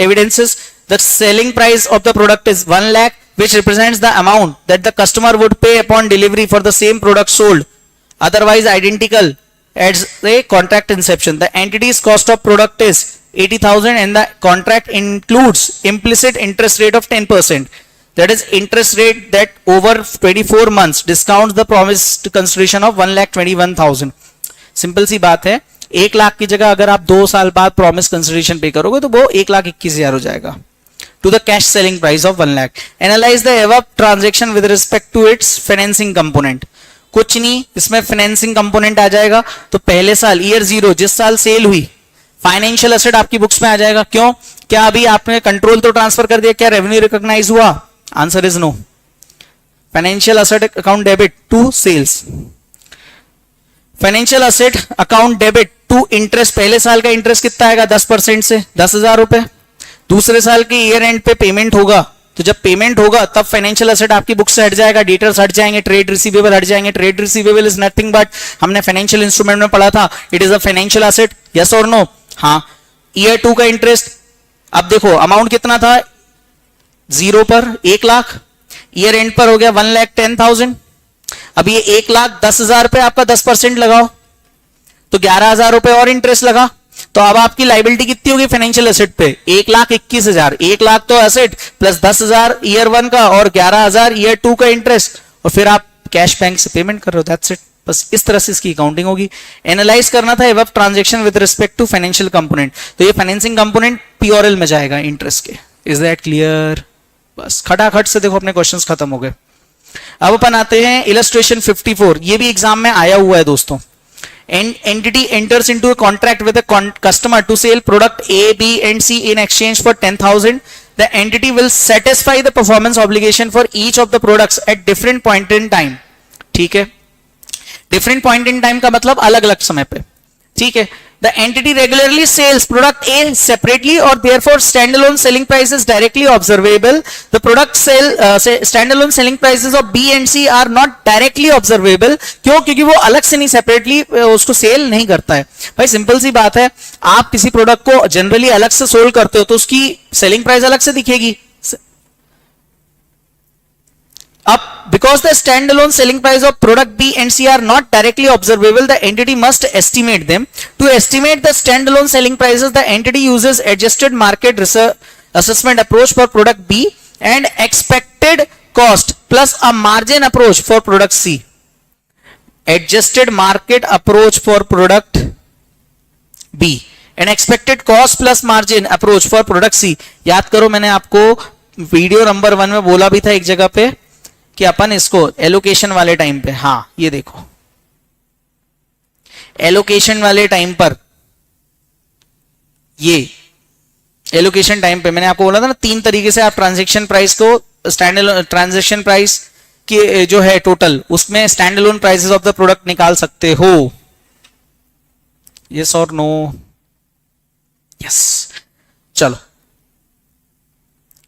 evidences. The selling price of the product is 1 lakh, which represents the amount that the customer would pay upon delivery for the same product sold, otherwise identical as a contract inception. The entity's cost of product is 80,000 and the contract includes implicit interest rate of 10%. That is interest rate that over 24 months discounts the promised consideration of 1,21,000. Simple सी बात है, 1 लाख की जगह अगर आप 2 साल बाद promise consideration पे करोगे तो वो 1,21,000 हो जाएगा to the cash selling price of 1 lakh. Analyze the above transaction with respect to its financing component. कुछ नहीं, इसमें फाइनेंसिंग कंपोनेंट आ जाएगा। तो पहले साल ईयर 0 जिस साल सेल हुई, फाइनेंशियल एसेट आपकी बुक्स में आ जाएगा। क्यों? क्या अभी आपने कंट्रोल तो ट्रांसफर कर दिया, क्या रेवेन्यू रिकॉग्नाइज हुआ? Answer is no. Financial asset account debit to sales, financial asset account debit to interest. पहले साल का इंटरेस्ट कितना आएगा? 10% से 10,000 रुपए। दूसरे साल के ईयर एंड पे पेमेंट होगा, तो जब पेमेंट होगा तब फाइनेंशियल एसेट आपकी बुक से हट जाएगा, डेटर्स हट जाएंगे, ट्रेड रिसीवेबल हट जाएंगे। Trade receivable is nothing but, हमने फाइनेंशियल इंस्ट्रूमेंट में पढ़ा था, it is a financial asset. Yes और नो? हाँ। ईयर 2 का इंटरेस्ट, अब देखो अमाउंट कितना था 0 पर 1 लाख, ईयर एंड पर हो गया 1,10,000। अब ये 1,10,000 पे आपका 10% लगाओ तो 11,000 रुपए और इंटरेस्ट लगा, तो अब आपकी लाइबिलिटी कितनी होगी फाइनेंशियल एसेट पे? 1,21,000। 1 लाख तो एसेट प्लस 10,000 ईयर 1 का और 11,000 ईयर 2 का इंटरेस्ट, और फिर आप कैश बैंक से पेमेंट कर रहे हो। That's it. बस इस तरह से इसकी अकाउंटिंग होगी। एनालाइज करना था above transaction with respect to financial component, तो ये फाइनेंसिंग कंपोनेंट पीओरएल में जाएगा इंटरेस्ट के। Is that clear? बस खटाखट से देखो अपने क्वेश्चंस खत्म हो गए। अब अपन आते हैं इलस्ट्रेशन 54। ये भी एग्जाम में आया हुआ है दोस्तों। Entity enters into a contract with a customer to sell product A, B and C in exchange for 10,000. The entity will satisfy the performance obligation for each of the products at different point in time. ठीक है, different point in time का मतलब अलग अलग समय पे। ठीक है। The entity regularly sells product A separately or therefore standalone selling price is directly observable. The product standalone selling prices of B and C are not directly observable. क्यों? क्योंकि वो अलग से नहीं सेपरेटली उसको सेल नहीं करता है। भाई सिंपल सी बात है, आप किसी प्रोडक्ट को जनरली अलग से सोल्ड करते हो तो उसकी सेलिंग प्राइस अलग से दिखेगी। Up, because the standalone selling price of product B and C are not directly observable, the entity must estimate them. To estimate the standalone selling prices, the entity uses adjusted market assessment approach for product B and expected cost plus a margin approach for product C. Adjusted market approach for product B and expected cost plus margin approach for product C. याद करो मैंने आपको video number 1 में बोला भी था एक जगह पे कि अपन इसको एलोकेशन वाले टाइम पे, हाँ ये देखो एलोकेशन वाले टाइम पर, ये एलोकेशन टाइम पे मैंने आपको बोला था ना 3 तरीके से आप ट्रांजैक्शन प्राइस को स्टैंड ट्रांजैक्शन प्राइस की जो है टोटल उसमें stand alone prices of the product निकाल सकते हो। यस और नो? यस। चलो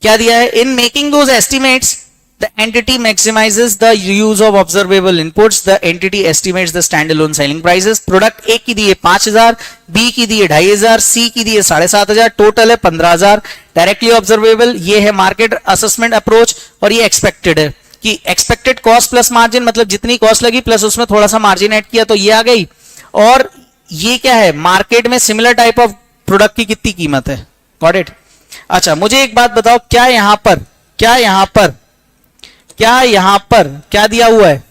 क्या दिया है? In making those estimates the entity maximizes the use of observable inputs. The entity estimates the standalone selling prices. Product ए की दी है 5000, बी की दी है 2500, सी की दी है 7500, टोटल है 15000। डायरेक्टली ऑब्जर्वेबल ये है मार्केट असेसमेंट अप्रोच, और ये एक्सपेक्टेड है कि एक्सपेक्टेड कॉस्ट प्लस मार्जिन, मतलब जितनी कॉस्ट लगी प्लस उसमें थोड़ा सा मार्जिन ऐड किया तो ये आ गई। और ये क्या है? मार्केट में सिमिलर टाइप ऑफ प्रोडक्ट की कितनी कीमत है। Got it? अच्छा मुझे एक बात बताओ, क्या यहां पर क्या दिया हुआ है?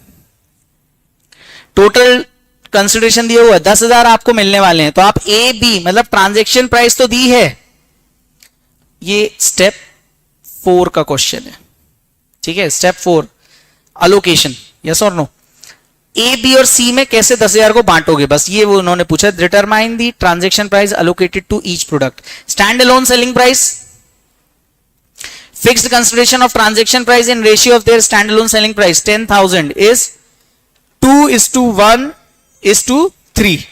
टोटल कंसिडरेशन दिया हुआ है 10,000 आपको मिलने वाले हैं, तो आप ए बी मतलब ट्रांजैक्शन प्राइस तो दी है। ये स्टेप 4 का क्वेश्चन है, ठीक है? स्टेप 4 अलोकेशन, यस और नो? ए बी और सी में कैसे 10,000 को बांटोगे, बस ये वो उन्होंने पूछा। Determine the transaction price allocated to each product. Stand alone selling price, fixed consideration of transaction price in ratio of their standalone selling price 10,000 is 2:1:3।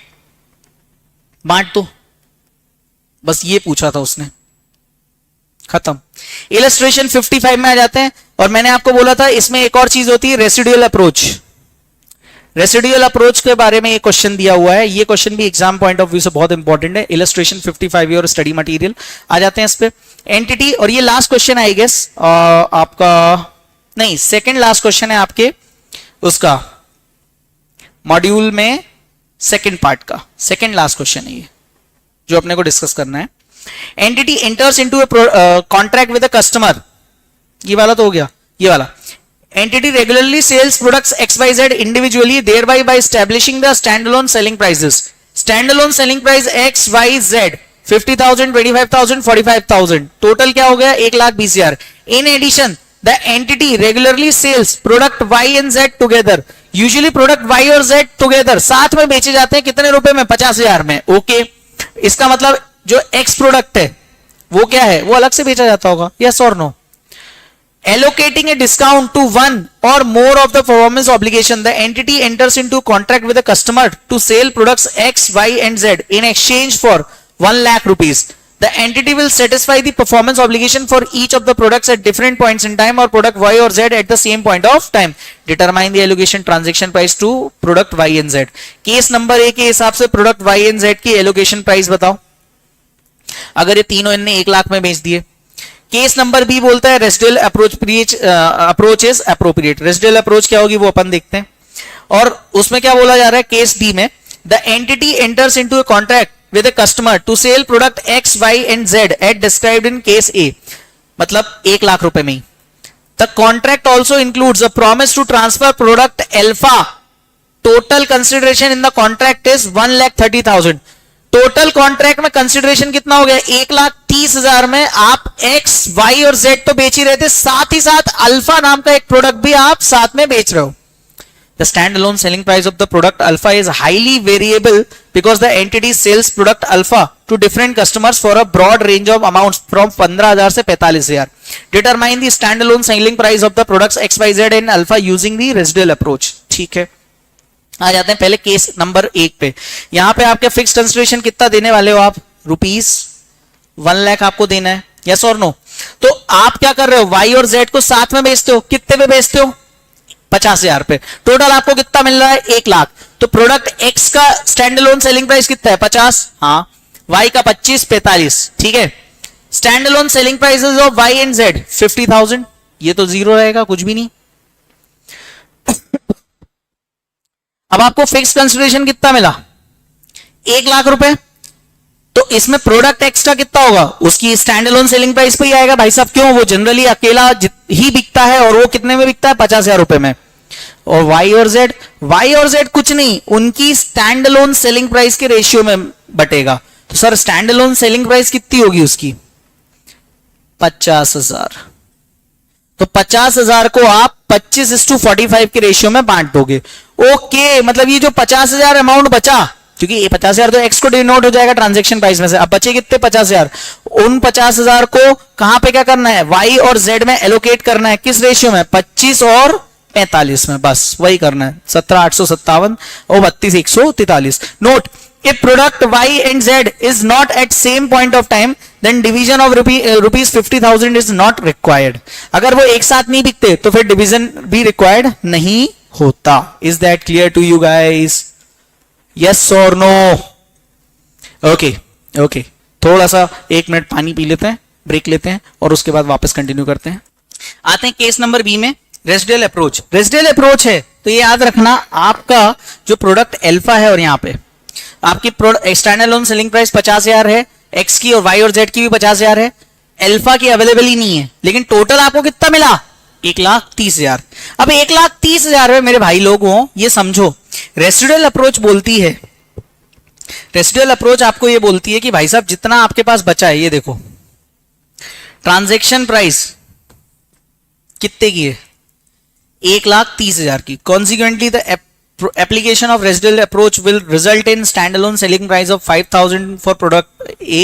बांट दो, बस ये पूछा था उसने, खत्म। इलस्ट्रेशन 55 में आ जाते हैं, और मैंने आपको बोला था इसमें एक और चीज होती है रेसिडुअल अप्रोच। रेसिडुअल अप्रोच के बारे में ये क्वेश्चन दिया हुआ है, ये क्वेश्चन भी एग्जाम पॉइंट ऑफ व्यू से बहुत इंपॉर्टेंट है। इलस्ट्रेशन 55 और स्टडी मटेरियल आ जाते हैं इस पे। एंटिटी, और ये लास्ट क्वेश्चन आई गेस आपका, नहीं सेकंड लास्ट क्वेश्चन है आपके उसका मॉड्यूल में, सेकंड पार्ट का सेकंड लास्ट क्वेश्चन है ये जो अपने को डिस्कस करना है। Entity enters into a contract with a customer, ये वाला तो हो गया। ये वाला entity regularly sells products XYZ individually, thereby by establishing the standalone selling prices. Standalone selling price XYZ 50,000, 25,000, 45,000, total क्या हो गया? 1,20,000। In addition, the entity regularly sells product Y and Z together. Usually product Y और Z together साथ में बेचे जाते हैं कितने रुपए में? 50,000 में। ओके, इसका मतलब जो X प्रोडक्ट है वो क्या है? वो अलग से बेचा जाता होगा, yes or no? Allocating a discount to one or more of the performance obligation, the entity enters into contract with the customer to sell products X, Y, and Z in exchange for 1 lakh rupees. The entity will satisfy the performance obligation for each of the products at different points in time, or product Y or Z at the same point of time. Determine the allocation transaction price to product Y and Z. Case number A के हिसाब से product Y and Z की allocation price बताओ, अगर ये तीनों इनने 1 लाख में बेच दिए। केस नंबर बी बोलता है residual approach is appropriate. Residual approach क्या होगी वो अपन देखते हैं, और उसमें क्या बोला जा रहा है केस बी में? The entity enters into a contract with a customer to sell product X Y and Z at described in case A, मतलब 1 लाख रुपए में ही। The contract also includes a promise to transfer product alpha. Total consideration in the contract is 1,30,000। Total contract में consideration कितना हो गया? 1,30,000 में आप एक्स वाई और जेड तो बेच ही रहे थे, साथ ही साथ अल्फा नाम का एक प्रोडक्ट भी आप साथ में बेच रहे हो। The stand alone selling price of the product alpha is highly variable because the entity sells product alpha to different customers for a broad range of amounts from 15,000 से 45,000। Determine the stand alone selling price of the products X Y Z and alpha using the residual approach. ठीक है, आ जाते हैं पहले case number 1 पे। यहां पे आपके फिक्स कंसिडरेशन कितना देने वाले हो आप? ₹1 लाख आपको देना है, यस और नो? तो आप क्या कर रहे हो? वाई और जेड को साथ में बेचते हो, कितने पे बेचते हो? 50,000 पे। टोटल आपको कितना मिल रहा है? 1 लाख। तो प्रोडक्ट एक्स का स्टैंड अलोन सेलिंग प्राइस कितना है? 50, हाँ। वाई का 25, 45, ठीक है। Stand alone selling prices of Y and Z 50,000, ये तो जीरो रहेगा, कुछ भी नहीं। अब आपको फिक्स कंसिडरेशन कितना मिला? 1 लाख रुपए। तो इसमें प्रोडक्ट एक्स का कितना होगा? उसकी स्टैंड अलोन सेलिंग प्राइस पे ही आएगा भाई साहब। क्यों? वो जनरली अकेला ही बिकता है, और वो कितने में बिकता है? 50,000 रुपए में। और वाई और जेड कुछ नहीं, उनकी स्टैंड अलोन सेलिंग प्राइस के रेशियो में बटेगा। तो sir stand alone selling price कितनी होगी उसकी? 50,000। तो 50,000 को आप 25:45 के रेशियो में बांट दोगे। ओके, मतलब ये जो 50,000 अमाउंट बचा, क्योंकि ये 50,000 तो एक्स को डिनोट हो जाएगा ट्रांजैक्शन प्राइस में से, अब बचे कितने? 50,000। उन 50,000 को कहां पे क्या करना है? वाई और जेड में एलोकेट करना है। किस रेशियो में? 25 और 45 में, बस वही करना है। 17,857 और 32,143। Note, if product y and z is not at same point of time, then division of rupees 50,000 is not required. अगर वो एक साथ नहीं बिकते तो फिर डिवीजन भी रिक्वायर्ड नहीं होता। Is that clear to you guys? Yes or no? Okay. थोड़ा सा 1 मिनट पानी पी लेते हैं, ब्रेक लेते हैं और उसके बाद वापस कंटिन्यू करते हैं। आते हैं केस नंबर बी में, रेसिडुअल अप्रोच। रेसिडुअल अप्रोच है तो ये याद रखना, आपका जो प्रोडक्ट अल्फा है और यहां पे आपकी स्टैंडर्ड लोन सेलिंग प्राइस 50,000 है, एक्स की और वाई और जेड की भी 50,000 है, अल्फा की अवेलेबल ही नहीं है, लेकिन टोटल आपको कितना मिला? 1,30,000। अब 1,30,000 में मेरे भाई लोग हो, ये समझो रेसिडुअल अप्रोच बोलती है, रेसिडुअल अप्रोच आपको ये बोलती है कि भाई साहब जितना आपके पास बचा है, ये देखो ट्रांजैक्शन प्राइस कितने की है? 1,30,000 की। Consequently the application of residual approach will result in standalone selling price of 5,000 for product A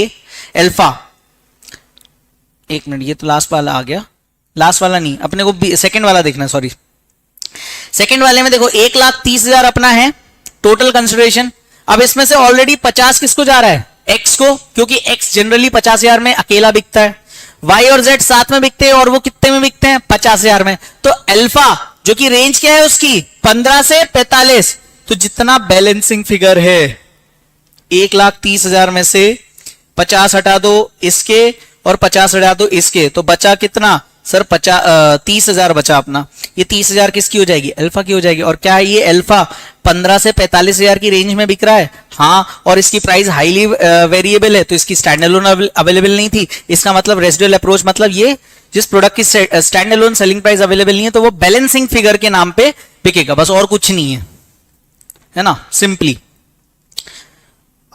alpha। 1 minute, ये तो लास्ट वाला आ गया, लास्ट वाला नहीं, अपने को सेकंड वाला देखना, सॉरी। सेकंड वाले में देखो 1,30,000 अपना है टोटल कंसिडरेशन। अब इसमें से ऑलरेडी 50 किसको जा रहा है? एक्स को, क्योंकि एक्स जनरली 50,000 में अकेला बिकता है, वाई और जेड साथ में बिकते हैं और वो कितने में बिकते हैं? 50,000 में। तो अल्फा जो कि रेंज क्या है उसकी? 15 से 45। तो जितना बैलेंसिंग फिगर है 1,30,000 में से 50 हटा दो इसके और 50 हटा दो इसके, तो बचा कितना सर? 30,000 बचा अपना। ये 30,000 किसकी हो जाएगी? अल्फा की हो जाएगी। और क्या है ये अल्फा 15 से 45,000 की रेंज में बिक रहा है? हाँ, और इसकी प्राइस हाईली वेरिएबल है, तो इसकी स्टैंड अलोन अवेलेबल नहीं थी। इसका मतलब रेसिडुअल अप्रोच मतलब ये जिस प्रोडक्ट की stand alone selling price available नहीं है तो वो बैलेंसिंग फिगर के नाम पे बिकेगा, बस और कुछ नहीं है ना, सिंपली।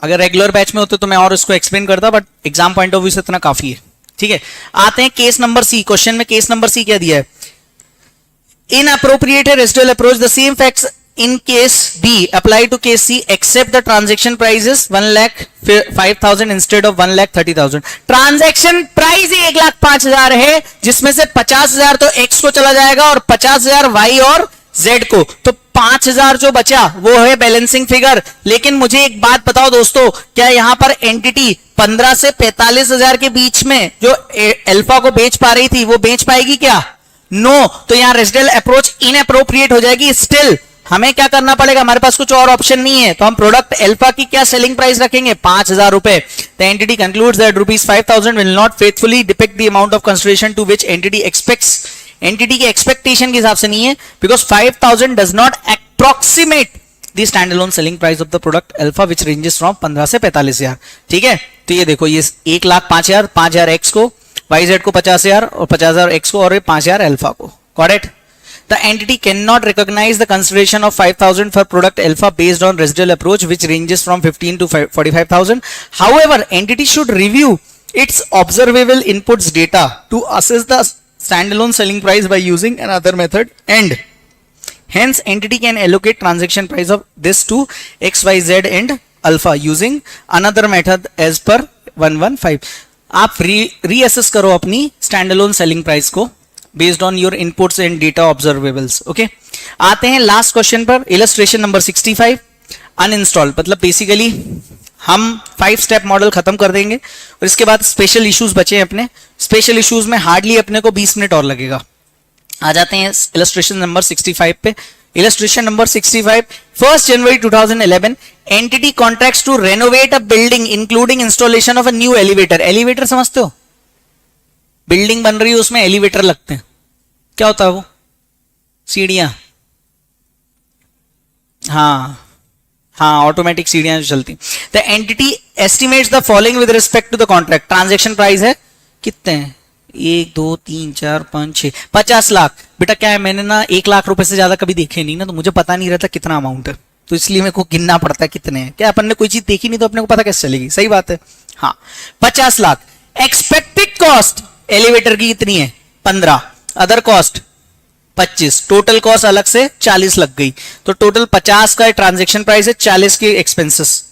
अगर रेगुलर बैच में होते तो मैं और इसको एक्सप्लेन करता, but exam point of view से इतना काफी है। ठीक है, आते हैं केस नंबर सी। क्वेश्चन में केस नंबर सी क्या दिया है? Inappropriate residual approach, the same facts in case B apply to case C except the transaction price is 1,05,000 instead of 1,30,000। Transaction price ही 1,05,000 है, जिसमें से 50,000 तो X को चला जाएगा और 50,000 Y और Z को, तो 5,000 जो बचा वो है बैलेंसिंग फिगर। लेकिन मुझे एक बात बताओ दोस्तों, क्या यहां पर एंटिटी 15 से 45,000 के बीच में जो अल्फा को बेच पा रही थी वो बेच पाएगी क्या? नो। तो यहां रेसिडुअल अप्रोच इनअप्रोप्रिएट हो जाएगी। स्टिल हमें क्या करना पड़ेगा? हमारे पास कुछ और ऑप्शन नहीं है, तो हम प्रोडक्ट अल्फा की क्या सेलिंग प्राइस रखेंगे? 5,000 रुपए। The entity concludes that ₹5,000 will not faithfully depict the amount of consideration to which entity expects. Entity के एक्सपेक्टेशन के हिसाब से नहीं है, because 5,000 does not approximate the stand alone selling price of the product alpha which ranges from 15 से 45,000। ठीक है, तो ये देखो, ये 1,05,000, 5,000 एक्स को, YZ को 50,000 और 50,000 X को और 5,000 अल्फा को। Got it? The entity cannot recognize the consideration of 5,000 for product alpha based on residual approach which ranges from 15 to 45,000. However, entity should review its observable inputs data to assess the standalone selling price by using another method, and hence entity can allocate transaction price of this to X, Y, Z and alpha using another method as per 115। आप reassess करो अपनी stand alone selling price को based on your inputs and data observables. Okay, आते हैं last question पर, illustration number 65, uninstall. मतलब basically हम 5 step model खत्म कर देंगे और इसके बाद स्पेशल इश्यूज बचे हैं अपने। स्पेशल इश्यूज में हार्डली अपने को 20 मिनट और लगेगा। आ जाते हैं इलस्ट्रेशन नंबर 65 पे। Illustration number 65, 1st January 2011, entity contracts to renovate a building including installation of a new elevator। Elevator समझते हो? बिल्डिंग बन रही है, उसमें एलिवेटर लगते हैं। क्या होता है वो? सीढ़ियां। हाँ, ऑटोमेटिक सीढ़ियां जो चलती। The entity estimates the following with respect to the contract. Transaction price है कितने हैं? एक दो तीन चार पाँच छः 50 लाख। बेटा क्या है, मैंने ना 1 लाख रुपए से ज्यादा कभी देखे नहीं ना, तो मुझे पता नहीं रहता कितना अमाउंट है, तो इसलिए मेरे को गिनना पड़ता है कितने हैं। क्या अपन ने कोई चीज देखी नहीं तो अपने को पता कैसे चलेगी, सही बात है। हाँ 50 लाख। एक्सपेक्टेड कॉस्ट एलिवेटर की कितनी है 15, अदर कॉस्ट 25, टोटल कॉस्ट अलग से 40 लग गई, तो टोटल 50 का ट्रांजेक्शन प्राइस है, 40 के एक्सपेंसेस।